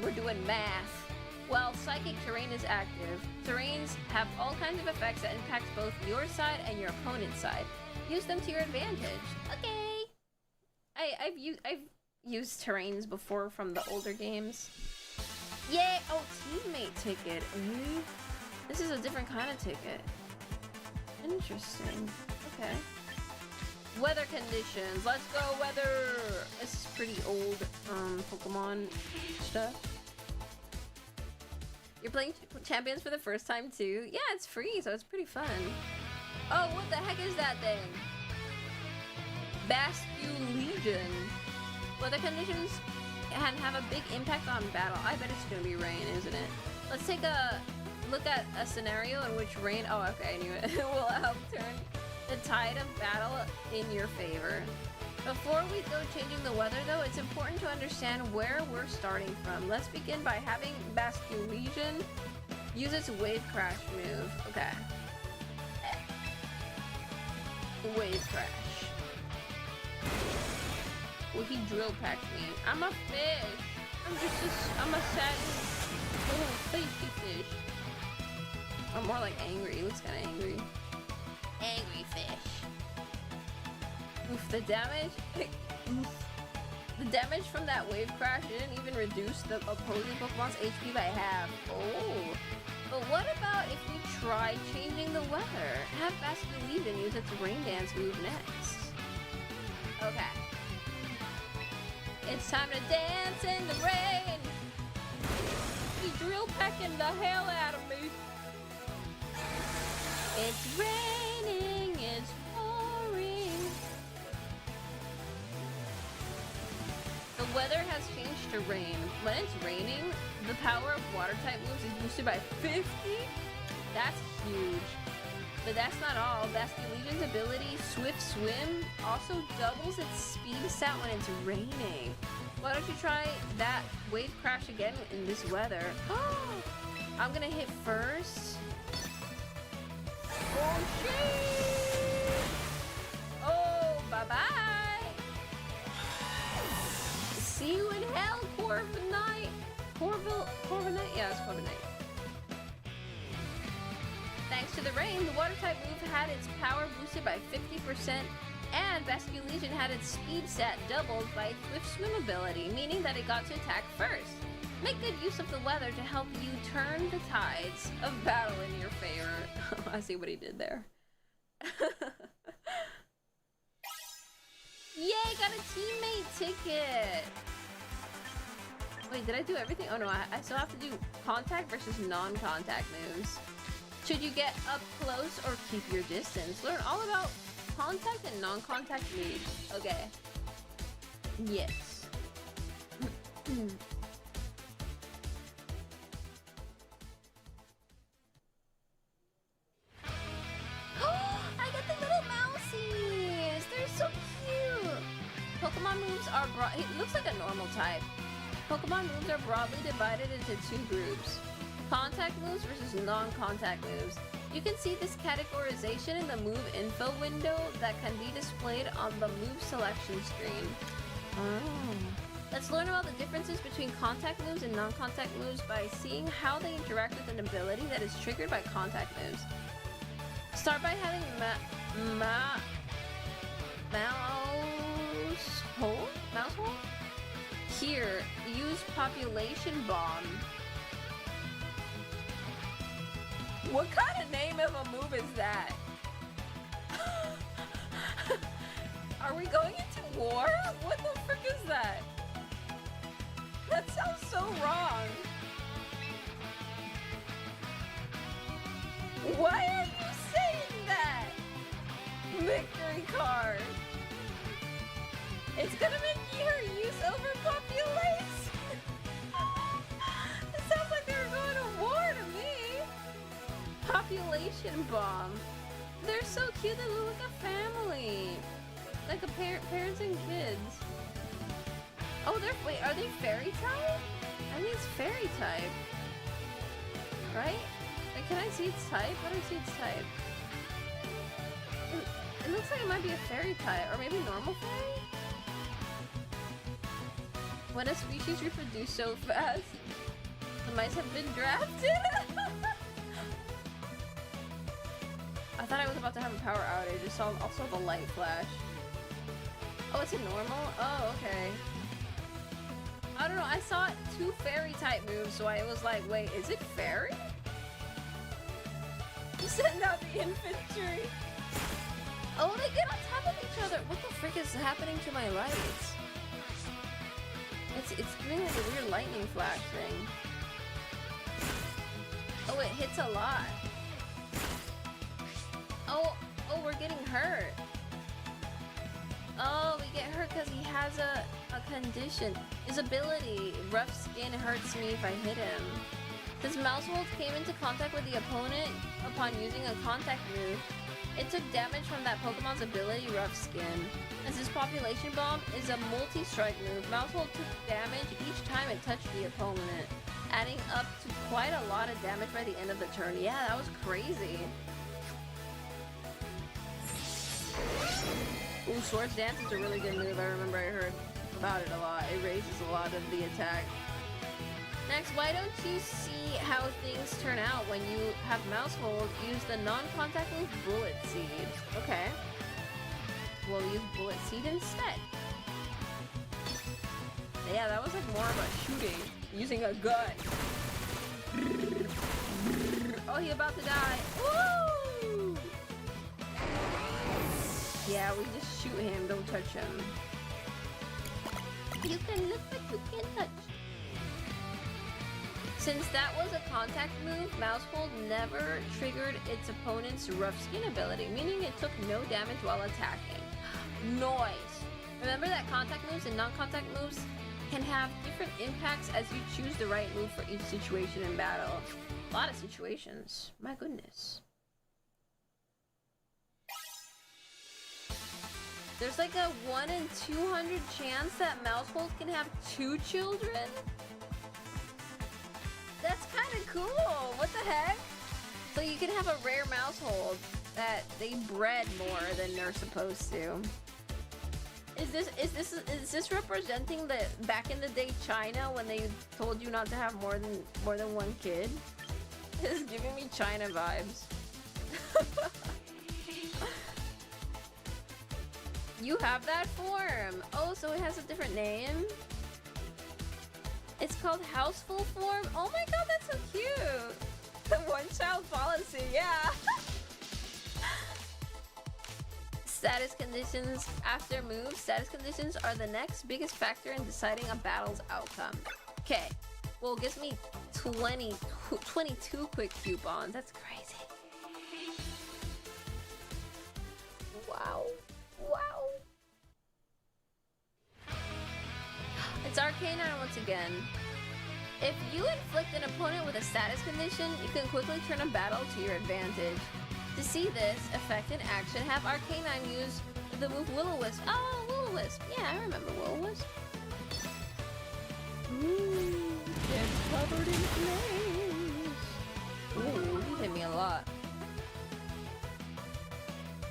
We're doing math. While Psychic Terrain is active, terrains have all kinds of effects that impact both your side and your opponent's side. Use them to your advantage. Okay. I've used terrains before from the older games. Yay! Oh, teammate ticket. Ooh. This is a different kind of ticket. Interesting. Okay. Weather conditions. Let's go weather. This is pretty old Pokemon stuff. You're playing Champions for the first time too? Yeah, it's free, so it's pretty fun. Oh, what the heck is that thing? Basque Legion. Weather conditions can have a big impact on battle. I bet it's gonna be rain, isn't it? Let's take a look at a scenario in which rain, oh okay, I knew it, will help turn the tide of battle in your favor. Before we go changing the weather though, it's important to understand where we're starting from. Let's begin by having Basque Legion use its Wave Crash move. Okay. Wave Crash. Well, he drill packed me. I'm a fish. I'm a sad little fishy fish. I'm more like angry. He looks kind of angry. Angry fish. Oof, the damage. The damage from that wave crash didn't even reduce the opposing Pokemon's HP by half. Oh. But what about if we try changing the weather? Have Basque Legion use its Rain Dance move next. Okay. It's time to dance in the rain. He's drill packing the hell out of me. It's raining, it's pouring. The weather has changed to rain. When it's raining, the power of water type moves is boosted by 50? That's huge. But that's not all. Basque Legion's ability, Swift Swim, also doubles its speed stat when it's raining. Why don't you try that wave crash again in this weather? I'm gonna hit first. Oh shit! Oh, bye-bye! See you in hell, Corviknight! Corviknight? Yeah, it's Corviknight. Thanks to the rain, the water type move had its power boosted by 50%, and Basque Legion had its speed stat doubled by its Swift Swim ability, meaning that it got to attack first. Make good use of the weather to help you turn the tides of battle in your favor. I see what he did there. Yay, got a teammate ticket! Wait, did I do everything? Oh no, I still have to do contact versus non-contact moves. Should you get up close or keep your distance? Learn all about contact and non-contact moves. Okay. Yes. are he looks like a normal type. Pokemon moves are broadly divided into two groups. Contact moves versus non-contact moves. You can see this categorization in the move info window that can be displayed on the move selection screen. Oh. Let's learn about the differences between contact moves and non-contact moves by seeing how they interact with an ability that is triggered by contact moves. Start by having mouse hole? Here, use population bomb. What kind of name of a move is that? Are we going into war? What the frick is that? That sounds so wrong. Why are you saying that? Victory card. It's gonna make her use overpopulation. It sounds like they were going to war to me. Population bomb. They're so cute. They look like a family, like a parents and kids. Oh, wait. Are they fairy type? I think it's fairy type, right? Like, can I see its type? How do I see its type? It looks like it might be a fairy type, or maybe normal fairy. When a species reproduce so fast, the mice have been drafted. I thought I was about to have a power outage. I saw also the light flash. Oh, it's a normal? Oh, okay. I don't know. I saw two fairy type moves, so I was like, wait, is it fairy? Send out the infantry. Oh, they get on top of each other. What the frick is happening to my lights? It's doing like a weird lightning flash thing. Oh, it hits a lot. Oh, we're getting hurt. Oh, we get hurt because he has a condition. His ability, rough skin, hurts me if I hit him. Since Mousehold came into contact with the opponent upon using a contact move, it took damage from that Pokemon's ability, rough skin. As this population bomb is a multi-strike move, Mousehold took damage each time it touched the opponent, adding up to quite a lot of damage by the end of the turn. Yeah, that was crazy. Ooh, Swords Dance is a really good move. I remember I heard about it a lot. It raises a lot of the attack. Next, why don't you see how things turn out when you have Mousehold? Use the non-contact move Bullet Seed. Okay. We'll use Bullet Seed instead. Yeah, that was like more of a shooting. Using a gun. Oh, he about to die. Woo! Yeah, we just shoot him. Don't touch him. You can look, but you can't touch. Since that was a contact move, Mousehold never triggered its opponent's rough skin ability, meaning it took no damage while attacking. Nice! Remember that contact moves and non-contact moves can have different impacts as you choose the right move for each situation in battle. A lot of situations. My goodness. There's like a 1 in 200 chance that Mousehold can have 2 children? That's kind of cool. What the heck? So you can have a rare Mousehold that they bred more than they're supposed to. Is this representing the back in the day China when they told you not to have more than one kid? It's giving me China vibes. You have that form. Oh, so it has a different name. It's called Houseful form. Oh my god, that's so cute. The one-child policy, yeah. Status conditions after moves. Status conditions are the next biggest factor in deciding a battle's outcome. Okay, well, it gives me 22 quick coupons. That's crazy. Wow. Wow. It's Arcanine once again. If you inflict an opponent with a status condition, you can quickly turn a battle to your advantage. To see this effect in action, have Arcanine use the move Will-O-Wisp. Oh, Will-O-Wisp. Yeah, I remember Will-O-Wisp. Ooh, it's covered in flames. Ooh, he hit me a lot.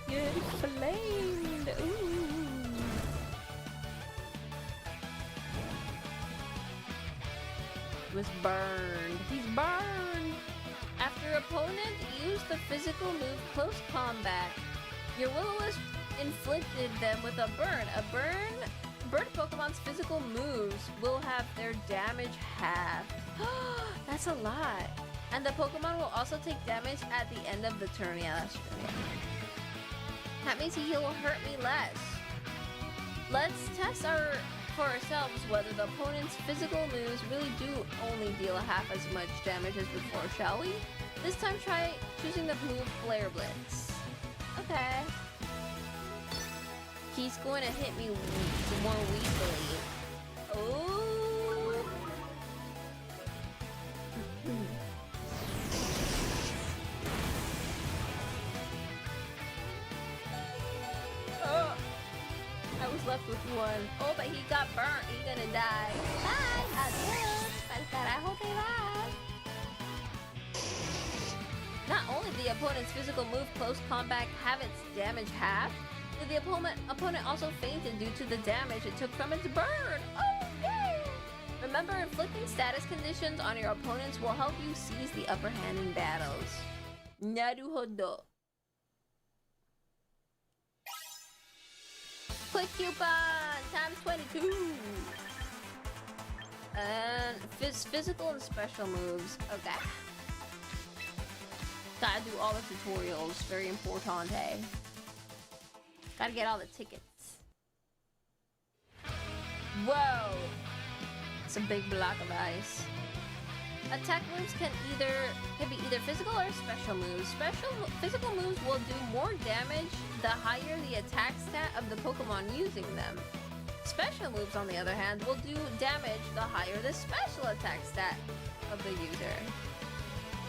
Get flamed. Ooh. He was burned. He's burned. After opponent used the physical move close combat, your Will-O-Wisp inflicted them with a burn. Bird Pokemon's physical moves will have their damage halved. That's a lot. And the Pokemon will also take damage at the end of the turn. Yeah, that's true. That means he will hurt me less. Let's test for ourselves whether the opponent's physical moves really do only deal half as much damage as before, shall we? This time try choosing the move Flare Blitz. Okay. He's going to hit me more weakly. Oh! Oh! I was left with one. Oh, but he got burnt. He's gonna die. Bye! Adios! I hope he live. Not only did the opponent's physical move close combat have its damage halved, but the opponent also fainted due to the damage it took from its burn. Oh, yay! Remember, inflicting status conditions on your opponents will help you seize the upper hand in battles. Naruhodo. Quick coupon times 22. And physical and special moves. Okay. Gotta do all the tutorials. Very important, eh? Gotta get all the tickets. Whoa! It's a big block of ice. Attack moves can be either physical or special moves. Physical moves will do more damage the higher the attack stat of the Pokemon using them. Special moves, on the other hand, will do damage the higher the special attack stat of the user.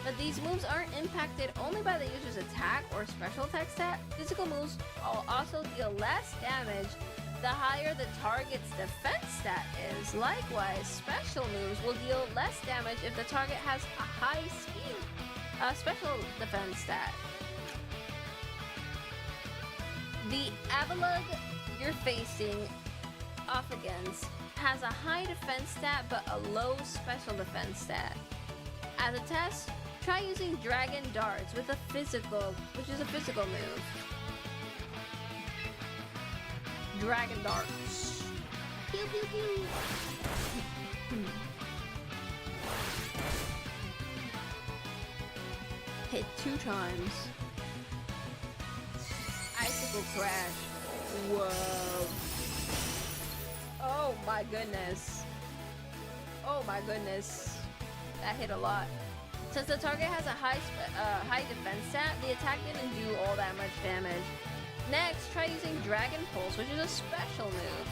But these moves aren't impacted only by the user's attack or special attack stat. Physical moves will also deal less damage the higher the target's defense stat is. Likewise, special moves will deal less damage if the target has a high special defense stat. The Avalugg you're facing off against has a high defense stat but a low special defense stat. As a test, try using Dragon Darts with a physical, which is a physical move. Dragon Darts. Pew pew pew. Hit 2 times. Icicle Crash. Whoa. Oh my goodness. Oh my goodness. That hit a lot. Since the target has a high defense stat, the attack didn't do all that much damage. Next, try using Dragon Pulse, which is a special move.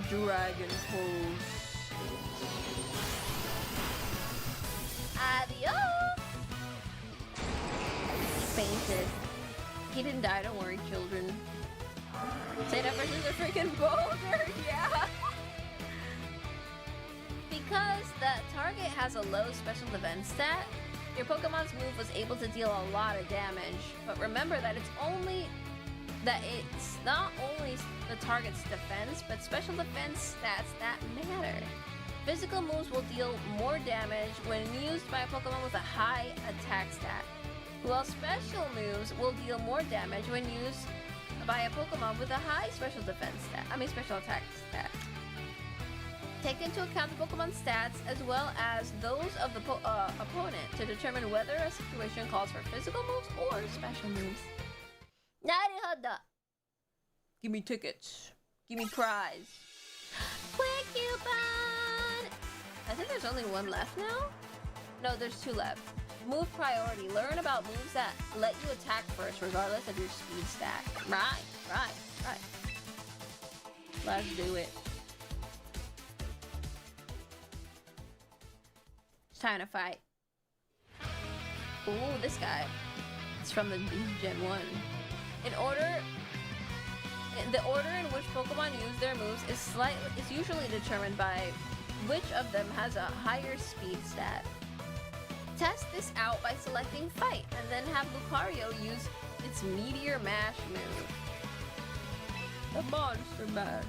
Dragon Pulse. Adios! He fainted. He didn't die, don't worry, children. Say that versus a freaking boulder, yeah! Because the target has a low special defense stat, your Pokemon's move was able to deal a lot of damage. But remember that it's not only the target's defense, but special defense stats that matter. Physical moves will deal more damage when used by a Pokemon with a high attack stat, while special moves will deal more damage when used by a Pokemon with a high special attack stat. Take into account the Pokemon's stats as well as those of the opponent to determine whether a situation calls for physical moves or special moves. Naruhodo. Give me tickets. Give me prize. Quick coupon! I think there's only one left now? No, there's 2 left. Move priority. Learn about moves that let you attack first regardless of your speed stat. Right. Let's do it. It's time to fight. Ooh, this guy. It's from the Gen 1. In order The order in which Pokemon use their moves is usually determined by which of them has a higher speed stat. Test this out by selecting Fight, and then have Lucario use its Meteor Mash move. The Monster Mash.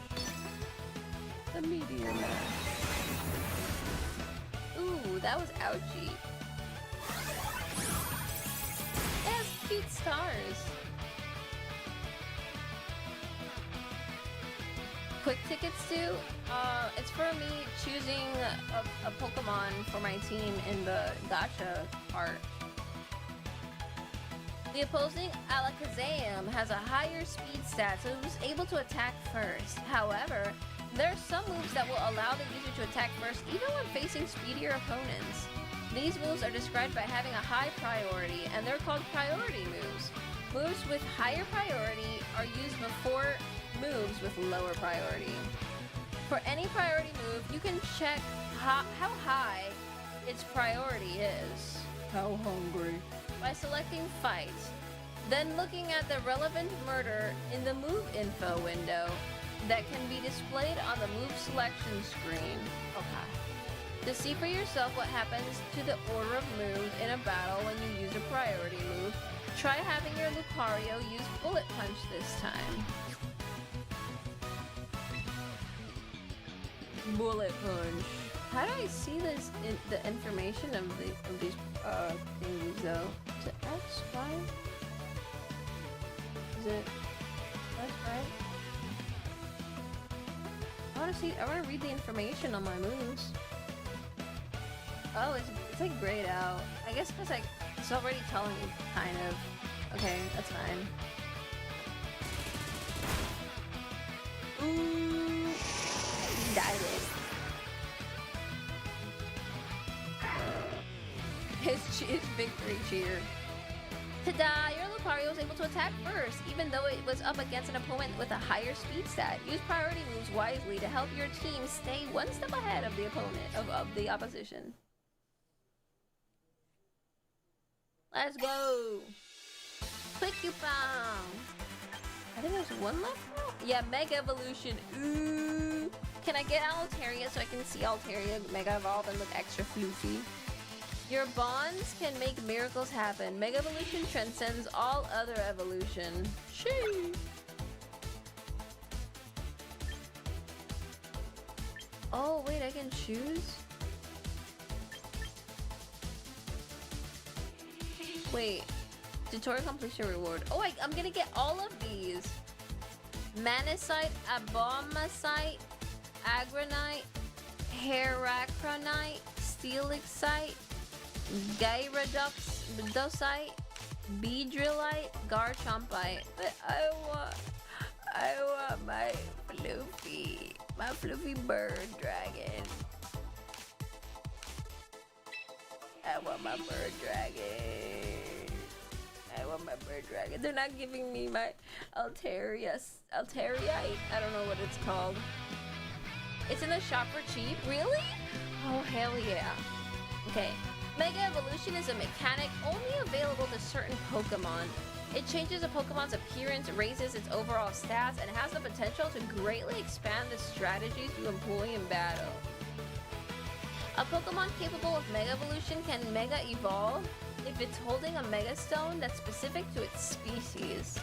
The Meteor Mash. Ooh, that was ouchy. It has cute stars. Quick tickets too? It's for me choosing a Pokemon for my team in the gacha part. The opposing Alakazam has a higher speed stat, so it was able to attack first. However, there are some moves that will allow the user to attack first even when facing speedier opponents. These moves are described by having a high priority, and they're called priority moves. Moves with higher priority are used before moves with lower priority. For any priority move, you can check how high its priority is. How hungry. By selecting Fight, then looking at the relevant murder in the move info window that can be displayed on the move selection screen. Okay. To see for yourself what happens to the order of moves in a battle when you use a priority move, try having your Lucario use Bullet Punch this time. Bullet Punch. How do I see this the information of these thingies though? Is it X, Y? Is it that's right? I wanna read the information on my moves. Oh, it's like grayed out. I guess because it's already telling me kind of. Okay, that's fine. Ooh, died it. His victory cheer. Ta-da! Your Lucario was able to attack first, even though it was up against an opponent with a higher speed stat. Use priority moves wisely to help your team stay one step ahead of the opponent, of the opposition. Let's go! Quick coupon! I think there's one left now? Yeah, Mega Evolution. Ooh! Can I get Altaria so I can see Altaria Mega Evolve and look extra floofy? Your bonds can make miracles happen. Mega Evolution transcends all other evolution. Shoo! Oh, wait, I can choose? Wait. Tutorial completion reward. Oh, I'm gonna get all of these. Manasite, Abomasite, Agronite, Heracronite, Steelixite, Gyarados, Beedrillite, Garchompite. But I want my fluffy bird dragon. I want my bird dragon. They're not giving me my Altaria. Alteriite? I don't know what it's called. It's in the shop for cheap? Really? Oh, hell yeah. Okay. Mega Evolution is a mechanic only available to certain Pokemon. It changes a Pokemon's appearance, raises its overall stats, and has the potential to greatly expand the strategies you employ in battle. A Pokemon capable of Mega Evolution can Mega Evolve if it's holding a Mega Stone that's specific to its species.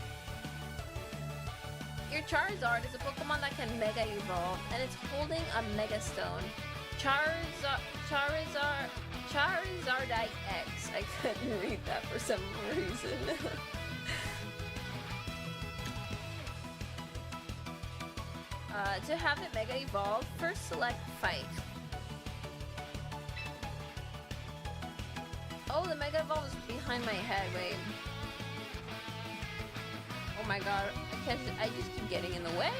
Your Charizard is a Pokemon that can Mega Evolve, and it's holding a Mega Stone. Charizardite X. I couldn't read that for some reason. To have it Mega Evolve, first select Fight. Oh, the Mega Evolve is behind my head. Wait. Oh my god. I just keep getting in the way.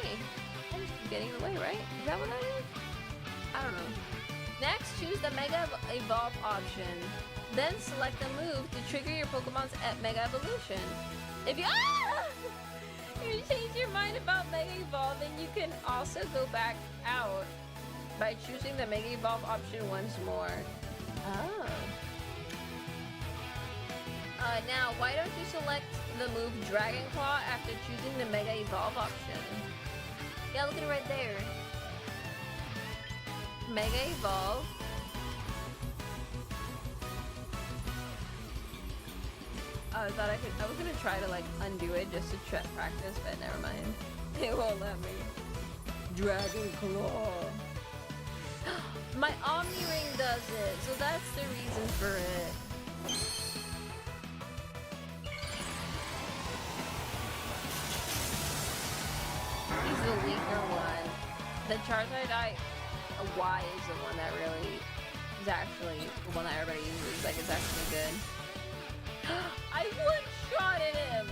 I just keep getting in the way, right? Is that what that is? I don't know. Next, choose the Mega Evolve option. Then select the move to trigger your Pokemon's Mega Evolution. If you you change your mind about Mega Evolving, you can also go back out by choosing the Mega Evolve option once more. Oh. Now, why don't you select the move Dragon Claw after choosing the Mega Evolve option? Yeah, look at it right there. Mega Evolve. I thought I was gonna try to like undo it just to practice, but never mind. It won't let me. Dragon Claw. My Omni Ring does it, so that's the reason for it. He's the weaker one. The Charizard Y is the one that really is actually the one that everybody uses. Like, it's actually good. I one-shotted him!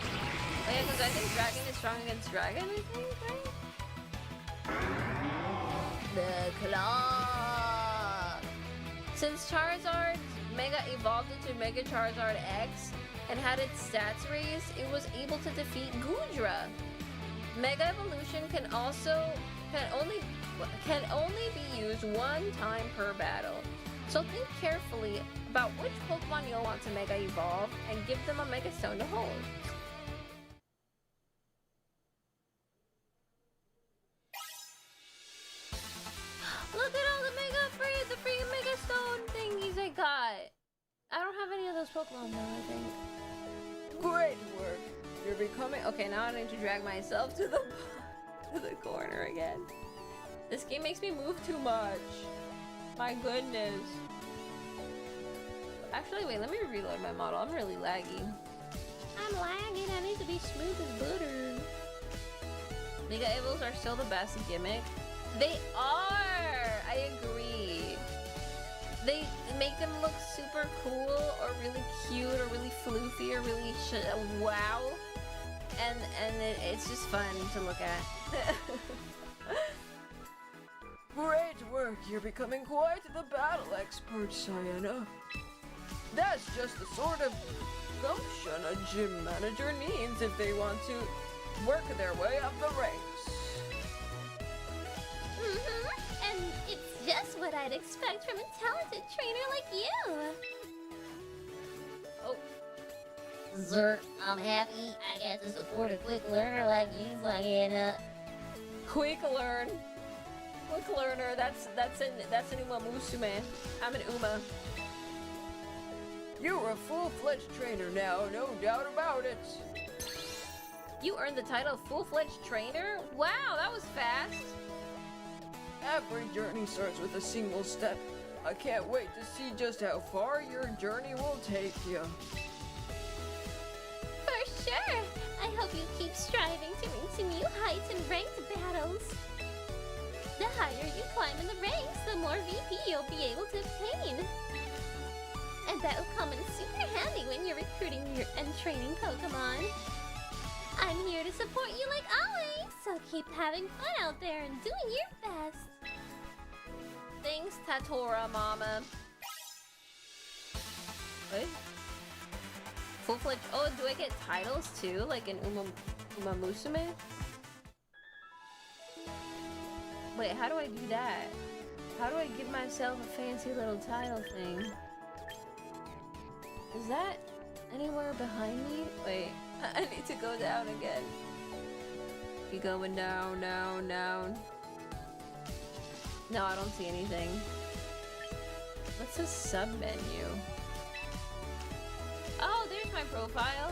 Oh yeah, because I think Dragon is strong against Dragon, I think, right? The Claw! Since Charizard Mega evolved into Mega Charizard X and had its stats raised, it was able to defeat Goodra. Mega Evolution can only be used one time per battle. So think carefully about which Pokemon you'll want to Mega Evolve and give them a Mega Stone to hold. Look at all the free Mega Stone thingies I got. I don't have any of those Pokemon though, I think. Great work. You're becoming... Okay, now I need to drag myself to the corner again. This game makes me move too much. My goodness. Actually, wait, let me reload my model. I'm really laggy. I'm lagging. I need to be smooth as butter. Mega Evos are still the best gimmick. They are! I agree. They make them look super cool or really cute or really floofy or really wow. And it's just fun to look at. Great work, you're becoming quite the battle expert, Cyana. That's just the sort of gumption a gym manager needs if they want to work their way up the ranks. And it's just what I'd expect from a talented trainer like you. Oh. Zert, I'm happy I get to support a quick learner like you, Cyana. Quick learn. Quick learner, that's an Uma Musume. I'm an Uma. You're a full-fledged trainer now, no doubt about it. You earned the title of full-fledged trainer? Wow, that was fast. Every journey starts with a single step. I can't wait to see just how far your journey will take you. For sure. I hope you keep striving to reach new heights in ranked battles. The higher you climb in the ranks, the more VP you'll be able to obtain. And that'll come in super handy when you're recruiting and training Pokemon. I'm here to support you like always, so keep having fun out there and doing your best. Thanks, Tatora Mama. What? Full-fledged... Oh, do I get titles too? Like in Uma Musume? Wait, how do I do that? How do I give myself a fancy little title thing? Is that anywhere behind me? Wait, I need to go down again. Keep going down, down, down. No, I don't see anything. What's a sub-menu? Oh, there's my profile.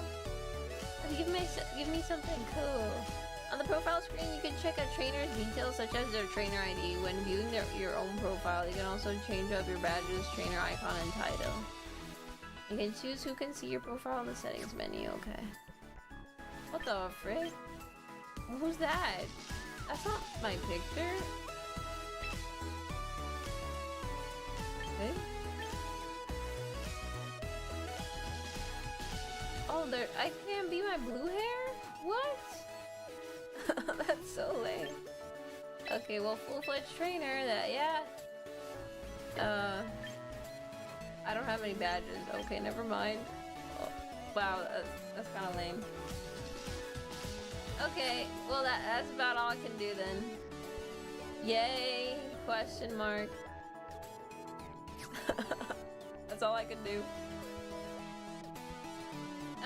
Give me something cool. On the profile screen, you can check a trainer's details such as their trainer ID. When viewing your own profile, you can also change up your badge's trainer icon and title. You can choose who can see your profile in the settings menu, okay. What the frick? Who's that? That's not my picture. Okay. Oh, there, I can't be my blue hair? What? That's so lame. Okay, well, full-fledged trainer, that, yeah. I don't have any badges. Okay, never mind. Oh, wow, that's kind of lame. Okay, well, that's about all I can do then. Yay, question mark. That's all I can do.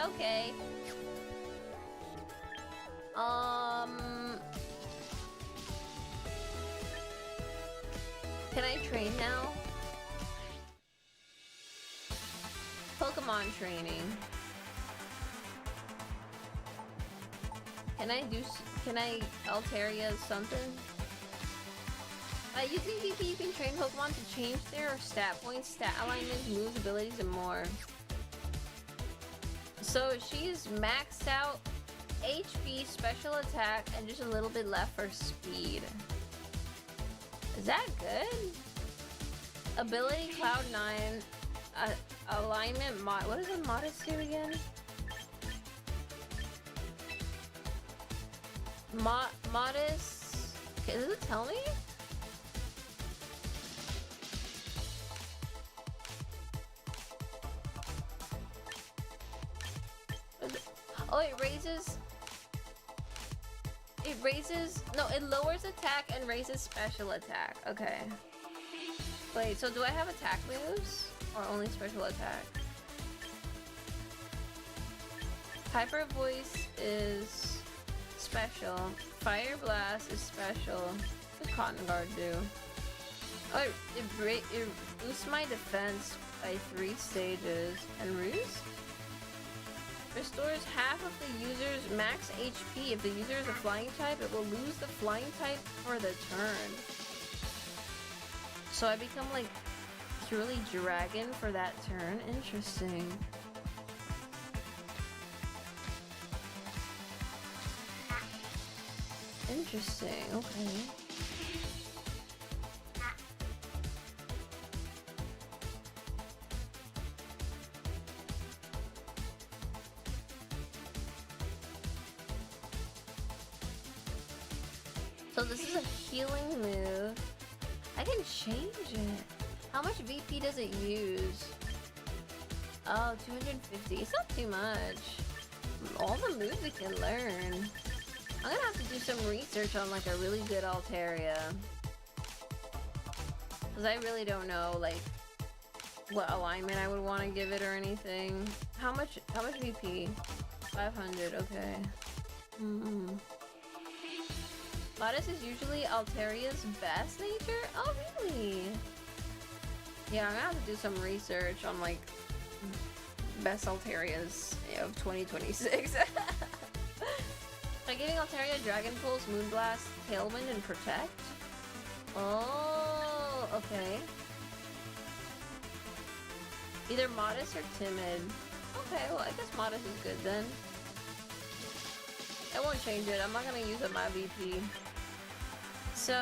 Okay. Can I train now? Pokemon training. Can I Altaria something? Using VP, you can train Pokemon to change their stat points, stat alignments, moves, abilities, and more. So she's maxed out HP, special attack, and just a little bit left for speed. Is that good? Ability Cloud 9, alignment mod. What does a modest do again? Modest. Okay, does it tell me? Oh, it raises, no, it lowers attack and raises special attack. Okay. Wait, so do I have attack moves? Or only special attack? Hyper Voice is special. Fire Blast is special. What does Cotton Guard do? Oh, it boosts my defense by 3 stages. And Roost? Restores half of the user's max HP. If the user is a flying type, it will lose the flying type for the turn. So I become like purely dragon for that turn. Interesting. Interesting, okay. So this is a healing move. I can change it. How much VP does it use? Oh, 250. It's not too much. All the moves it can learn. I'm gonna have to do some research on like a really good Altaria. Cause I really don't know like what alignment I would want to give it or anything. How much VP? 500, okay. Modest is usually Altaria's best nature? Oh, really? Yeah, I'm gonna have to do some research on like best Altarias of 2026. By giving Altaria Dragon Pulse, Moonblast, Tailwind, and Protect? Oh, okay. Either Modest or Timid. Okay, well I guess Modest is good then. I won't change it. I'm not gonna use up my VP. So,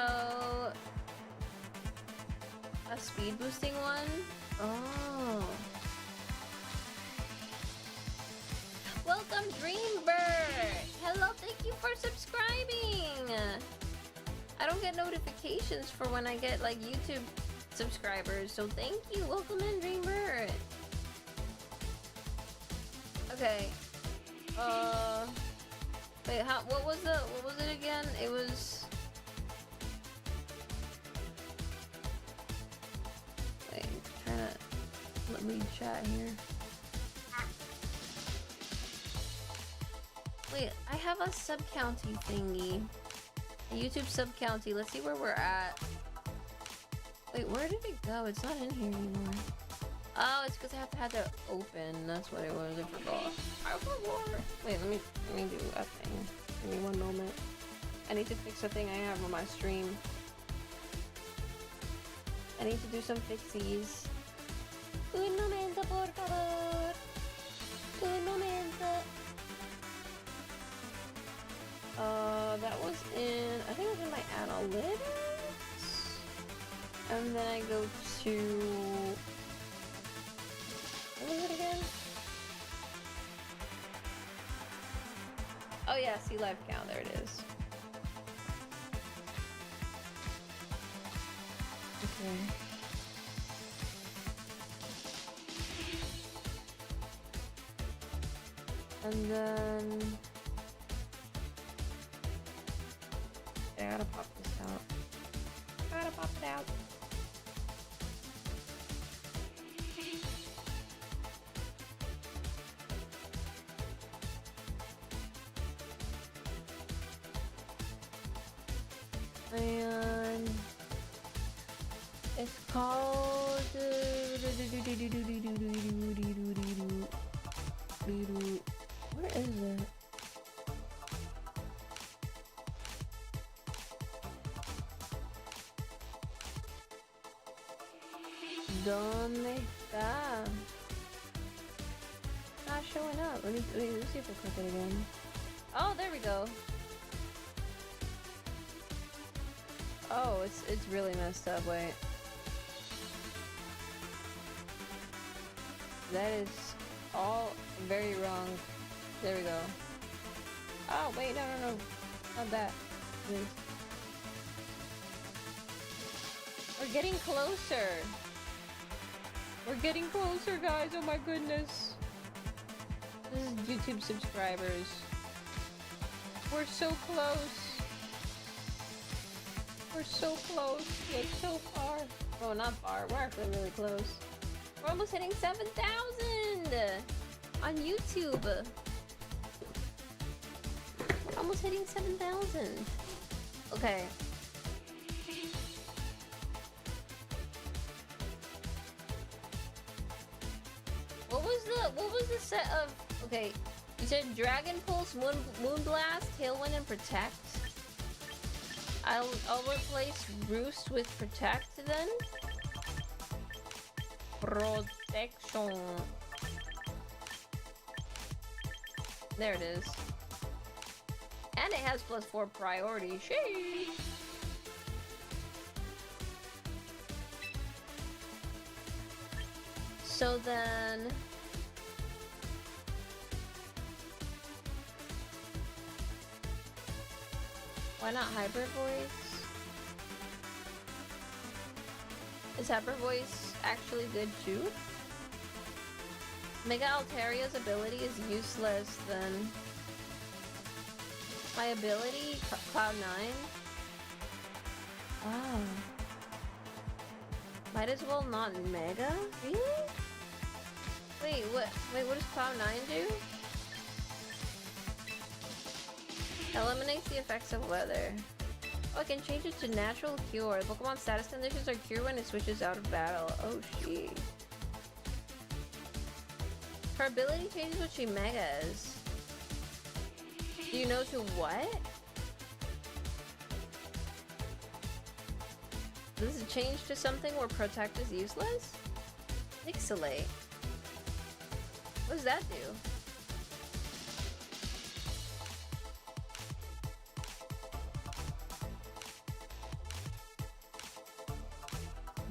a speed boosting one? Oh. Welcome, Dreambird! Hello, thank you for subscribing! I don't get notifications for when I get like YouTube subscribers, so thank you. Welcome in, Dreambird. Okay. Wait, what was it again? It was... Wait, I'm trying to let me chat here. Wait, I have a sub-county thingy. A YouTube sub-county. Let's see where we're at. Wait, where did it go? It's not in here anymore. Oh, it's because I have to open. That's what it was. I forgot. Wait, let me do a thing. Give me one moment. I need to fix a thing I have on my stream. I need to do some fixies. Un momento, por favor. Un momento. That was in, I think it was in my analytics. And then I go to, what was it again? Oh yeah, see live count, there it is. Okay. And then I gotta pop this out. Gotta pop it out. And called... Where is it? ¿Dónde está? Not showing up. Let me see if I click it again. Oh, there we go. Oh, it's really messed up. Wait. That is all very wrong. There we go. Oh, wait, no. Not that. Please. We're getting closer. We're getting closer, guys. Oh my goodness. This is YouTube subscribers. We're so close. We're so close. We're so far. Oh, not far. We're actually really close. We're almost hitting 7,000 on YouTube. Almost hitting 7,000. Okay. What was the set of? Okay, you said Dragon Pulse, Moonblast, Tailwind, and Protect. I'll replace Roost with Protect then. Protection. There it is. And it has +4 priority. Sheesh. So then... why not Hyper Voice? Is Hyper Voice actually good too? Mega Alteria's ability is useless then. My ability? Cloud 9? Oh. Might as well not Mega? Really? Wait, what does Cloud 9 do? Eliminates the effects of weather. Oh, I can change it to natural cure. Pokemon status conditions are cured when it switches out of battle. Oh, shit. Her ability changes when she megas. Do you know to what? Does it change to something where Protect is useless? Pixelate. What does that do?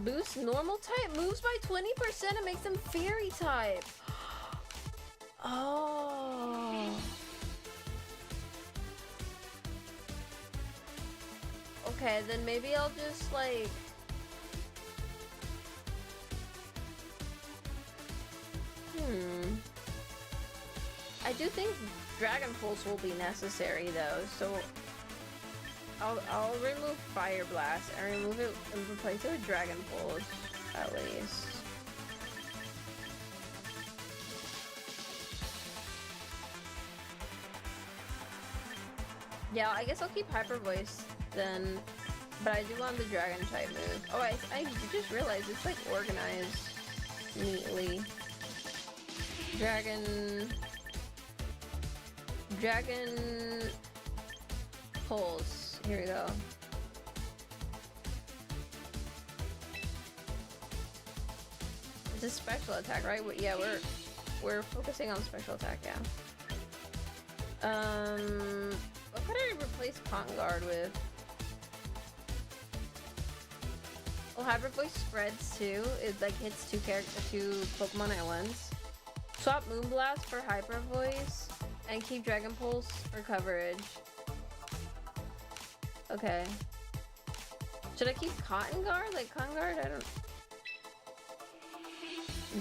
Boost normal type moves by 20% and makes them fairy type. Oh. Okay, then maybe I'll just like... I do think Dragon Pulse will be necessary though, so I'll remove Fire Blast and remove it and replace it with Dragon Pulse, at least. Yeah, I guess I'll keep Hyper Voice then, but I do want the Dragon type move. Oh, I just realized it's like organized neatly. Dragon Pulse. Here we go. It's a special attack, right? Yeah, we're focusing on special attack, yeah. What could I replace Cotton Guard with? Well, Hyper Voice spreads too. It like hits two Pokemon at once. Swap Moonblast for Hyper Voice and keep Dragon Pulse for coverage. Okay. Should I keep Cotton Guard? Like Cotton Guard? I don't...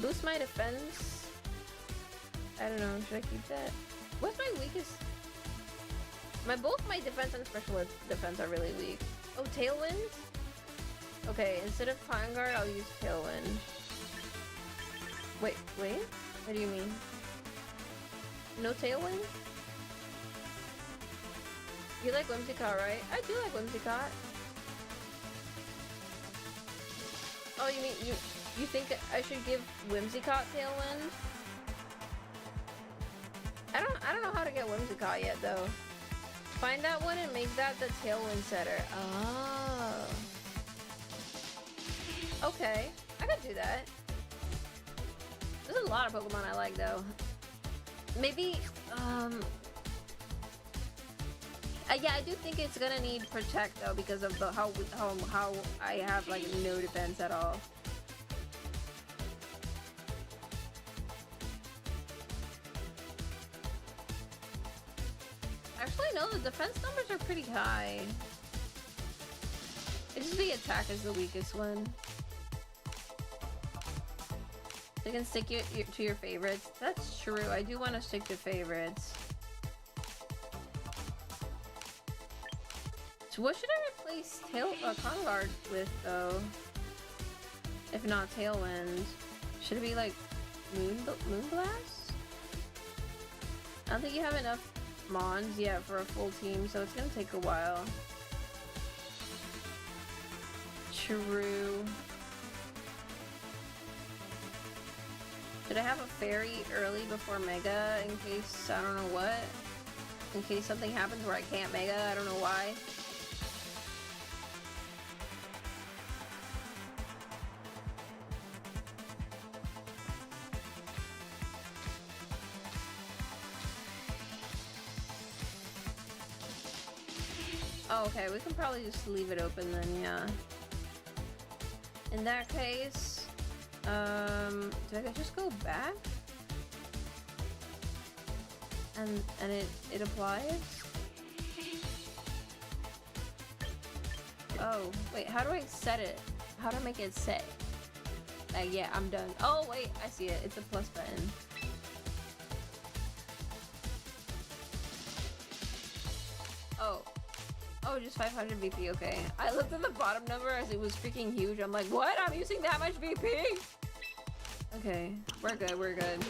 Boost my defense? I don't know. Should I keep that? What's my weakest? Both my defense and special defense are really weak. Oh, Tailwind? Okay, instead of Cotton Guard, I'll use Tailwind. Wait. What do you mean? No Tailwind? You like Whimsicott, right? I do like Whimsicott. Oh, you mean you think I should give Whimsicott Tailwind? I don't know how to get Whimsicott yet though. Find that one and make that the Tailwind setter. Oh. Okay, I could do that. There's a lot of Pokemon I like though. Maybe yeah, I do think it's gonna need Protect though because of the how I have like no defense at all. Actually, no, the defense numbers are pretty high. It's just the attack is the weakest one. You can stick to your favorites. That's true. I do want to stick to favorites. So what should I replace Conguard with though? If not Tailwind, should it be like Moonblast? I don't think you have enough Mons yet for a full team, so it's gonna take a while. True. Should I have a fairy early before Mega in case I don't know what? In case something happens where I can't Mega, I don't know why. Oh, okay, we can probably just leave it open then, yeah. In that case, do I just go back? And it applies? Oh, wait, how do I set it? How do I make it set? Yeah, I'm done. Oh, wait, I see it. It's a plus button. Oh. Oh, just 500 VP, okay. I looked at the bottom number as it was freaking huge. I'm like, what? I'm using that much VP? Okay, we're good, we're good.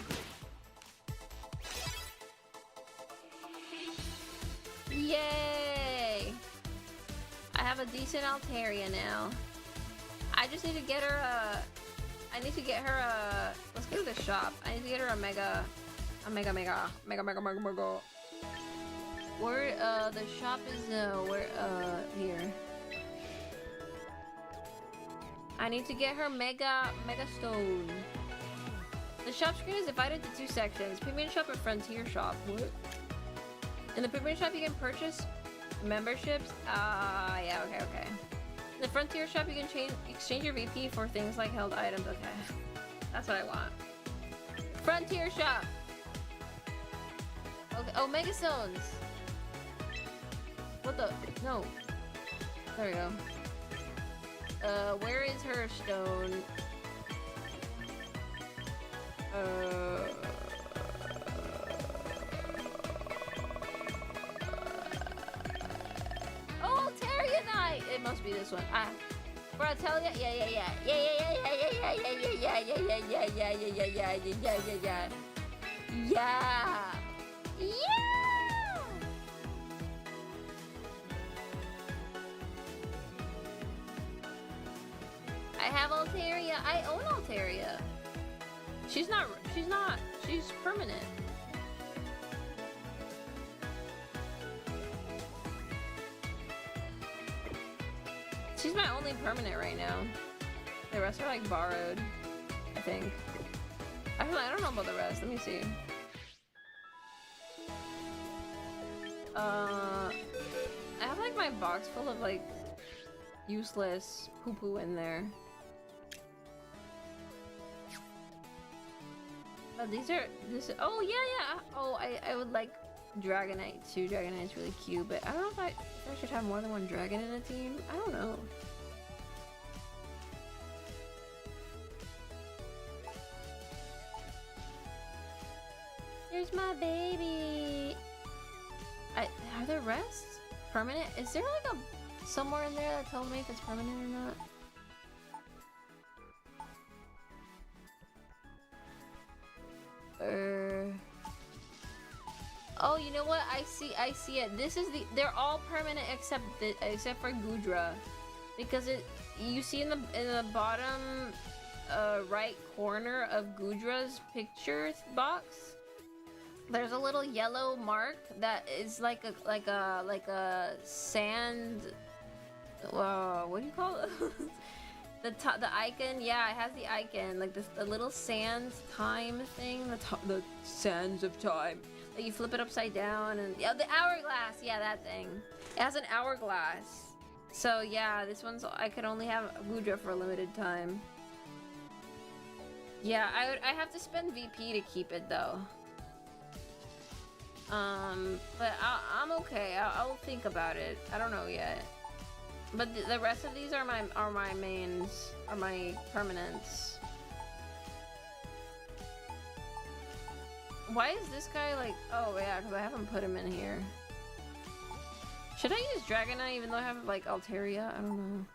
Yay! I have a decent Altaria now. I just need to get her a... Let's go to the shop. I need to get her a mega. Where, the shop is, here. I need to get her Mega Stone. The shop screen is divided into two sections, Premium Shop and Frontier Shop. What? In the Premium Shop, you can purchase memberships. Yeah, okay. In the Frontier Shop, you can exchange your VP for things like held items. Okay, that's what I want. Frontier Shop. Okay. Oh, Mega Stones. What the? No. There we go. Where is her stone? Oh, Terrianite! It must be this one. Bratalia? Yeah. I have Altaria. I own Altaria. She's permanent. She's my only permanent right now. The rest are like borrowed, I think. Actually, I don't know about the rest. Let me see. I have like my box full of like useless poo-poo in there. Oh, oh yeah. Oh, I would like Dragonite too. Dragonite's really cute, but I don't know if I should have more than one dragon in a team. I don't know. There's my baby. Are the rest permanent? Is there like a somewhere in there that tells me if it's permanent or not? Oh, you know what? I see it. This is they're all permanent except for Gudra, because you see in the bottom right corner of Gudra's picture box, there's a little yellow mark that is like a sand. What do you call it? the icon. Yeah, it has the icon, like this, the little sands time thing. The sands of time. Like you flip it upside down, and yeah, the hourglass. Yeah, that thing. It has an hourglass. So yeah, this one's, I could only have Gudra for a limited time. Yeah, I have to spend VP to keep it though. But I'm okay. I'll think about it. I don't know yet. But the rest of these are my mains, are my permanents. Why is this guy like? Oh yeah, because I haven't put him in here. Should I use Dragonite even though I have like Altaria? I don't know.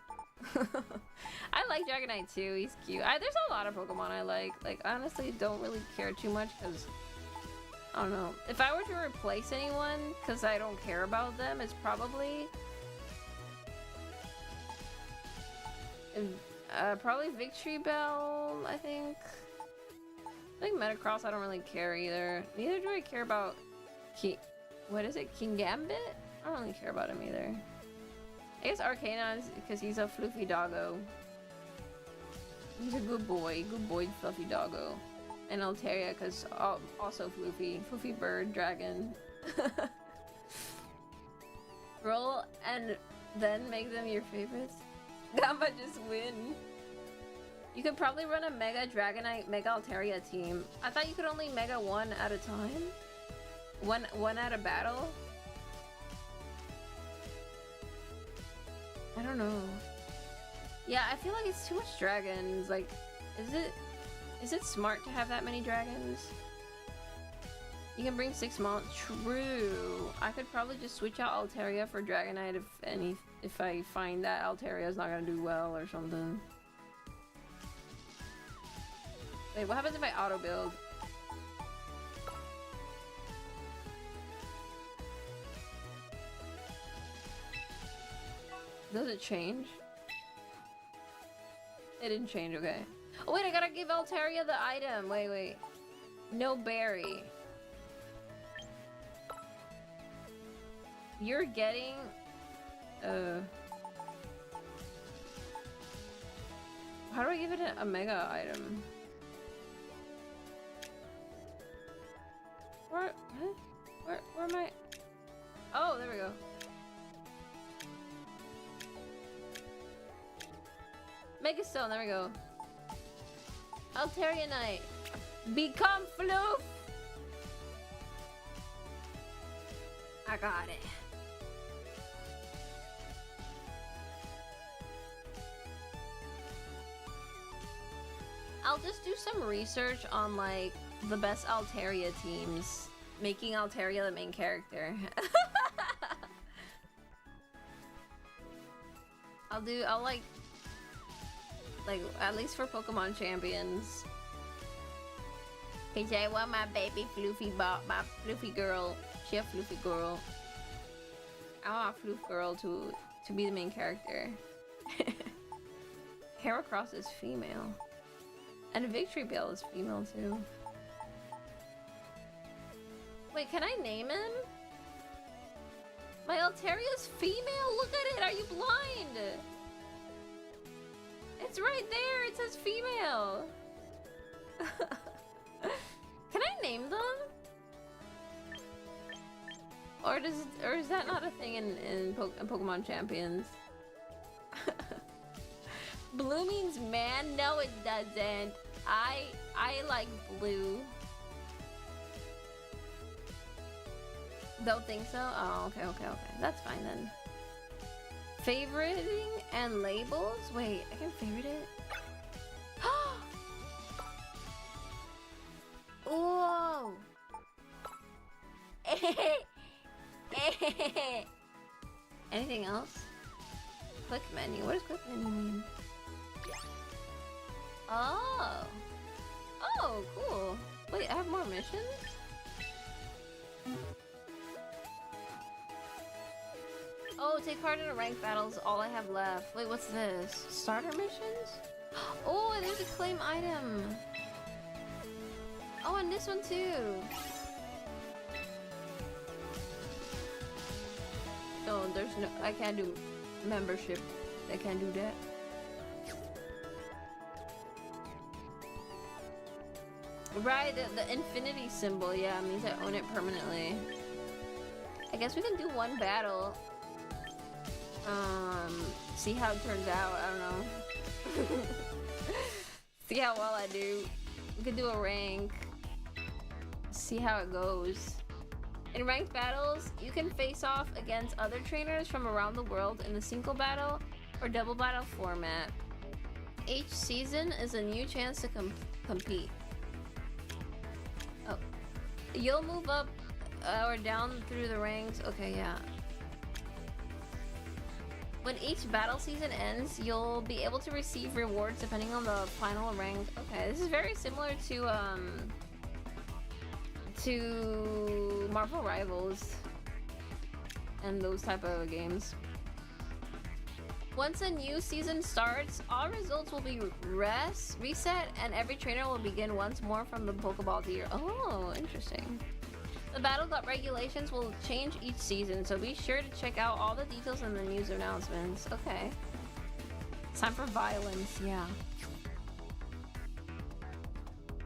I like Dragonite too. He's cute. There's a lot of Pokemon I like. Like honestly, don't really care too much because I don't know. If I were to replace anyone because I don't care about them, it's probably Victory Bell. I think Metacross I don't really care either. Neither do I care about what is it? King Gambit? I don't really care about him either. I guess Arcana is because he's a floofy doggo. He's a good boy fluffy doggo. And Altaria because also floofy bird dragon. Roll and then make them your favorites. Gamba just win. You could probably run a Mega Dragonite, Mega Altaria team. I thought you could only Mega one at a time? One at a battle? I don't know. Yeah, I feel like it's too much dragons. Like, is it smart to have that many dragons? You can bring 6 mons. True. I could probably just switch out Altaria for Dragonite if I find that Altaria is not gonna do well or something. Wait, what happens if I auto build? Does it change? It didn't change, okay. Oh wait, I gotta give Altaria the item. Wait. No berry. You're getting... How do I give it a mega item? Where am I? Oh, there we go. Mega Stone, there we go. Altaria Knight. Become Floof! I got it. I'll just do some research on like the best Altaria teams, making Altaria the main character. I'll like at least for Pokemon Champions. Cause I want my baby Floofy my Floofy girl. She a Floofy girl. I want a Floof girl to be the main character. Heracross is female. And Victory Bell is female too. Wait, can I name him? My Altaria's female? Look at it! Are you blind? It's right there! It says female! Can I name them? Or is that not a thing in Pokemon Champions? Blue means man? No, it doesn't. I like blue. Don't think so? Oh, okay. That's fine then. Favoriting and labels? Wait, I can favorite it? Whoa! Anything else? Click menu. What does click menu mean? Oh! Oh, cool. Wait, I have more missions? Oh, take part in a ranked battle is all I have left. Wait, what's this? Starter missions? Oh, and there's a claim item. Oh, and this one too. No, there's no. I can't do membership. I can't do that. Right, the infinity symbol. Yeah, it means I own it permanently. I guess we can do one battle. See how it turns out. I don't know. See how well I do. We could do a rank. See how it goes. In ranked battles, you can face off against other trainers from around the world in the single battle or double battle format. Each season is a new chance to compete. Oh, you'll move up or down through the ranks. Okay, yeah. When each battle season ends, you'll be able to receive rewards depending on the final rank. Okay, this is very similar to Marvel Rivals and those type of games. Once a new season starts, all results will be reset, and every trainer will begin once more from the Pokeball tier. Oh, interesting. The battle regulations will change each season, so be sure to check out all the details in the news announcements. Okay. It's time for violence, yeah.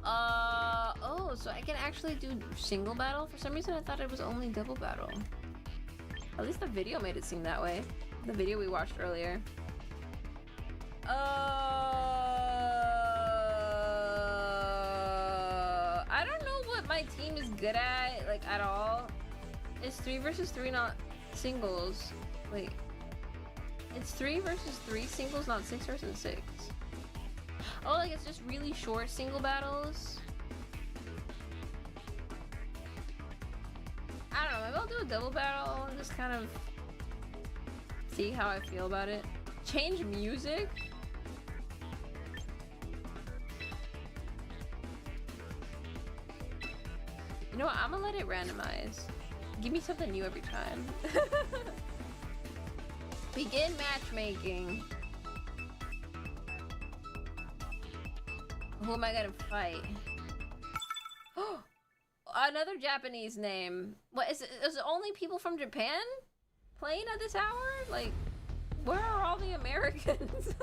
Oh, so I can actually do single battle? For some reason I thought it was only double battle. At least the video made it seem that way. The video we watched earlier. I don't know what my team is good at, like, at all. It's 3 versus 3, not singles. Wait. It's 3 versus 3 singles, not 6 versus 6. Oh, like it's just really short single battles. I don't know, maybe I'll do a double battle and just kind of see how I feel about it. Change music? You know what, I'm gonna let it randomize. Give me something new every time. Begin matchmaking. Who am I gonna fight? Another Japanese name. What is it? Is it only people from Japan playing at this hour? Like, where are all the Americans?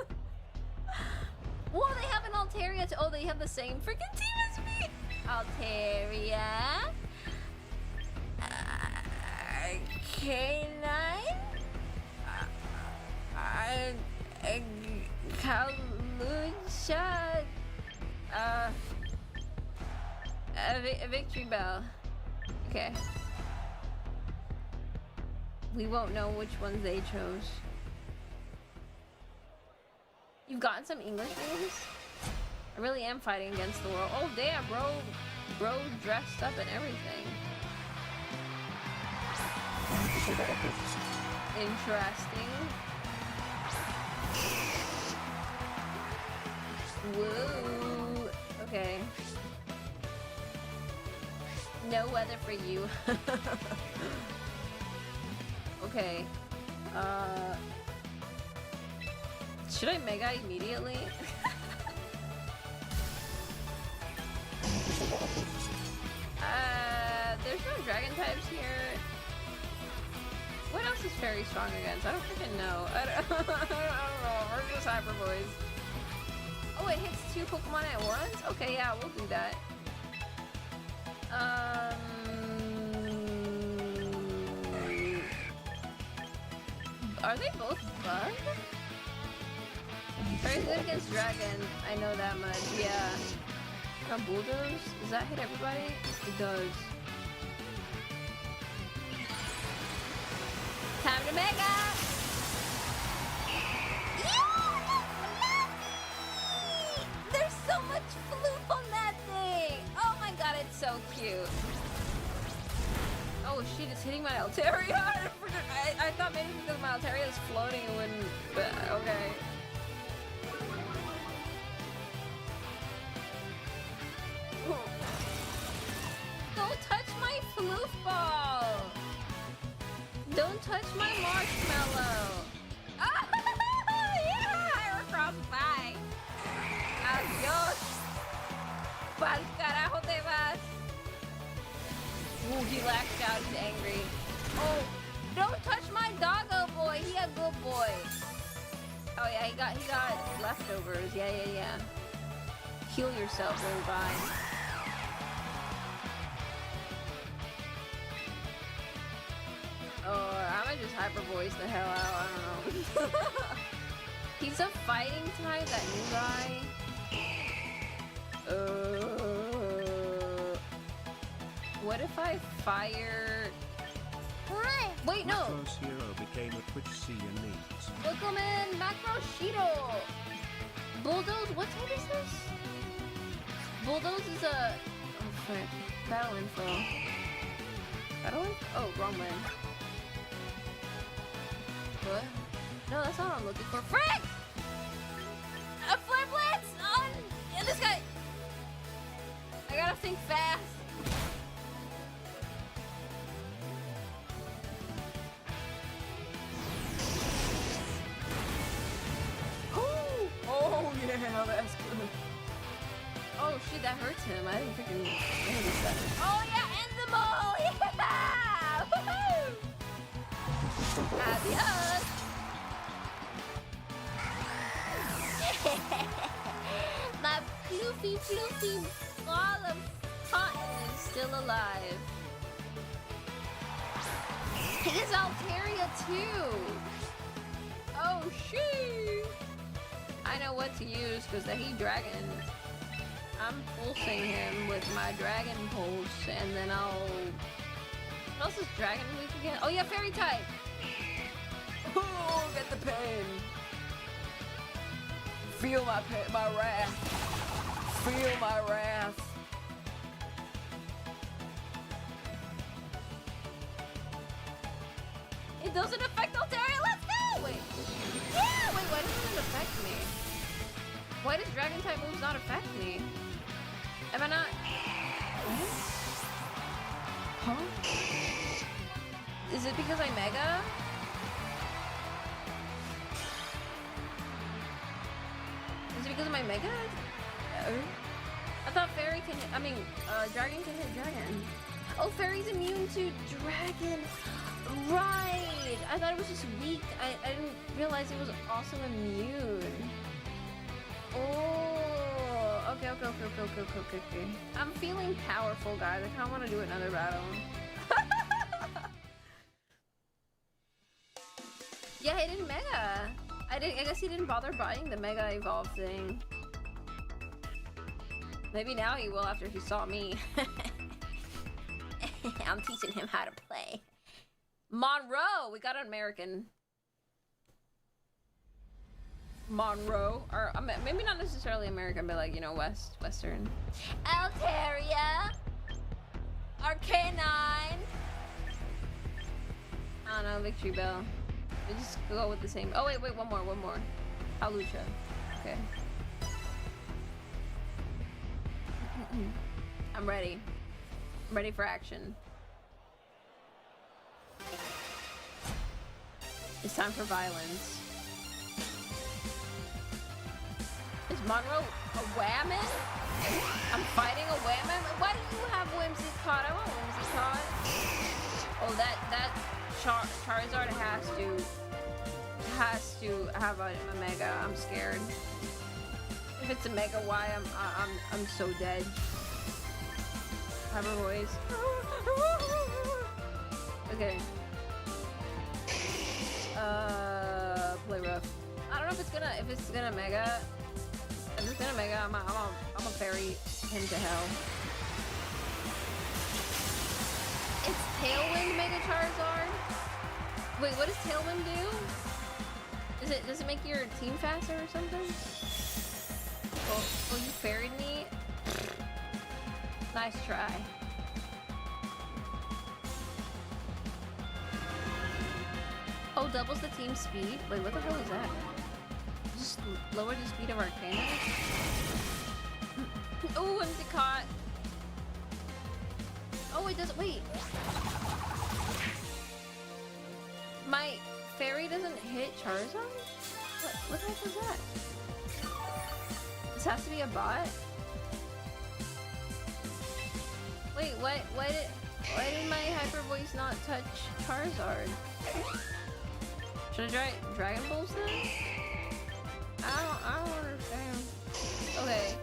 Well, they have an Altaria too. Oh, they have the same freaking team as me. Altaria. K9. Kalucha. A victory bell. Okay. We won't know which ones they chose. You've gotten some English names? I really am fighting against the world. Oh damn, bro dressed up and everything. Interesting. Whoa. Okay. No weather for you. Okay. Should I mega immediately? There's no dragon types here. What else is fairy strong against? I don't freaking know. I don't know. We're just hyper boys. Oh, it hits 2 Pokemon at once? Okay, yeah, we'll do that. Are they both bug? Very good against dragon. I know that much. Yeah. From bulldoze? Does that hit everybody? It does. Time to mega! There's so much floof on that thing! Oh my god, it's so cute. Oh shit, it's hitting my Altaria! I thought maybe because my Altaria is floating it wouldn't, but okay. Don't touch my floof ball! Don't touch my marshmallow. Oh, yeah! Across the pie. Adios. Pa'l carajo te vas. Ooh, he lashed out. He's angry. Oh, don't touch my doggo boy. He a good boy. Oh yeah, he got leftovers. Yeah. Heal yourself, really fine. Oh, I might just hyper voice the hell out. I don't know. He's a fighting type, that new guy. What if I fire? What? Wait, no. Macros Hero became a Twitch CyaNEETs. Pokemon Macro Shido. Bulldoze, what type is this? Bulldoze is a... Oh, frick. Battle info. Battle info? Oh, wrong one. What? No, that's not what I'm looking for. Frick! A Flare Blitz! On... Yeah, this guy! I gotta think fast. Oh, yeah, that's good. Oh, shit, that hurts him. I didn't freaking notice that. Oh, yeah, end them all! Yeah! Woohoo! Adios! My floofy ball of cotton is still alive. He is Altaria too! Oh, shit! I know what to use because the Heat Dragon. I'm pulsing him with my Dragon Pulse, and then I'll... What else is Dragon weak again? Oh yeah, Fairy type! Oh, get the pain! Feel my wrath! Feel my wrath! It doesn't affect Altaria, let's go! Wait. Yeah, wait, why doesn't it affect me? Why does Dragon type moves not affect me? Am I not? Huh? Is it because I Mega? Is it because of my Mega? I thought Fairy can hit, Dragon can hit Dragon. Oh, Fairy's immune to Dragon. Right! I thought it was just weak. I didn't realize it was also immune. Oh, okay. I'm feeling powerful, guys. I kind of want to do another battle. Yeah, he didn't Mega. I guess he didn't bother buying the Mega Evolve thing. Maybe now he will after he saw me. I'm teaching him how to play. Monroe! We got an American. Monroe. Or maybe not necessarily American, but like, you know, Western. Altaria! Arcanine! I don't know, Victory Bell. We just go with the same. Oh, wait, one more. Hawlucha. Okay. I'm ready. I'm ready for action. It's time for violence. Is Monroe a Whammon? I'm fighting a Whammon? Why do you have Whimsicott? I want Whimsicott. Oh, that Charizard has to have a Mega. I'm scared. If it's a Mega Y, I'm so dead. Have her voice. Okay. Play rough. I don't know if it's gonna Mega. If it's gonna Mega, I'm a fairy him to hell. It's Tailwind Mega Charizard. Wait, what does Tailwind do? Does it make your team faster or something? Oh, you fairied me. Nice try. Oh, doubles the team speed? Wait, what the hell is that? Just lower the speed of Arcana? Oh, I'm caught. Oh, it doesn't. Wait. My fairy doesn't hit Charizard? What the heck was that? This has to be a bot? Wait, why did my hyper voice not touch Charizard? Should I try Dragon Balls then? I don't understand. Okay.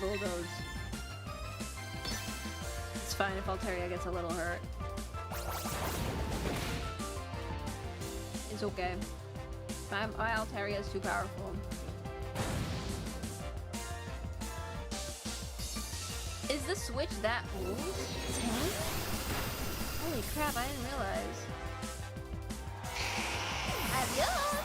Bulldoze. It's fine if Altaria gets a little hurt. It's okay. My Altaria is too powerful. Is the switch that old? 10? Holy crap, I didn't realize. Adios!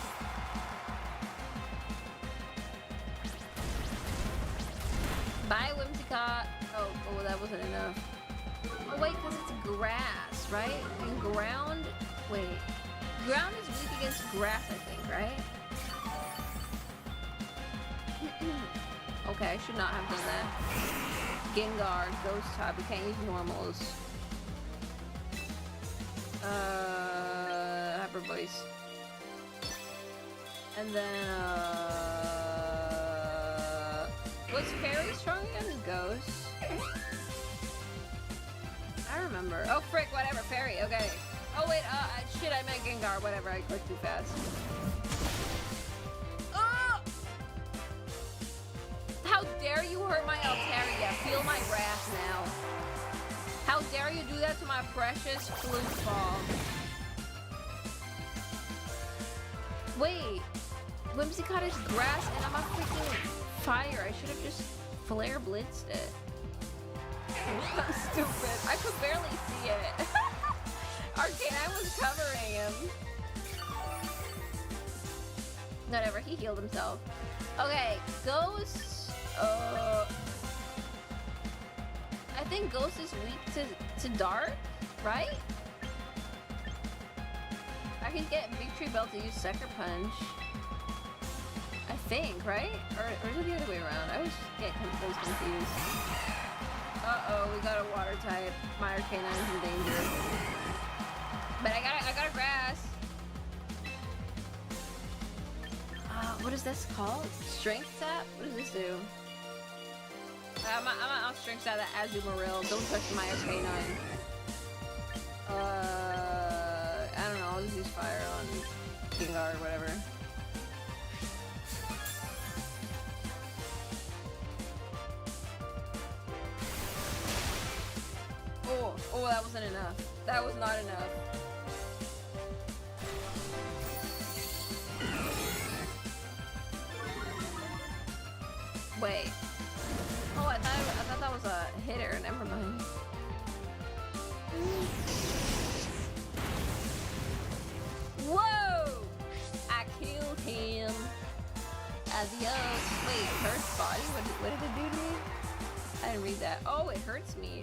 Bye, Whimsicott. Oh, that wasn't enough. Oh, wait, because it's grass, right? And ground... Wait. Ground is weak against grass, I think, right? Okay, I should not have done that. Gengar, Ghost type. We can't use normals. Hyper Voice. And then, was Fairy strong against Ghost? I remember. Oh, frick, whatever, Fairy, okay. Oh, wait, shit, I meant Gengar, whatever, I clicked too fast. Oh! How dare you hurt my Altaria? Feel my wrath now. How dare you do that to my precious flute ball? Wait, Whimsicott is grass and I'm a freaking fire. I should have just flare blitzed it. I'm stupid. I could barely see it. Arcanine was covering him. Whatever, he healed himself. Okay, Ghost. I think Ghost is weak to Dark, right? I could get Victory Belt to use Sucker Punch. I think, right? Or is it the other way around? I always get those confused. Uh-oh, we got a water type. My Arcanine's in danger. But I got a grass. What is this called? Strength Sap? What does this do? I'll Strength Sap that Azumarill. Don't touch my Arcanine. I don't know. I'll just use Fire on Gengar or whatever. Oh, that wasn't enough. That was not enough. Wait. Oh, I thought that was a hitter. Never mind. Whoa! I killed him. Adios. Wait, hurts body? What did it do to me? I didn't read that. Oh, it hurts me.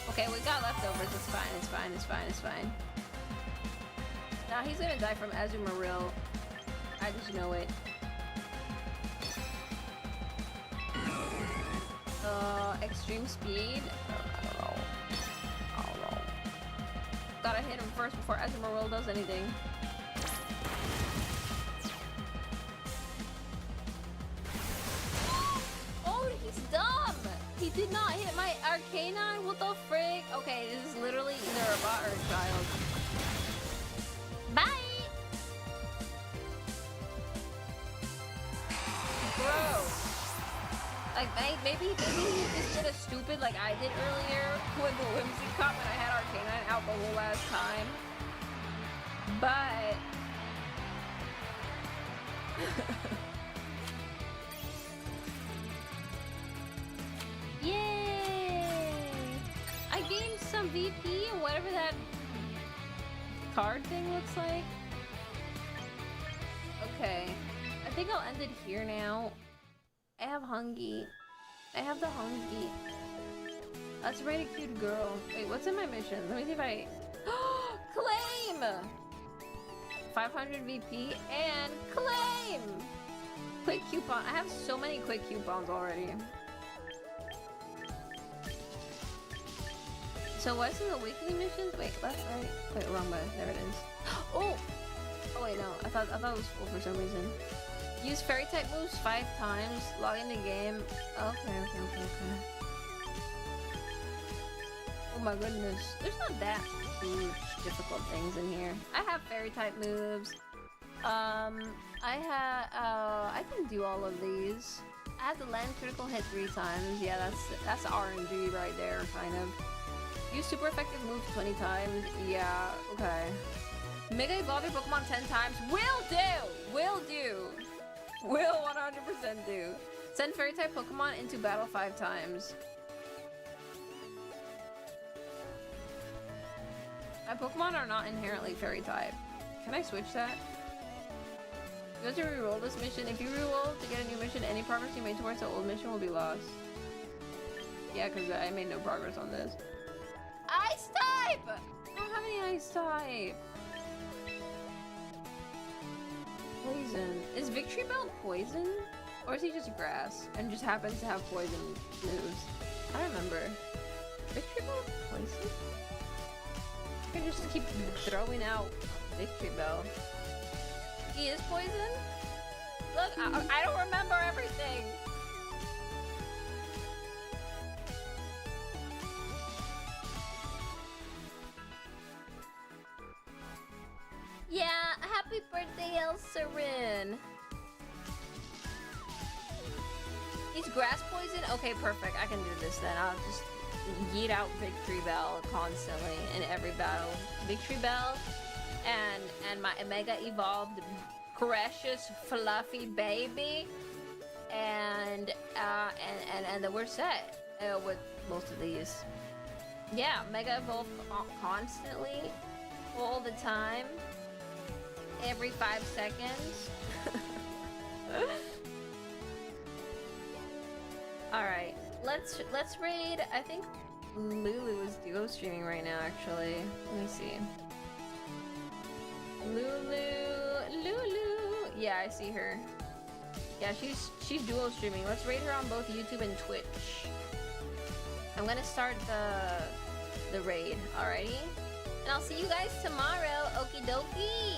Okay, we got leftovers. It's fine. It's fine. It's fine. It's fine. Now he's gonna die from Azumarill. I just know it. Extreme speed. I don't know. Gotta hit him first before Azumarill does anything. Oh, he's dumb! He did not hit my Arcanine? What the frick? Okay, this is literally either a bot or a child. Bye! Bro! Like, maybe he just did a stupid like I did earlier with the Whimsicott when I had Arcanine out the whole last time. But... Yay! I gained some VP and whatever that card thing looks like. Okay. I think I'll end it here now. I have Hungy. I have the Hungy. Let's rate a cute girl. Wait, what's in my mission? Let me see if I... Claim! 500 VP and claim! Quick coupon. I have so many quick coupons already. So what's in the weekly missions? Wait, left, right? Wait, wrong button. There it is. Oh! Oh wait, no. I thought it was full for some reason. Use fairy type moves 5 times. Log in the game. Okay. Oh my goodness. There's not that huge difficult things in here. I have fairy type moves. I can do all of these. I have to land critical hit 3 times. Yeah, that's RNG right there, kind of. Use super effective moves 20 times. Yeah, okay. Mega evolve your Pokemon 10 times. Will do! Will do! Will 100% do. Send fairy type Pokemon into battle 5 times. My Pokemon are not inherently fairy type. Can I switch that? You have to reroll this mission. If you reroll to get a new mission, any progress you made towards the old mission will be lost. Yeah, because I made no progress on this. Ice type! I don't have any ice type. Poison. Is Victory Belt poison? Or is he just grass and just happens to have poison moves? I don't remember. Victory Belt poison? I can just keep throwing out Victory Belt. He is poison? Look, I don't remember everything. Yeah, happy birthday, El Serin. He's grass poison? Okay, perfect. I can do this then. I'll just yeet out Victory Bell constantly in every battle. Victory Bell and my Mega Evolved precious fluffy baby. And then we're set with most of these. Yeah, Mega Evolve constantly, all the time. Every 5 seconds. Alright, let's raid. I think Lulu is duo streaming right now, actually. Let me see. Lulu. Yeah, I see her. Yeah, she's duo streaming. Let's raid her on both YouTube and Twitch. I'm gonna start the raid, alrighty? And I'll see you guys tomorrow. Okie dokie.